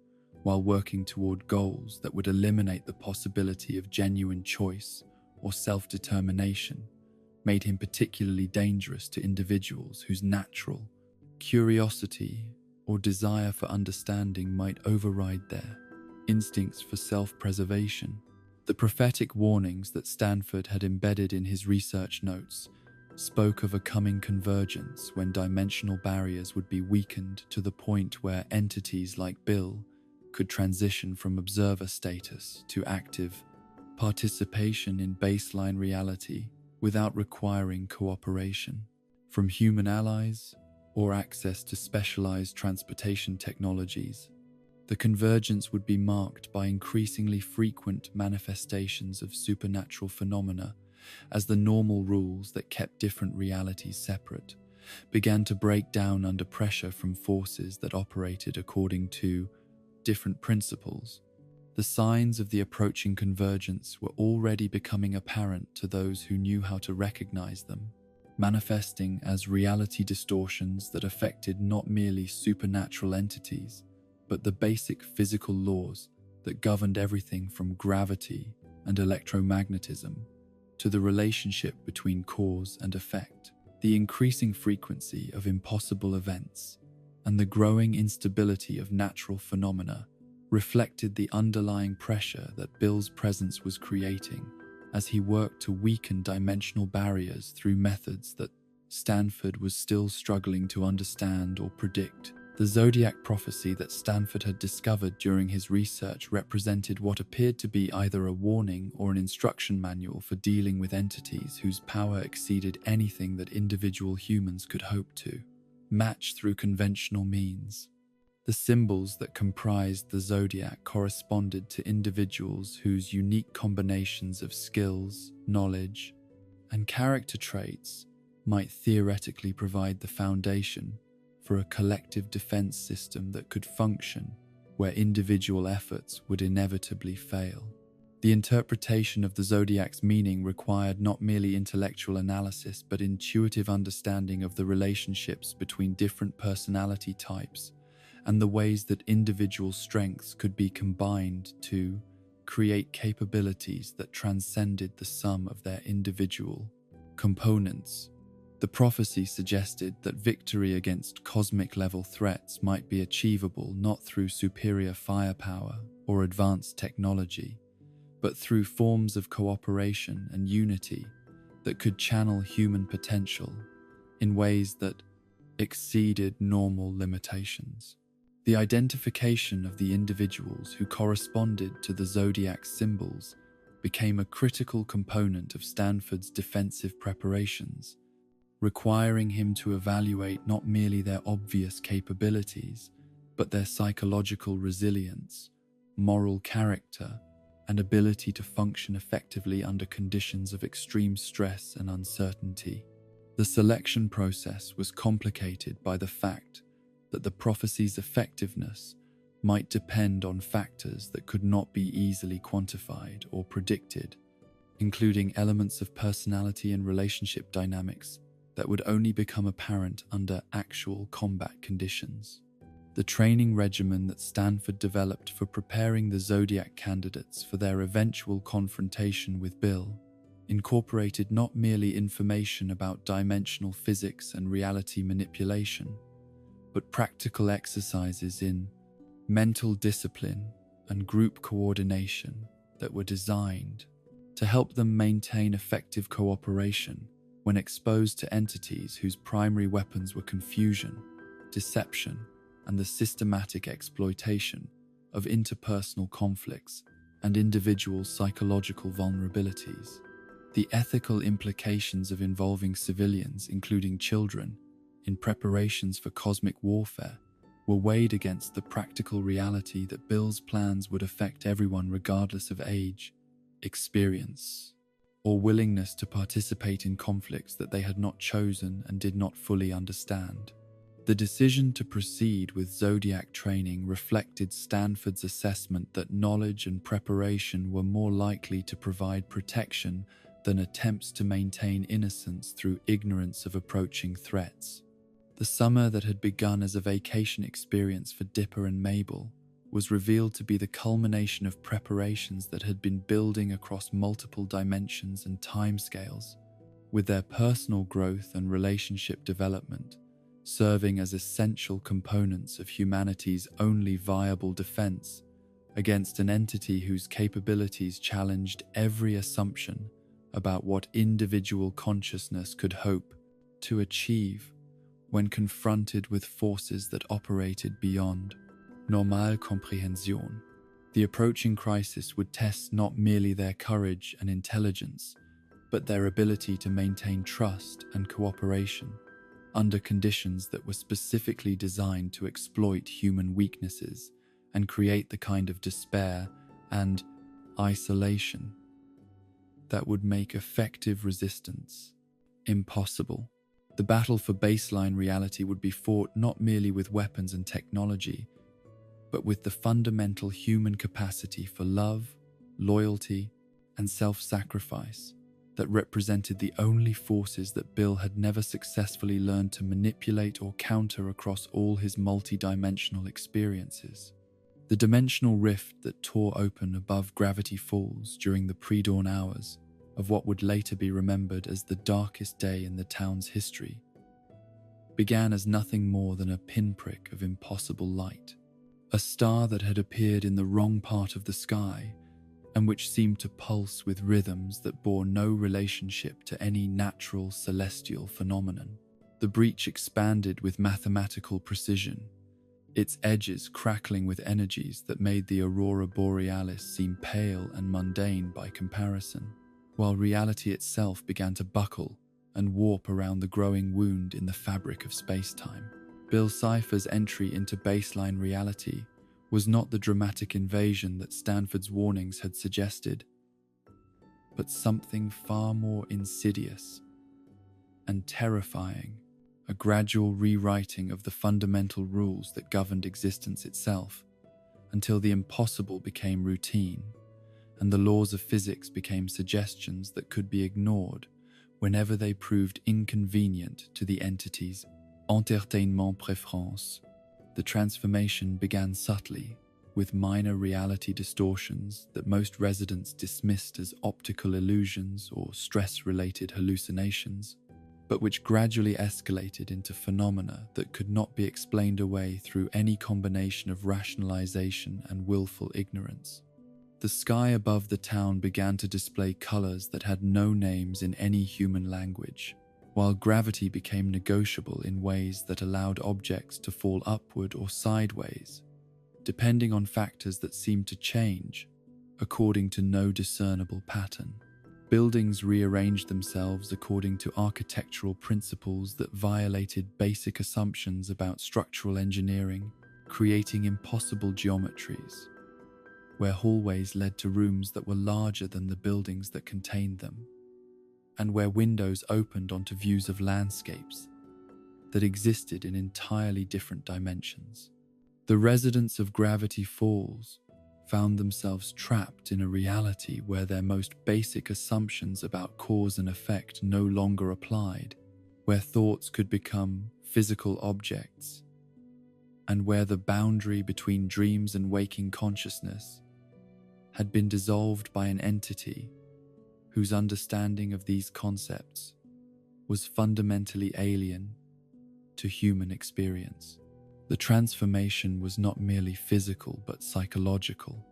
while working toward goals that would eliminate the possibility of genuine choice or self-determination made him particularly dangerous to individuals whose natural curiosity or desire for understanding might override their instincts for self-preservation. The prophetic warnings that Stanford had embedded in his research notes spoke of a coming convergence when dimensional barriers would be weakened to the point where entities like Bill could transition from observer status to active participation in baseline reality without requiring cooperation from human allies or access to specialized transportation technologies. The convergence would be marked by increasingly frequent manifestations of supernatural phenomena as the normal rules that kept different realities separate began to break down under pressure from forces that operated according to different principles. The signs of the approaching convergence were already becoming apparent to those who knew how to recognize them, manifesting as reality distortions that affected not merely supernatural entities, but the basic physical laws that governed everything from gravity and electromagnetism to the relationship between cause and effect. The increasing frequency of impossible events and the growing instability of natural phenomena reflected the underlying pressure that Bill's presence was creating as he worked to weaken dimensional barriers through methods that Stanford was still struggling to understand or predict. The zodiac prophecy that Stanford had discovered during his research represented what appeared to be either a warning or an instruction manual for dealing with entities whose power exceeded anything that individual humans could hope to match through conventional means. The symbols that comprised the zodiac corresponded to individuals whose unique combinations of skills, knowledge, and character traits might theoretically provide the foundation for a collective defense system that could function where individual efforts would inevitably fail. The interpretation of the zodiac's meaning required not merely intellectual analysis but intuitive understanding of the relationships between different personality types and the ways that individual strengths could be combined to create capabilities that transcended the sum of their individual components. The prophecy suggested that victory against cosmic-level threats might be achievable not through superior firepower or advanced technology, but through forms of cooperation and unity that could channel human potential in ways that exceeded normal limitations. The identification of the individuals who corresponded to the zodiac's symbols became a critical component of Stanford's defensive preparations, requiring him to evaluate not merely their obvious capabilities, but their psychological resilience, moral character, and ability to function effectively under conditions of extreme stress and uncertainty. The selection process was complicated by the fact that the prophecy's effectiveness might depend on factors that could not be easily quantified or predicted, including elements of personality and relationship dynamics that would only become apparent under actual combat conditions. The training regimen that Stanford developed for preparing the Zodiac candidates for their eventual confrontation with Bill incorporated not merely information about dimensional physics and reality manipulation, but practical exercises in mental discipline and group coordination that were designed to help them maintain effective cooperation when exposed to entities whose primary weapons were confusion, deception, and the systematic exploitation of interpersonal conflicts and individual psychological vulnerabilities. The ethical implications of involving civilians, including children, in preparations for cosmic warfare were weighed against the practical reality that Bill's plans would affect everyone regardless of age, experience, or willingness to participate in conflicts that they had not chosen and did not fully understand. The decision to proceed with Zodiac training reflected Stanford's assessment that knowledge and preparation were more likely to provide protection than attempts to maintain innocence through ignorance of approaching threats. The summer that had begun as a vacation experience for Dipper and Mabel was revealed to be the culmination of preparations that had been building across multiple dimensions and timescales, with their personal growth and relationship development serving as essential components of humanity's only viable defense against an entity whose capabilities challenged every assumption about what individual consciousness could hope to achieve when confronted with forces that operated beyond normale compréhension. The approaching crisis would test not merely their courage and intelligence, but their ability to maintain trust and cooperation under conditions that were specifically designed to exploit human weaknesses and create the kind of despair and isolation that would make effective resistance impossible. The battle for baseline reality would be fought not merely with weapons and technology, but with the fundamental human capacity for love, loyalty, and self-sacrifice that represented the only forces that Bill had never successfully learned to manipulate or counter across all his multi-dimensional experiences. The dimensional rift that tore open above Gravity Falls during the pre-dawn hours of what would later be remembered as the darkest day in the town's history began as nothing more than a pinprick of impossible light, a star that had appeared in the wrong part of the sky and which seemed to pulse with rhythms that bore no relationship to any natural celestial phenomenon. The breach expanded with mathematical precision, its edges crackling with energies that made the aurora borealis seem pale and mundane by comparison, while reality itself began to buckle and warp around the growing wound in the fabric of space-time. Bill Cipher's entry into baseline reality was not the dramatic invasion that Stanford's warnings had suggested, but something far more insidious and terrifying, a gradual rewriting of the fundamental rules that governed existence itself, until the impossible became routine, and the laws of physics became suggestions that could be ignored whenever they proved inconvenient to the entity's entertainment préférence. The transformation began subtly, with minor reality distortions that most residents dismissed as optical illusions or stress-related hallucinations, but which gradually escalated into phenomena that could not be explained away through any combination of rationalization and willful ignorance. The sky above the town began to display colors that had no names in any human language, while gravity became negotiable in ways that allowed objects to fall upward or sideways, depending on factors that seemed to change according to no discernible pattern. Buildings rearranged themselves according to architectural principles that violated basic assumptions about structural engineering, creating impossible geometries, where hallways led to rooms that were larger than the buildings that contained them, and where windows opened onto views of landscapes that existed in entirely different dimensions. The residents of Gravity Falls found themselves trapped in a reality where their most basic assumptions about cause and effect no longer applied, where thoughts could become physical objects, and where the boundary between dreams and waking consciousness had been dissolved by an entity whose understanding of these concepts was fundamentally alien to human experience. The transformation was not merely physical but psychological,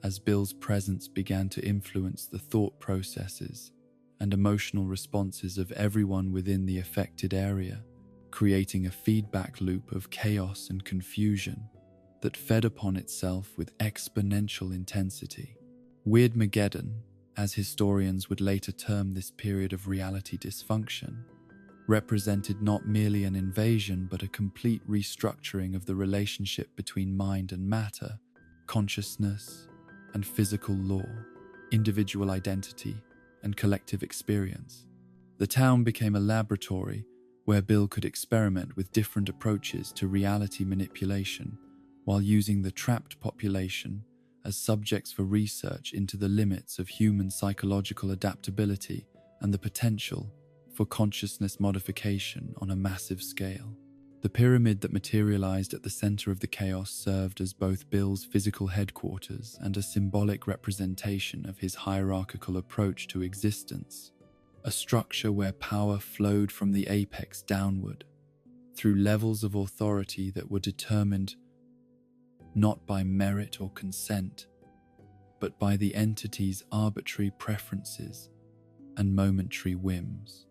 as Bill's presence began to influence the thought processes and emotional responses of everyone within the affected area, creating a feedback loop of chaos and confusion that fed upon itself with exponential intensity. Weirdmageddon, as historians would later term this period of reality dysfunction, represented not merely an invasion but a complete restructuring of the relationship between mind and matter, consciousness and physical law, individual identity and collective experience. The town became a laboratory where Bill could experiment with different approaches to reality manipulation while using the trapped population as subjects for research into the limits of human psychological adaptability and the potential for consciousness modification on a massive scale. The pyramid that materialized at the center of the chaos served as both Bill's physical headquarters and a symbolic representation of his hierarchical approach to existence, a structure where power flowed from the apex downward, through levels of authority that were determined not by merit or consent, but by the entity's arbitrary preferences and momentary whims.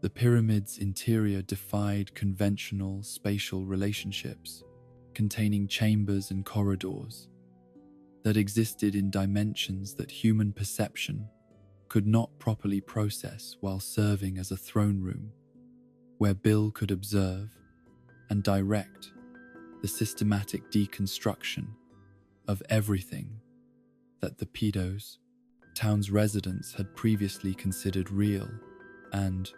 The pyramid's interior defied conventional spatial relationships, containing chambers and corridors that existed in dimensions that human perception could not properly process, while serving as a throne room where Bill could observe and direct the systematic deconstruction of everything that the Pedos, town's residents, had previously considered real and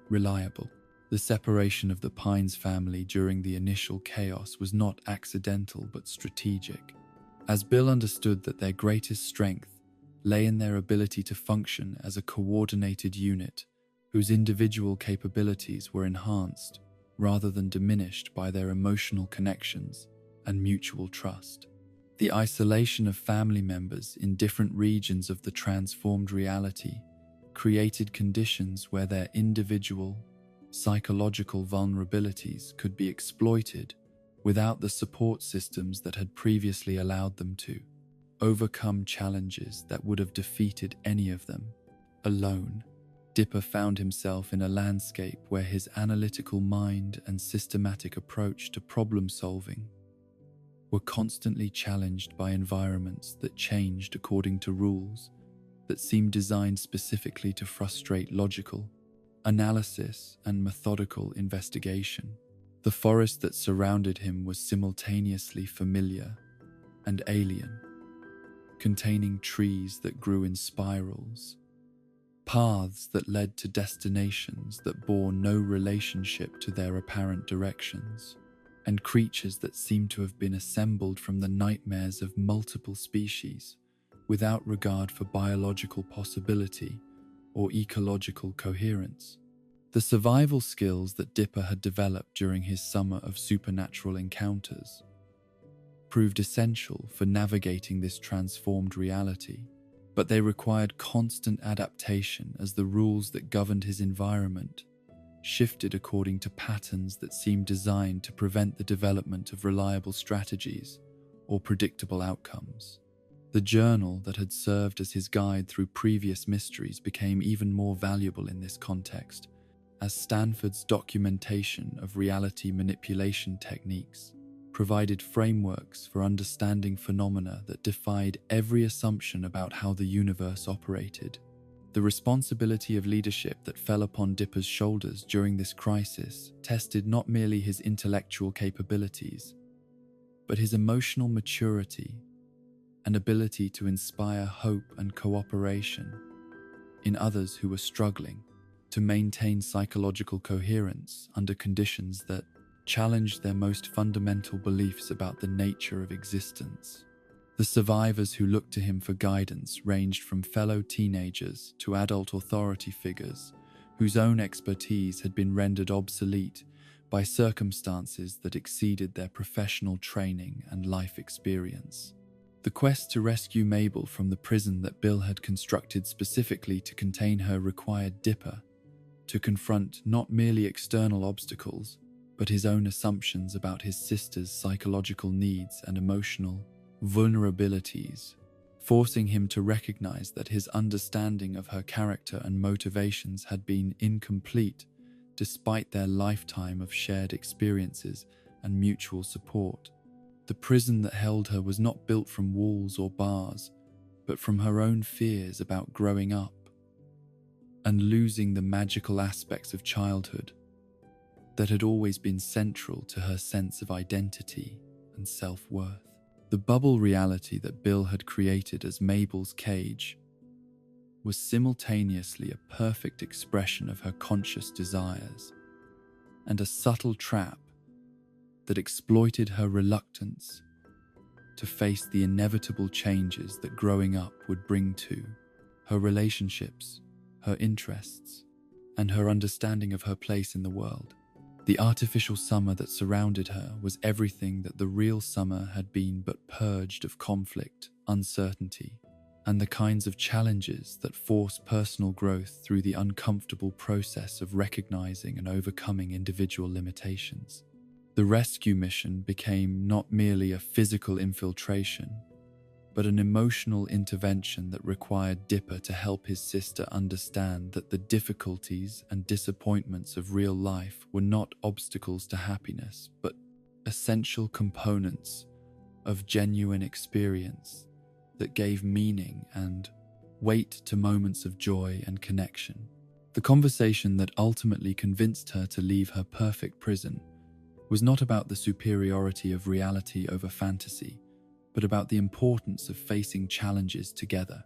reliable. The separation of the Pines family during the initial chaos was not accidental but strategic, as Bill understood that their greatest strength lay in their ability to function as a coordinated unit whose individual capabilities were enhanced rather than diminished by their emotional connections and mutual trust. The isolation of family members in different regions of the transformed reality created conditions where their individual psychological vulnerabilities could be exploited without the support systems that had previously allowed them to overcome challenges that would have defeated any of them alone. Dipper found himself in a landscape where his analytical mind and systematic approach to problem solving were constantly challenged by environments that changed according to rules that seemed designed specifically to frustrate logical analysis and methodical investigation. The forest that surrounded him was simultaneously familiar and alien, containing trees that grew in spirals, paths that led to destinations that bore no relationship to their apparent directions, and creatures that seemed to have been assembled from the nightmares of multiple species without regard for biological possibility or ecological coherence. The survival skills that Dipper had developed during his summer of supernatural encounters proved essential for navigating this transformed reality, but they required constant adaptation as the rules that governed his environment shifted according to patterns that seemed designed to prevent the development of reliable strategies or predictable outcomes. The journal that had served as his guide through previous mysteries became even more valuable in this context, as Stanford's documentation of reality manipulation techniques provided frameworks for understanding phenomena that defied every assumption about how the universe operated. The responsibility of leadership that fell upon Dipper's shoulders during this crisis tested not merely his intellectual capabilities, but his emotional maturity and ability to inspire hope and cooperation in others who were struggling to maintain psychological coherence under conditions that challenged their most fundamental beliefs about the nature of existence. The survivors who looked to him for guidance ranged from fellow teenagers to adult authority figures whose own expertise had been rendered obsolete by circumstances that exceeded their professional training and life experience. The quest to rescue Mabel from the prison that Bill had constructed specifically to contain her required Dipper to confront not merely external obstacles, but his own assumptions about his sister's psychological needs and emotional vulnerabilities, forcing him to recognize that his understanding of her character and motivations had been incomplete despite their lifetime of shared experiences and mutual support. The prison that held her was not built from walls or bars, but from her own fears about growing up and losing the magical aspects of childhood that had always been central to her sense of identity and self-worth. The bubble reality that Bill had created as Mabel's cage was simultaneously a perfect expression of her conscious desires and a subtle trap that exploited her reluctance to face the inevitable changes that growing up would bring to her relationships, her interests, and her understanding of her place in the world. The artificial summer that surrounded her was everything that the real summer had been, but purged of conflict, uncertainty, and the kinds of challenges that force personal growth through the uncomfortable process of recognizing and overcoming individual limitations. The rescue mission became not merely a physical infiltration, but an emotional intervention that required Dipper to help his sister understand that the difficulties and disappointments of real life were not obstacles to happiness, but essential components of genuine experience that gave meaning and weight to moments of joy and connection. The conversation that ultimately convinced her to leave her perfect prison was not about the superiority of reality over fantasy, but about the importance of facing challenges together,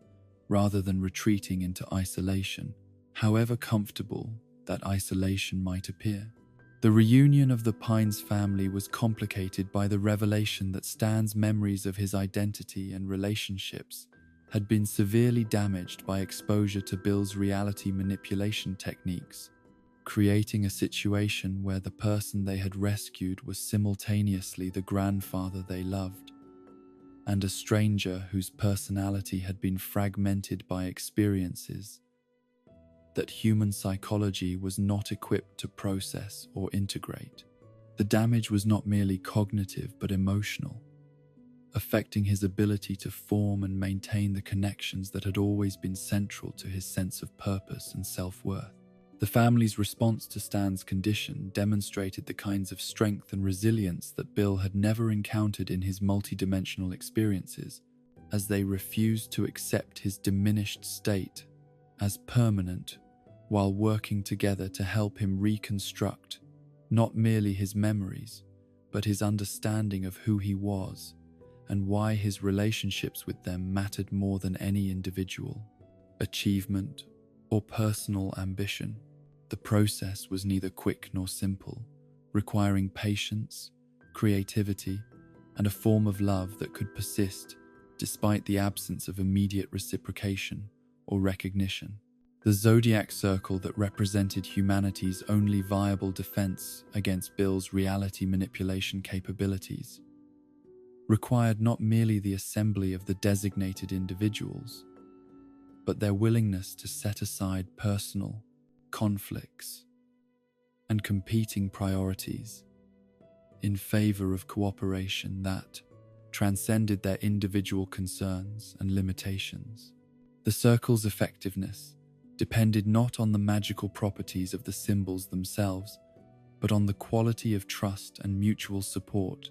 rather than retreating into isolation, however comfortable that isolation might appear. The reunion of the Pines family was complicated by the revelation that Stan's memories of his identity and relationships had been severely damaged by exposure to Bill's reality manipulation techniques, creating a situation where the person they had rescued was simultaneously the grandfather they loved and a stranger whose personality had been fragmented by experiences that human psychology was not equipped to process or integrate. The damage was not merely cognitive but emotional, affecting his ability to form and maintain the connections that had always been central to his sense of purpose and self-worth. The family's response to Stan's condition demonstrated the kinds of strength and resilience that Bill had never encountered in his multidimensional experiences, as they refused to accept his diminished state as permanent, while working together to help him reconstruct not merely his memories, but his understanding of who he was and why his relationships with them mattered more than any individual achievement or personal ambition. The process was neither quick nor simple, requiring patience, creativity, and a form of love that could persist despite the absence of immediate reciprocation or recognition. The zodiac circle that represented humanity's only viable defense against Bill's reality manipulation capabilities required not merely the assembly of the designated individuals, but their willingness to set aside personal conflicts and competing priorities in favor of cooperation that transcended their individual concerns and limitations. The circle's effectiveness depended not on the magical properties of the symbols themselves, but on the quality of trust and mutual support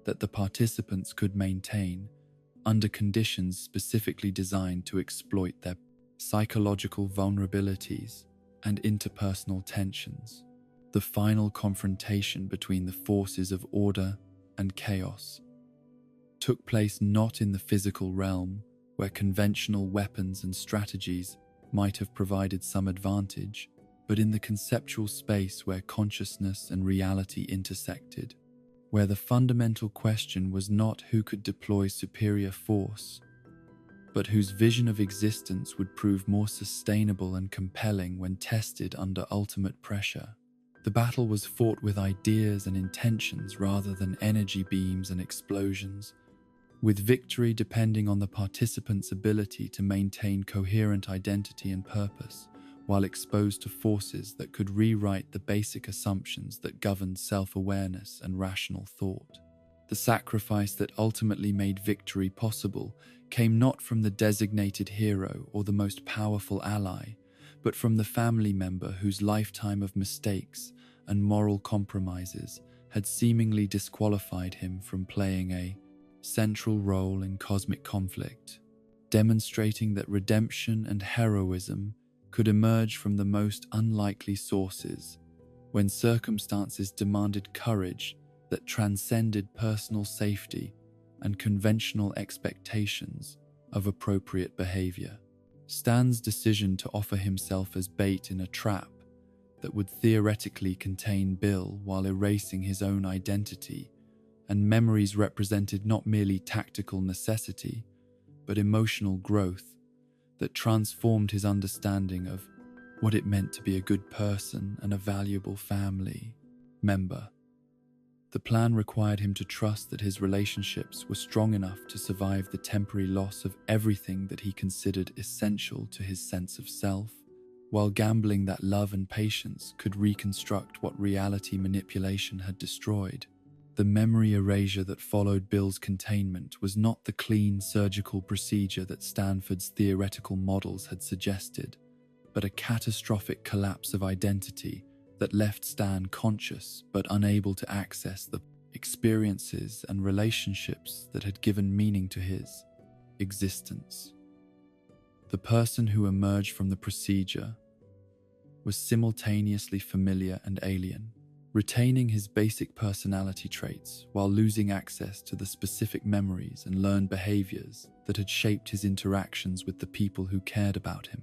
that the participants could maintain under conditions specifically designed to exploit their psychological vulnerabilities and interpersonal tensions. The final confrontation between the forces of order and chaos took place not in the physical realm, where conventional weapons and strategies might have provided some advantage, but in the conceptual space where consciousness and reality intersected, where the fundamental question was not who could deploy superior force, but whose vision of existence would prove more sustainable and compelling when tested under ultimate pressure. The battle was fought with ideas and intentions rather than energy beams and explosions, with victory depending on the participants' ability to maintain coherent identity and purpose, while exposed to forces that could rewrite the basic assumptions that governed self-awareness and rational thought. The sacrifice that ultimately made victory possible came not from the designated hero or the most powerful ally, but from the family member whose lifetime of mistakes and moral compromises had seemingly disqualified him from playing a central role in cosmic conflict, demonstrating that redemption and heroism could emerge from the most unlikely sources when circumstances demanded courage that transcended personal safety and conventional expectations of appropriate behavior. Stan's decision to offer himself as bait in a trap that would theoretically contain Bill while erasing his own identity, and memories represented not merely tactical necessity, but emotional growth that transformed his understanding of what it meant to be a good person and a valuable family member. The plan required him to trust that his relationships were strong enough to survive the temporary loss of everything that he considered essential to his sense of self, while gambling that love and patience could reconstruct what reality manipulation had destroyed. The memory erasure that followed Bill's containment was not the clean surgical procedure that Stanford's theoretical models had suggested, but a catastrophic collapse of identity that left Stan conscious but unable to access the experiences and relationships that had given meaning to his existence. The person who emerged from the procedure was simultaneously familiar and alien, retaining his basic personality traits while losing access to the specific memories and learned behaviors that had shaped his interactions with the people who cared about him.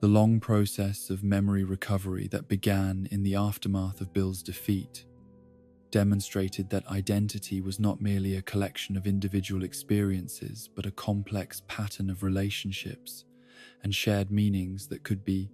The long process of memory recovery that began in the aftermath of Bill's defeat demonstrated that identity was not merely a collection of individual experiences, but a complex pattern of relationships and shared meanings that could be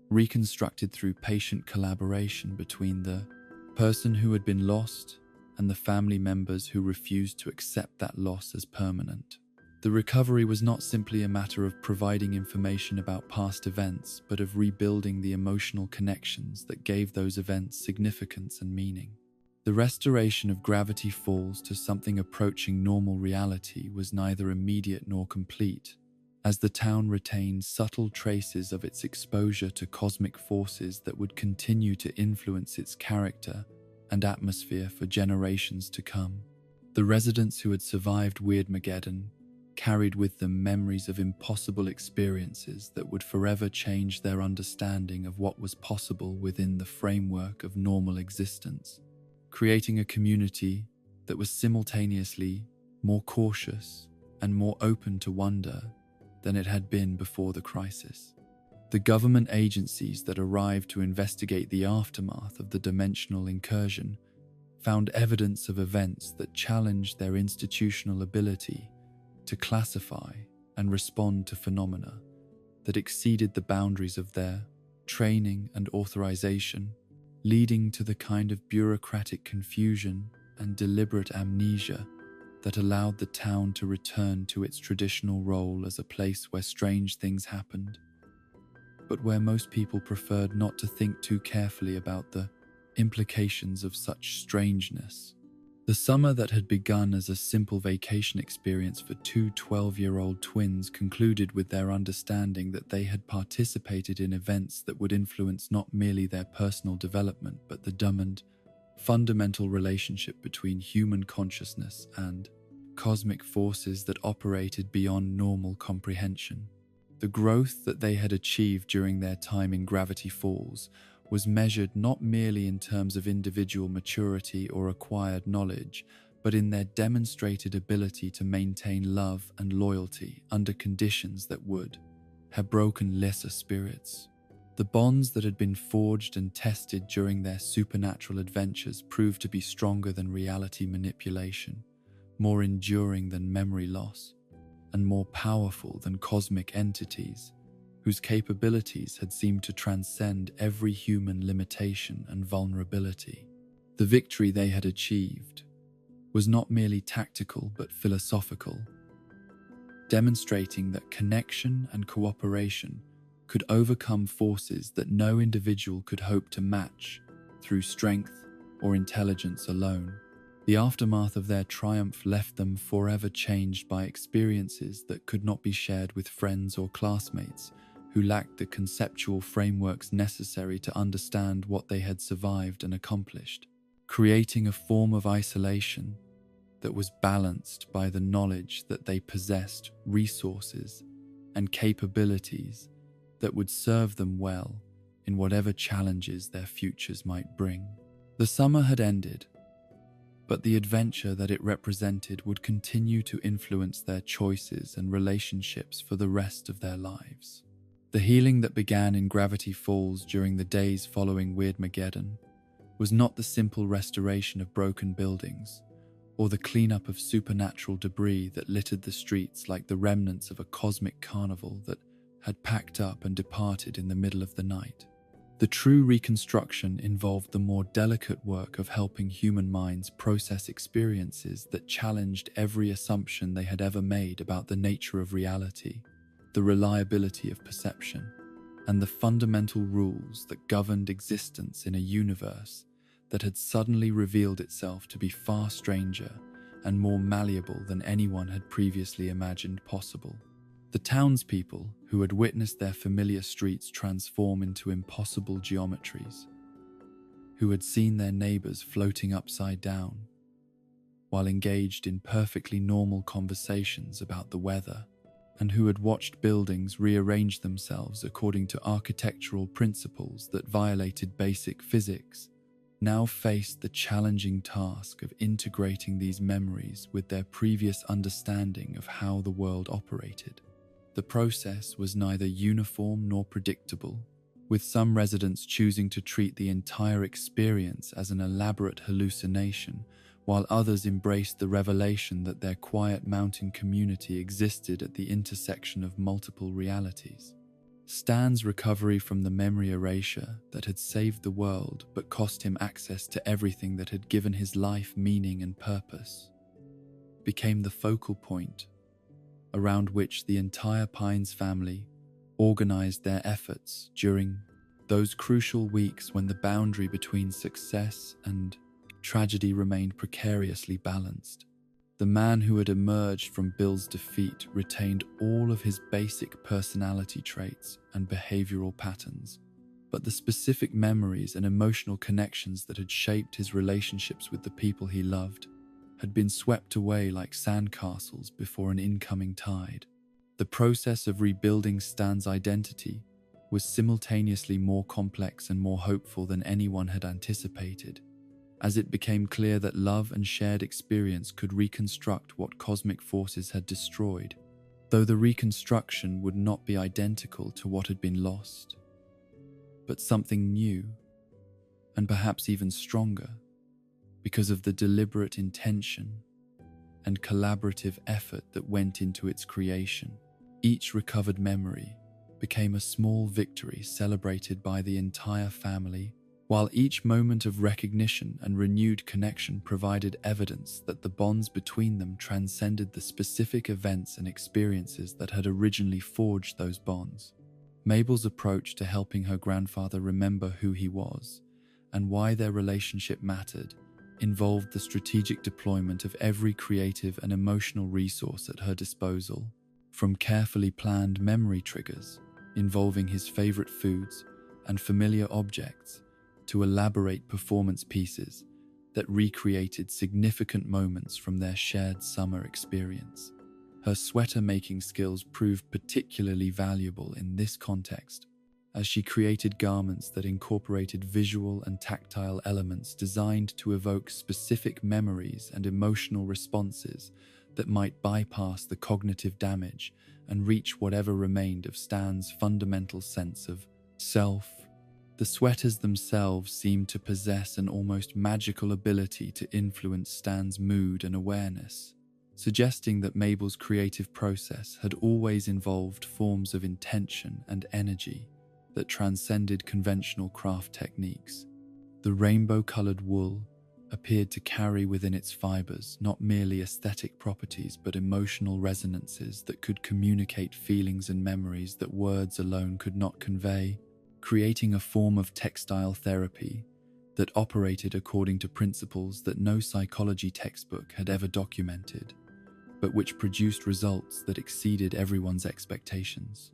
reconstructed through patient collaboration between the person who had been lost and the family members who refused to accept that loss as permanent. The recovery was not simply a matter of providing information about past events, but of rebuilding the emotional connections that gave those events significance and meaning. The restoration of Gravity Falls to something approaching normal reality was neither immediate nor complete, as the town retained subtle traces of its exposure to cosmic forces that would continue to influence its character and atmosphere for generations to come. The residents who had survived Weirdmageddon carried with them memories of impossible experiences that would forever change their understanding of what was possible within the framework of normal existence, creating a community that was simultaneously more cautious and more open to wonder than it had been before the crisis. The government agencies that arrived to investigate the aftermath of the dimensional incursion found evidence of events that challenged their institutional ability to classify and respond to phenomena that exceeded the boundaries of their training and authorization, leading to the kind of bureaucratic confusion and deliberate amnesia that allowed the town to return to its traditional role as a place where strange things happened, but where most people preferred not to think too carefully about the implications of such strangeness. The summer that had begun as a simple vacation experience for two 12-year-old twins concluded with their understanding that they had participated in events that would influence not merely their personal development, but the dumb and fundamental relationship between human consciousness and cosmic forces that operated beyond normal comprehension. The growth that they had achieved during their time in Gravity Falls was measured not merely in terms of individual maturity or acquired knowledge, but in their demonstrated ability to maintain love and loyalty under conditions that would have broken lesser spirits. The bonds that had been forged and tested during their supernatural adventures proved to be stronger than reality manipulation, more enduring than memory loss, and more powerful than cosmic entities whose capabilities had seemed to transcend every human limitation and vulnerability. The victory they had achieved was not merely tactical but philosophical, demonstrating that connection and cooperation could overcome forces that no individual could hope to match through strength or intelligence alone. The aftermath of their triumph left them forever changed by experiences that could not be shared with friends or classmates who lacked the conceptual frameworks necessary to understand what they had survived and accomplished, creating a form of isolation that was balanced by the knowledge that they possessed resources and capabilities that would serve them well in whatever challenges their futures might bring. The summer had ended, but the adventure that it represented would continue to influence their choices and relationships for the rest of their lives. The healing that began in Gravity Falls during the days following Weirdmageddon was not the simple restoration of broken buildings or the cleanup of supernatural debris that littered the streets like the remnants of a cosmic carnival that had packed up and departed in the middle of the night. The true reconstruction involved the more delicate work of helping human minds process experiences that challenged every assumption they had ever made about the nature of reality, the reliability of perception, and the fundamental rules that governed existence in a universe that had suddenly revealed itself to be far stranger and more malleable than anyone had previously imagined possible. The townspeople, who had witnessed their familiar streets transform into impossible geometries, who had seen their neighbors floating upside down, while engaged in perfectly normal conversations about the weather, and who had watched buildings rearrange themselves according to architectural principles that violated basic physics, now faced the challenging task of integrating these memories with their previous understanding of how the world operated. The process was neither uniform nor predictable, with some residents choosing to treat the entire experience as an elaborate hallucination, while others embraced the revelation that their quiet mountain community existed at the intersection of multiple realities. Stan's recovery from the memory erasure that had saved the world but cost him access to everything that had given his life meaning and purpose became the focal point around which the entire Pines family organized their efforts during those crucial weeks when the boundary between success and tragedy remained precariously balanced. The man who had emerged from Bill's defeat retained all of his basic personality traits and behavioral patterns, but the specific memories and emotional connections that had shaped his relationships with the people he loved had been swept away like sandcastles before an incoming tide. The process of rebuilding Stan's identity was simultaneously more complex and more hopeful than anyone had anticipated, as it became clear that love and shared experience could reconstruct what cosmic forces had destroyed, though the reconstruction would not be identical to what had been lost, but something new, and perhaps even stronger, because of the deliberate intention and collaborative effort that went into its creation. Each recovered memory became a small victory celebrated by the entire family, while each moment of recognition and renewed connection provided evidence that the bonds between them transcended the specific events and experiences that had originally forged those bonds. Mabel's approach to helping her grandfather remember who he was and why their relationship mattered involved the strategic deployment of every creative and emotional resource at her disposal, from carefully planned memory triggers involving his favorite foods and familiar objects to elaborate performance pieces that recreated significant moments from their shared summer experience. Her sweater-making skills proved particularly valuable in this context, as she created garments that incorporated visual and tactile elements designed to evoke specific memories and emotional responses that might bypass the cognitive damage and reach whatever remained of Stan's fundamental sense of self. The sweaters themselves seemed to possess an almost magical ability to influence Stan's mood and awareness, suggesting that Mabel's creative process had always involved forms of intention and energy that transcended conventional craft techniques. The rainbow-colored wool appeared to carry within its fibers not merely aesthetic properties but emotional resonances that could communicate feelings and memories that words alone could not convey, creating a form of textile therapy that operated according to principles that no psychology textbook had ever documented, but which produced results that exceeded everyone's expectations.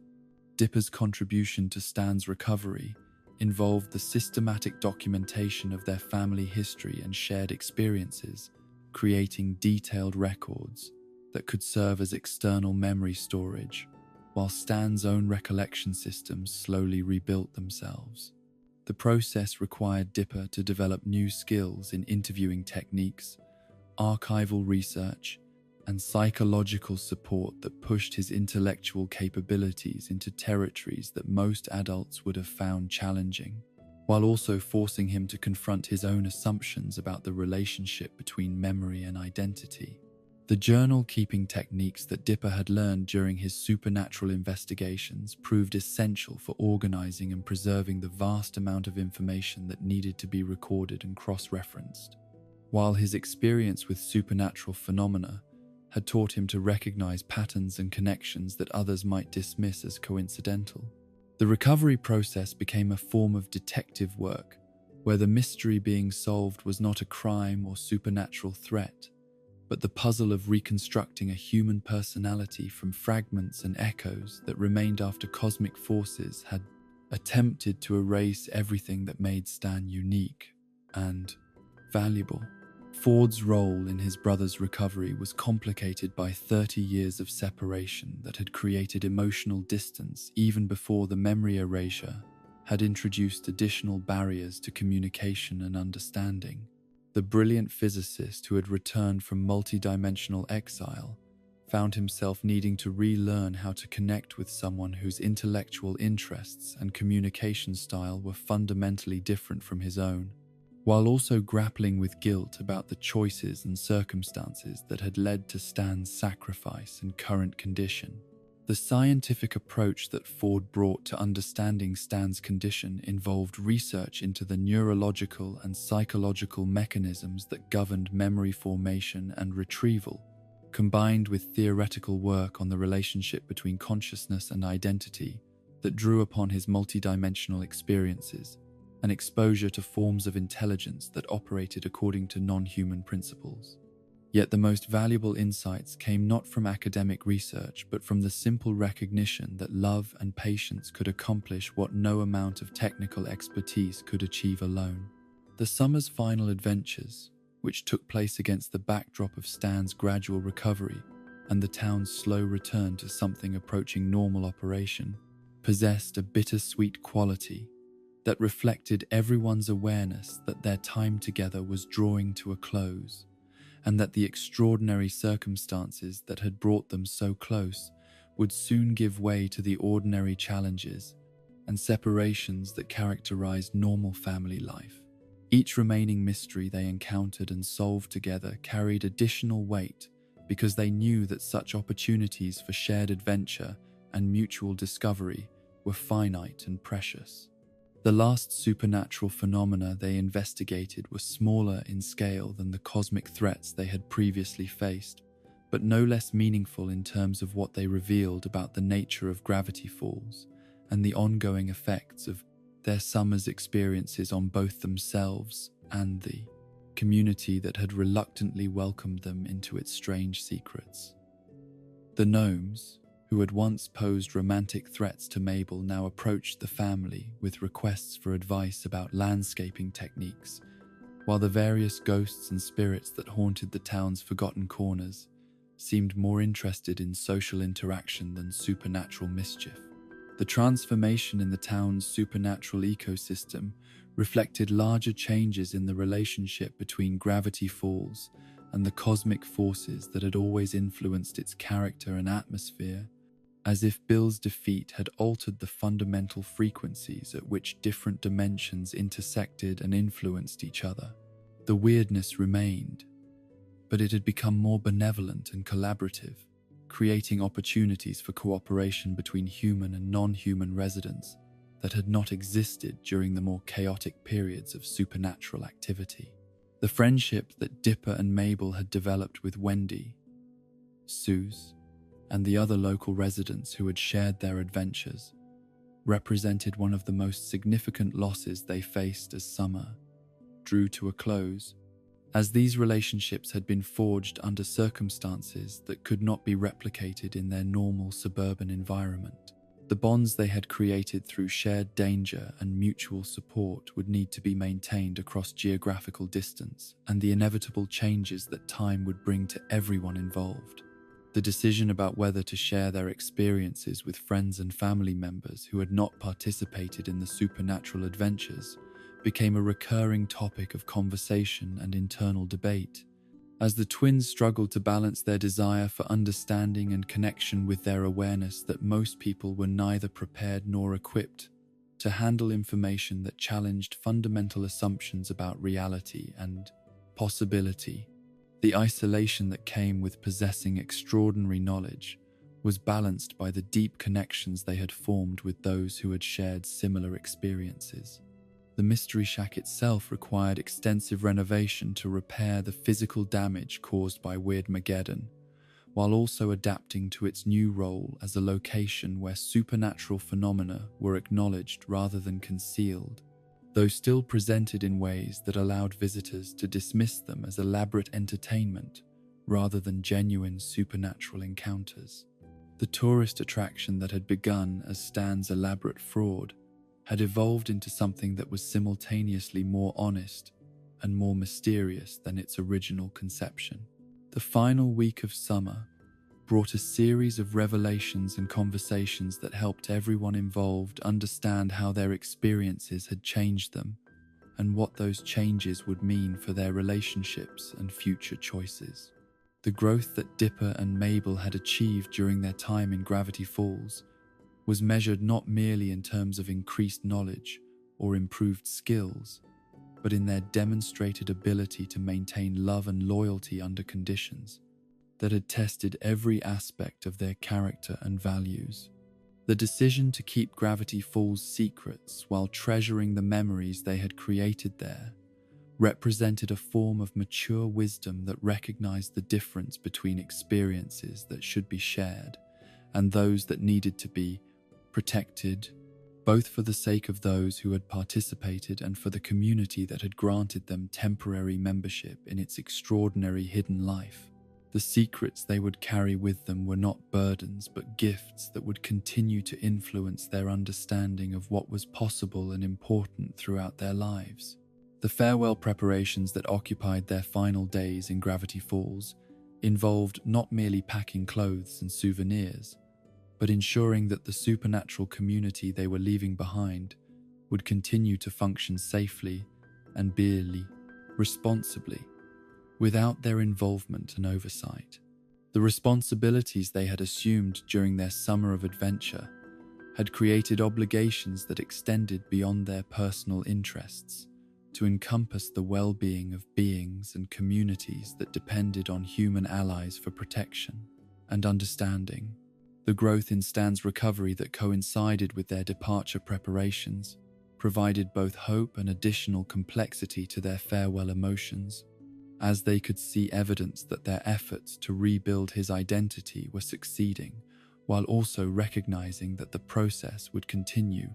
Dipper's contribution to Stan's recovery involved the systematic documentation of their family history and shared experiences, creating detailed records that could serve as external memory storage, while Stan's own recollection systems slowly rebuilt themselves. The process required Dipper to develop new skills in interviewing techniques, archival research, and psychological support that pushed his intellectual capabilities into territories that most adults would have found challenging, while also forcing him to confront his own assumptions about the relationship between memory and identity. The journal-keeping techniques that Dipper had learned during his supernatural investigations proved essential for organizing and preserving the vast amount of information that needed to be recorded and cross-referenced. While his experience with supernatural phenomena had taught him to recognize patterns and connections that others might dismiss as coincidental, the recovery process became a form of detective work, where the mystery being solved was not a crime or supernatural threat, but the puzzle of reconstructing a human personality from fragments and echoes that remained after cosmic forces had attempted to erase everything that made Stan unique and valuable. Ford's role in his brother's recovery was complicated by 30 years of separation that had created emotional distance even before the memory erasure had introduced additional barriers to communication and understanding. The brilliant physicist who had returned from multidimensional exile found himself needing to relearn how to connect with someone whose intellectual interests and communication style were fundamentally different from his own, while also grappling with guilt about the choices and circumstances that had led to Stan's sacrifice and current condition. The scientific approach that Ford brought to understanding Stan's condition involved research into the neurological and psychological mechanisms that governed memory formation and retrieval, combined with theoretical work on the relationship between consciousness and identity that drew upon his multidimensional experiences and exposure to forms of intelligence that operated according to non-human principles. Yet the most valuable insights came not from academic research, but from the simple recognition that love and patience could accomplish what no amount of technical expertise could achieve alone. The summer's final adventures, which took place against the backdrop of Stan's gradual recovery and the town's slow return to something approaching normal operation, possessed a bittersweet quality that reflected everyone's awareness that their time together was drawing to a close, and that the extraordinary circumstances that had brought them so close would soon give way to the ordinary challenges and separations that characterized normal family life. Each remaining mystery they encountered and solved together carried additional weight because they knew that such opportunities for shared adventure and mutual discovery were finite and precious. The last supernatural phenomena they investigated were smaller in scale than the cosmic threats they had previously faced, but no less meaningful in terms of what they revealed about the nature of gravity falls and the ongoing effects of their summer's experiences on both themselves and the community that had reluctantly welcomed them into its strange secrets. The gnomes, who had once posed romantic threats to Mabel, now approached the family with requests for advice about landscaping techniques, while the various ghosts and spirits that haunted the town's forgotten corners seemed more interested in social interaction than supernatural mischief. The transformation in the town's supernatural ecosystem reflected larger changes in the relationship between Gravity Falls and the cosmic forces that had always influenced its character and atmosphere, as if Bill's defeat had altered the fundamental frequencies at which different dimensions intersected and influenced each other. The weirdness remained, but it had become more benevolent and collaborative, creating opportunities for cooperation between human and non-human residents that had not existed during the more chaotic periods of supernatural activity. The friendship that Dipper and Mabel had developed with Wendy, Suze, and the other local residents who had shared their adventures represented one of the most significant losses they faced as summer drew to a close, as these relationships had been forged under circumstances that could not be replicated in their normal suburban environment. The bonds they had created through shared danger and mutual support would need to be maintained across geographical distance and the inevitable changes that time would bring to everyone involved. The decision about whether to share their experiences with friends and family members who had not participated in the supernatural adventures became a recurring topic of conversation and internal debate, As the twins struggled to balance their desire for understanding and connection with their awareness that most people were neither prepared nor equipped to handle information that challenged fundamental assumptions about reality and possibility, the isolation that came with possessing extraordinary knowledge was balanced by the deep connections they had formed with those who had shared similar experiences. The Mystery Shack itself required extensive renovation to repair the physical damage caused by Weirdmageddon, while also adapting to its new role as a location where supernatural phenomena were acknowledged rather than concealed, though still presented in ways that allowed visitors to dismiss them as elaborate entertainment rather than genuine supernatural encounters. The tourist attraction that had begun as Stan's elaborate fraud had evolved into something that was simultaneously more honest and more mysterious than its original conception. The final week of summer brought a series of revelations and conversations that helped everyone involved understand how their experiences had changed them and what those changes would mean for their relationships and future choices. The growth that Dipper and Mabel had achieved during their time in Gravity Falls was measured not merely in terms of increased knowledge or improved skills, but in their demonstrated ability to maintain love and loyalty under conditions that had tested every aspect of their character and values. The decision to keep Gravity Falls secrets while treasuring the memories they had created there represented a form of mature wisdom that recognized the difference between experiences that should be shared and those that needed to be protected, both for the sake of those who had participated and for the community that had granted them temporary membership in its extraordinary hidden life. The secrets they would carry with them were not burdens but gifts that would continue to influence their understanding of what was possible and important throughout their lives. The farewell preparations that occupied their final days in Gravity Falls involved not merely packing clothes and souvenirs, but ensuring that the supernatural community they were leaving behind would continue to function safely and responsibly, without their involvement and oversight. The responsibilities they had assumed during their summer of adventure had created obligations that extended beyond their personal interests to encompass the well-being of beings and communities that depended on human allies for protection and understanding. The growth in Stan's recovery that coincided with their departure preparations provided both hope and additional complexity to their farewell emotions, as they could see evidence that their efforts to rebuild his identity were succeeding, while also recognizing that the process would continue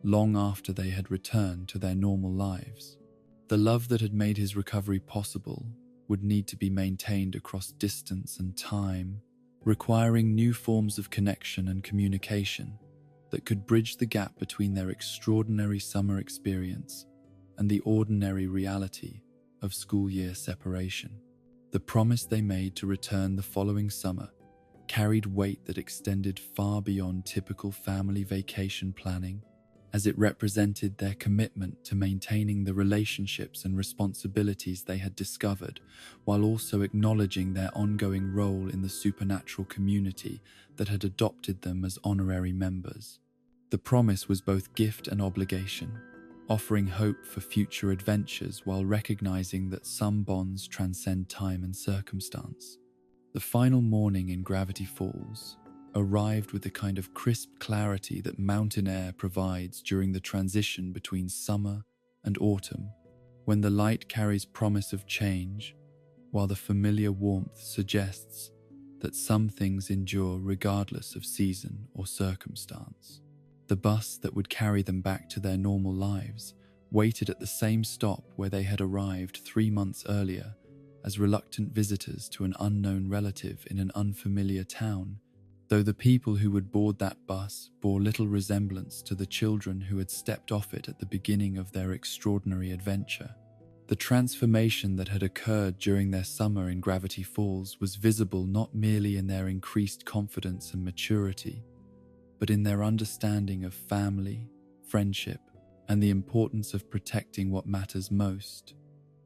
long after they had returned to their normal lives. The love that had made his recovery possible would need to be maintained across distance and time, requiring new forms of connection and communication that could bridge the gap between their extraordinary summer experience and the ordinary reality of school year separation. The promise they made to return the following summer carried weight that extended far beyond typical family vacation planning, as it represented their commitment to maintaining the relationships and responsibilities they had discovered, while also acknowledging their ongoing role in the supernatural community that had adopted them as honorary members. The promise was both gift and obligation, offering hope for future adventures while recognizing that some bonds transcend time and circumstance. The final morning in Gravity Falls arrived with the kind of crisp clarity that mountain air provides during the transition between summer and autumn, when the light carries promise of change, while the familiar warmth suggests that some things endure regardless of season or circumstance. The bus that would carry them back to their normal lives waited at the same stop where they had arrived 3 months earlier as reluctant visitors to an unknown relative in an unfamiliar town, though the people who would board that bus bore little resemblance to the children who had stepped off it at the beginning of their extraordinary adventure. The transformation that had occurred during their summer in Gravity Falls was visible not merely in their increased confidence and maturity, but in their understanding of family, friendship, and the importance of protecting what matters most.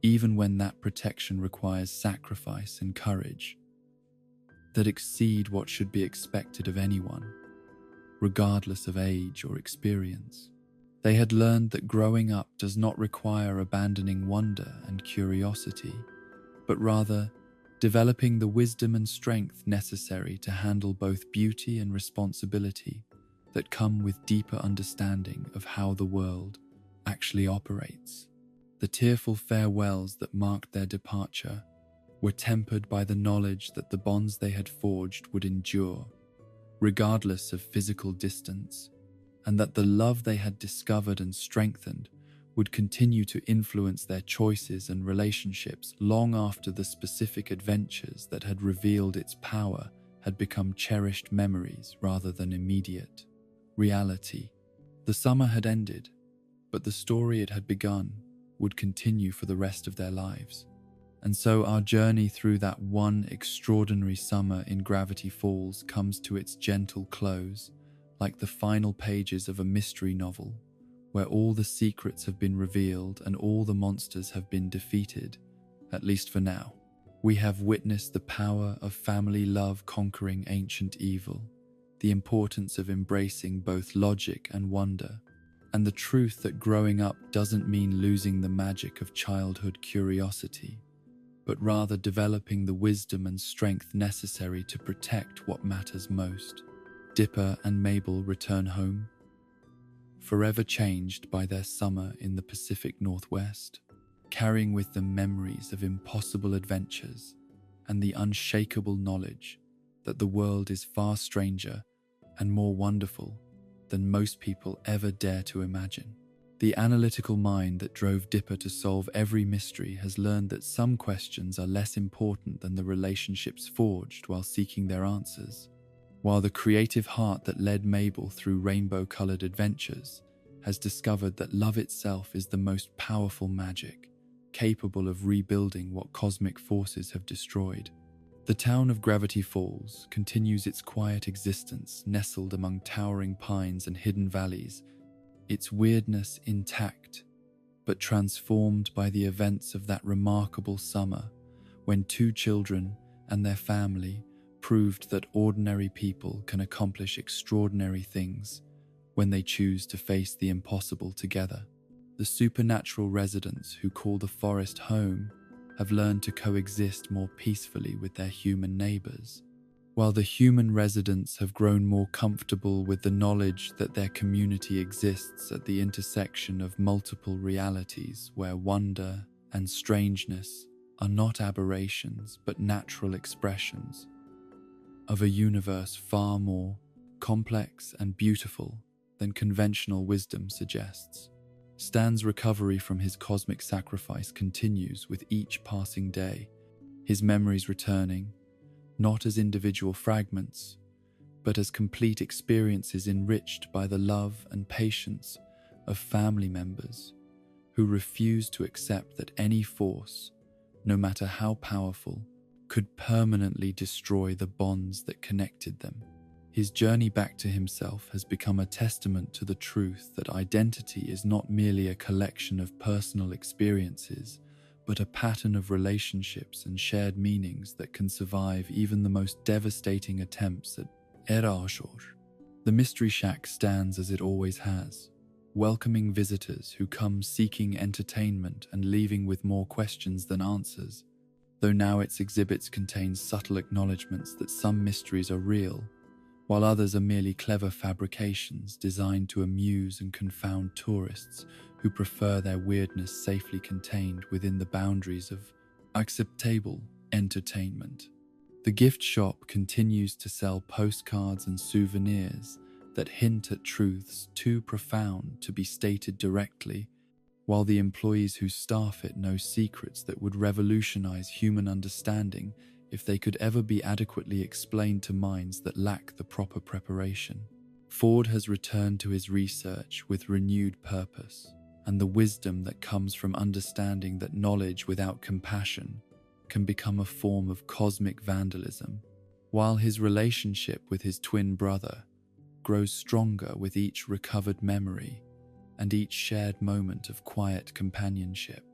even when that protection requires sacrifice and courage that exceed what should be expected of anyone, regardless of age or experience. They had learned that growing up does not require abandoning wonder and curiosity, but rather developing the wisdom and strength necessary to handle both beauty and responsibility that come with deeper understanding of how the world actually operates. The tearful farewells that marked their departure were tempered by the knowledge that the bonds they had forged would endure, regardless of physical distance, and that the love they had discovered and strengthened would continue to influence their choices and relationships long after the specific adventures that had revealed its power had become cherished memories rather than immediate reality. The summer had ended, but the story it had begun would continue for the rest of their lives. And so our journey through that one extraordinary summer in Gravity Falls comes to its gentle close, like the final pages of a mystery novel, where all the secrets have been revealed and all the monsters have been defeated, at least for now. We have witnessed the power of family love conquering ancient evil, the importance of embracing both logic and wonder, and the truth that growing up doesn't mean losing the magic of childhood curiosity, but rather developing the wisdom and strength necessary to protect what matters most. Dipper and Mabel return home, forever changed by their summer in the Pacific Northwest, carrying with them memories of impossible adventures and the unshakable knowledge that the world is far stranger and more wonderful than most people ever dare to imagine. The analytical mind that drove Dipper to solve every mystery has learned that some questions are less important than the relationships forged while seeking their answers, while the creative heart that led Mabel through rainbow-colored adventures has discovered that love itself is the most powerful magic, capable of rebuilding what cosmic forces have destroyed. The town of Gravity Falls continues its quiet existence nestled among towering pines and hidden valleys, its weirdness intact, but transformed by the events of that remarkable summer when two children and their family proved that ordinary people can accomplish extraordinary things when they choose to face the impossible together. The supernatural residents who call the forest home have learned to coexist more peacefully with their human neighbors, while the human residents have grown more comfortable with the knowledge that their community exists at the intersection of multiple realities where wonder and strangeness are not aberrations but natural expressions of a universe far more complex and beautiful than conventional wisdom suggests. Stan's recovery from his cosmic sacrifice continues with each passing day, his memories returning, not as individual fragments, but as complete experiences enriched by the love and patience of family members who refuse to accept that any force, no matter how powerful, could permanently destroy the bonds that connected them. His journey back to himself has become a testament to the truth that identity is not merely a collection of personal experiences, but a pattern of relationships and shared meanings that can survive even the most devastating attempts at erasure. The Mystery Shack stands as it always has, welcoming visitors who come seeking entertainment and leaving with more questions than answers, though now its exhibits contain subtle acknowledgements that some mysteries are real, while others are merely clever fabrications designed to amuse and confound tourists who prefer their weirdness safely contained within the boundaries of acceptable entertainment. The gift shop continues to sell postcards and souvenirs that hint at truths too profound to be stated directly, while the employees who staff it know secrets that would revolutionize human understanding if they could ever be adequately explained to minds that lack the proper preparation. Ford has returned to his research with renewed purpose, and the wisdom that comes from understanding that knowledge without compassion can become a form of cosmic vandalism, while his relationship with his twin brother grows stronger with each recovered memory and each shared moment of quiet companionship.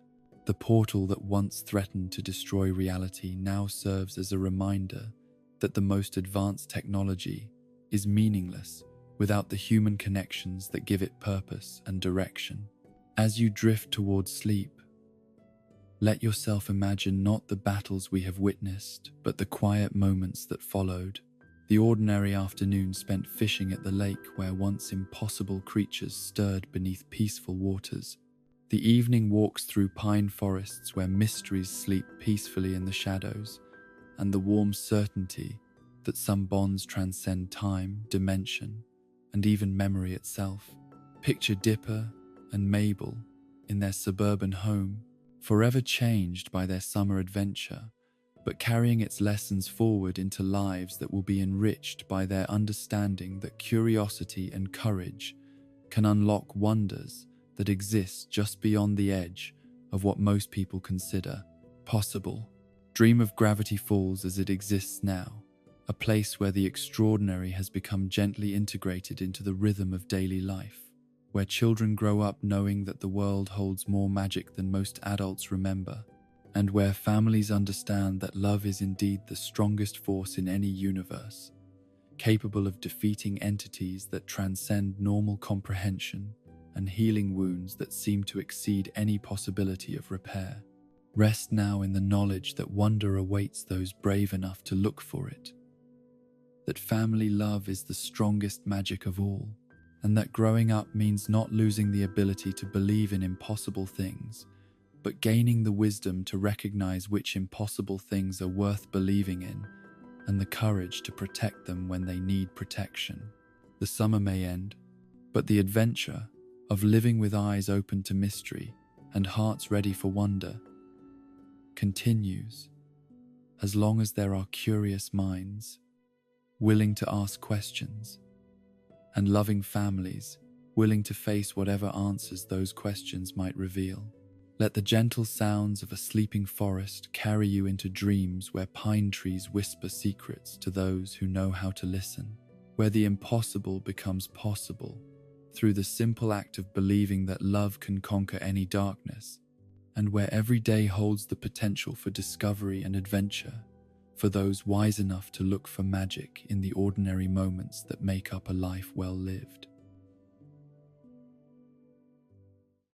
The portal that once threatened to destroy reality now serves as a reminder that the most advanced technology is meaningless without the human connections that give it purpose and direction. As you drift towards sleep, let yourself imagine not the battles we have witnessed, but the quiet moments that followed. The ordinary afternoon spent fishing at the lake where once impossible creatures stirred beneath peaceful waters. The evening walks through pine forests where mysteries sleep peacefully in the shadows, and the warm certainty that some bonds transcend time, dimension, and even memory itself. Picture Dipper and Mabel in their suburban home, forever changed by their summer adventure, but carrying its lessons forward into lives that will be enriched by their understanding that curiosity and courage can unlock wonders that exist just beyond the edge of what most people consider possible. Dream of Gravity Falls as it exists now, a place where the extraordinary has become gently integrated into the rhythm of daily life, where children grow up knowing that the world holds more magic than most adults remember, and where families understand that love is indeed the strongest force in any universe, capable of defeating entities that transcend normal comprehension and healing wounds that seem to exceed any possibility of repair. Rest now in the knowledge that wonder awaits those brave enough to look for it, that family love is the strongest magic of all, and that growing up means not losing the ability to believe in impossible things, but gaining the wisdom to recognize which impossible things are worth believing in and the courage to protect them when they need protection. The summer may end, but the adventure of living with eyes open to mystery and hearts ready for wonder continues, as long as there are curious minds willing to ask questions, and loving families willing to face whatever answers those questions might reveal. Let the gentle sounds of a sleeping forest carry you into dreams where pine trees whisper secrets to those who know how to listen, where the impossible becomes possible through the simple act of believing that love can conquer any darkness, and where every day holds the potential for discovery and adventure for those wise enough to look for magic in the ordinary moments that make up a life well lived.